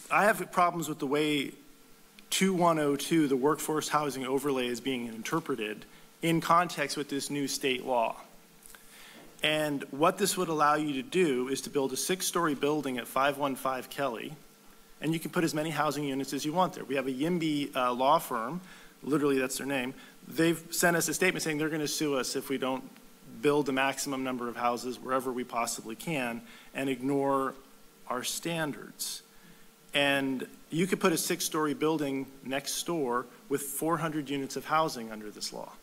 Speaker 12: I have problems with the way 2102, the workforce housing overlay, is being interpreted in context with this new state law. And what this would allow you to do is to build a 6-story building at 515 Kelly, and you can put as many housing units as you want there. We have a YIMBY law firm, literally that's their name. They've sent us a statement saying they're going to sue us if we don't build the maximum number of houses wherever we possibly can and ignore our standards. And you could put a 6-story building next door with 400 units of housing under this law.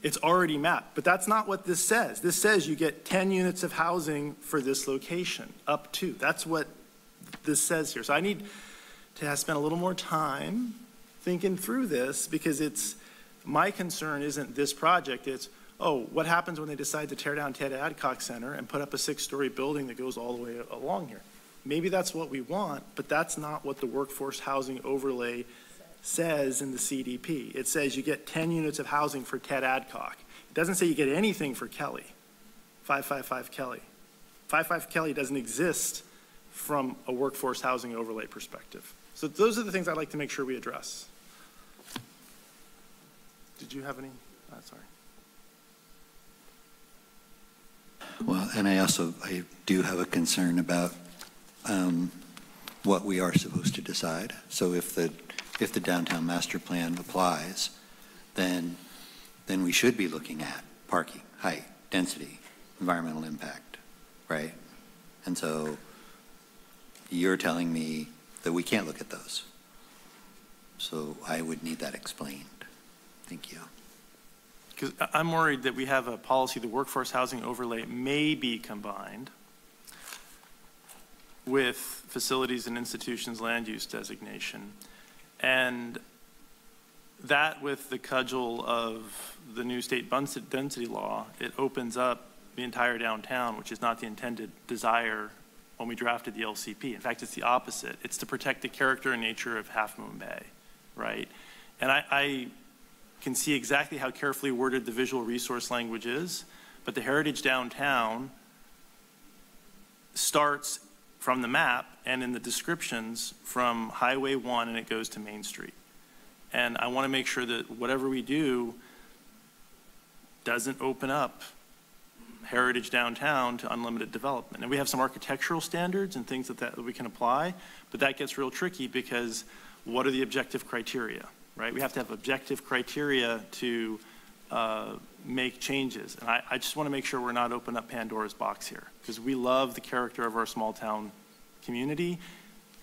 Speaker 12: It's already mapped, but that's not what this says. This says you get 10 units of housing for this location, up to. That's what this says here. So I need to spend a little more time thinking through this, because my concern isn't this project, it's, oh, what happens when they decide to tear down Ted Adcock Center and put up a 6-story building that goes all the way along here? Maybe that's what we want, but that's not what the workforce housing overlay says in the CDP. It says you get 10 units of housing for Ted Adcock. It doesn't say you get anything for Kelly, 555 Kelly. 555 Kelly doesn't exist from a workforce housing overlay perspective. So those are the things I'd like to make sure we address. Did you have any? Sorry.
Speaker 2: Well, and I do have a concern about what we are supposed to decide. So if the downtown master plan applies, then we should be looking at parking, height, density, environmental impact, right? And so you're telling me that we can't look at those. So I would need that explained. Thank you.
Speaker 12: Because I'm worried that we have a policy, the workforce housing overlay may be combined with facilities and institutions land use designation. And that, with the cudgel of the new state density law, it opens up the entire downtown, which is not the intended desire when we drafted the LCP. In fact, it's the opposite. It's to protect the character and nature of Half Moon Bay, right? And I can see exactly how carefully worded the visual resource language is, but the heritage downtown starts from the map and in the descriptions from Highway 1 and it goes to Main Street. And I want to make sure that whatever we do doesn't open up heritage downtown to unlimited development. And we have some architectural standards and things that we can apply, but that gets real tricky because what are the objective criteria, right? We have to have objective criteria to make changes. And I just want to make sure we're not opening up Pandora's box here, because we love the character of our small town community,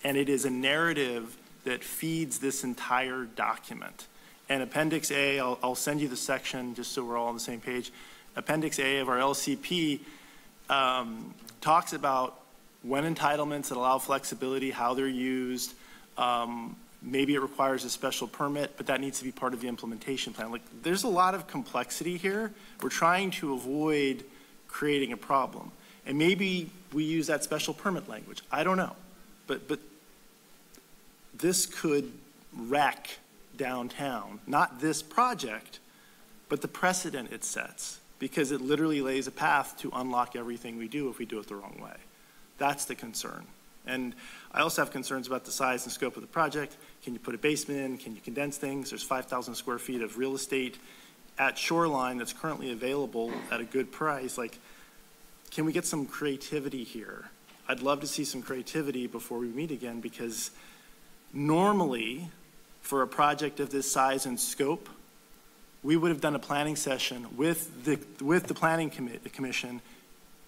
Speaker 12: and it is a narrative that feeds this entire document. And Appendix A, I'll send you the section just so we're all on the same page. Appendix A of our LCP talks about when entitlements that allow flexibility, how they're used. Maybe it requires a special permit, but that needs to be part of the implementation plan. Like, there's a lot of complexity here. We're trying to avoid creating a problem. And maybe we use that special permit language. I don't know. But this could wreck downtown, not this project, but the precedent it sets, because it literally lays a path to unlock everything we do if we do it the wrong way. That's the concern. And I also have concerns about the size and scope of the project. Can you put a basement in? Can you condense things? There's 5,000 square feet of real estate at Shoreline that's currently available at a good price. Like, can we get some creativity here? I'd love to see some creativity before we meet again, because normally for a project of this size and scope, we would have done a planning session with the planning commission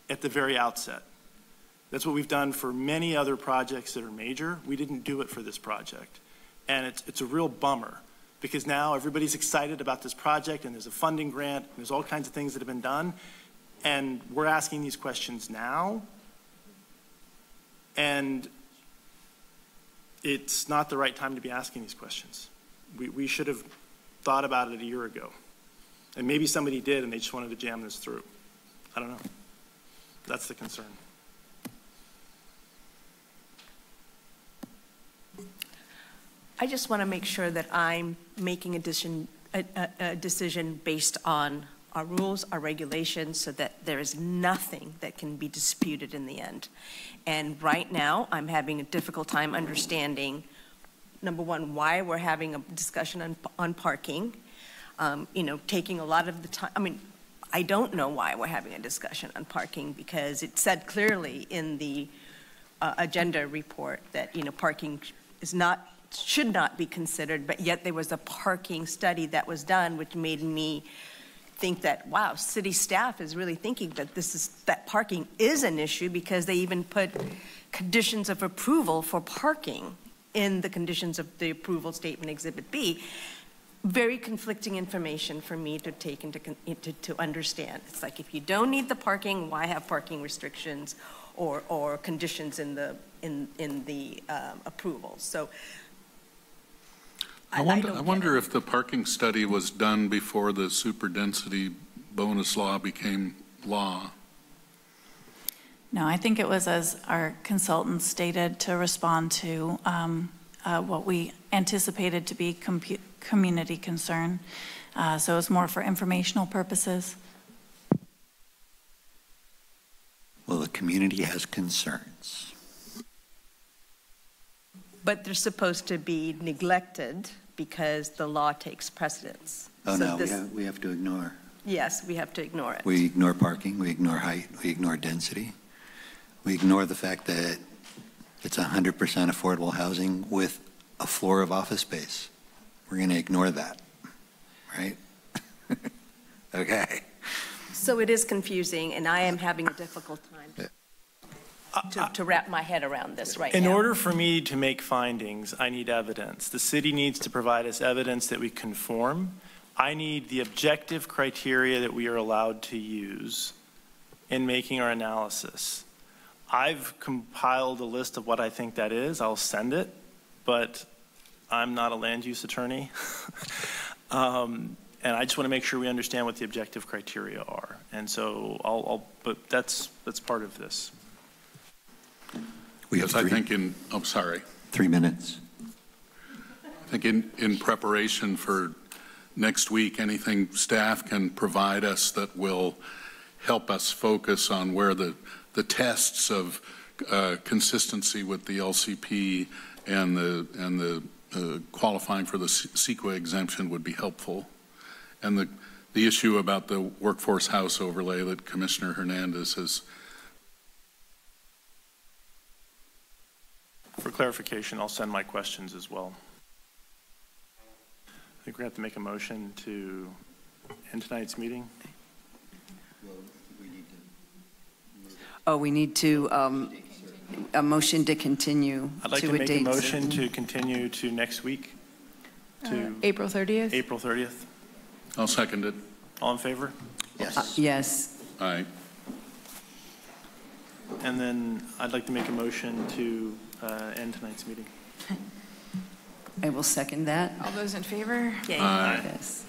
Speaker 12: at the very outset. That's what we've done for many other projects that are major. We didn't do it for this project. And it's a real bummer, because now everybody's excited about this project and there's a funding grant and there's all kinds of things that have been done. And we're asking these questions now. And it's not the right time to be asking these questions. We should have thought about it a year ago. And maybe somebody did and they just wanted to jam this through. I don't know. That's the concern.
Speaker 23: I just want to make sure that I'm making a decision based on our rules, our regulations, so that there is nothing that can be disputed in the end. And right now, I'm having a difficult time understanding, number one, why we're having a discussion on parking, taking a lot of the time. I mean, I don't know why we're having a discussion on parking, because it said clearly in the agenda report that, parking should not be considered, but yet there was a parking study that was done, which made me think that, wow, city staff is really thinking that parking is an issue, because they even put conditions of approval for parking in the conditions of the approval statement, Exhibit B. Very conflicting information for me to take to understand. It's like, if you don't need the parking, why have parking restrictions or conditions in the approvals? So
Speaker 8: I wonder if the parking study was done before the superdensity bonus law became law.
Speaker 5: No, I think it was, as our consultant stated, to respond to what we anticipated to be community concern. So it was more for informational purposes.
Speaker 2: Well, the community has concerns.
Speaker 23: But they're supposed to be neglected because the law takes precedence.
Speaker 2: Oh, so no, we have to ignore.
Speaker 23: Yes, we have to ignore it.
Speaker 2: We ignore parking, we ignore height, we ignore density. We ignore the fact that it's 100% affordable housing with a floor of office space. We're going to ignore that, right? Okay.
Speaker 23: So it is confusing, and I am having a difficult time to wrap my head around this right now.
Speaker 12: In order for me to make findings, I need evidence. The city needs to provide us evidence that we conform. I need the objective criteria that we are allowed to use in making our analysis. I've compiled a list of what I think that is. I'll send it, but I'm not a land use attorney. And I just want to make sure we understand what the objective criteria are. And so but that's part of this.
Speaker 2: We have
Speaker 8: I think I'm sorry.
Speaker 2: 3 minutes.
Speaker 8: I think in preparation for next week, anything staff can provide us that will help us focus on where the tests of consistency with the LCP and the qualifying for the CEQA exemption would be helpful. And the issue about the workforce house overlay that Commissioner Hernandez has.
Speaker 12: For clarification, I'll send my questions as well. I think we're going to have to make a motion to end tonight's meeting.
Speaker 1: Oh, we need to, a motion to continue
Speaker 12: I'd like
Speaker 1: to
Speaker 12: to
Speaker 1: a
Speaker 12: make a
Speaker 1: date
Speaker 12: motion
Speaker 1: certain.
Speaker 12: to continue to next week, to
Speaker 9: April 30th?
Speaker 12: April 30th.
Speaker 8: I'll second it.
Speaker 12: All in favor?
Speaker 2: Yes.
Speaker 1: Yes.
Speaker 8: Aye.
Speaker 12: And then I'd like to make a motion to end tonight's meeting.
Speaker 1: I will second that.
Speaker 9: All those in favor?
Speaker 8: Aye.
Speaker 1: Yes.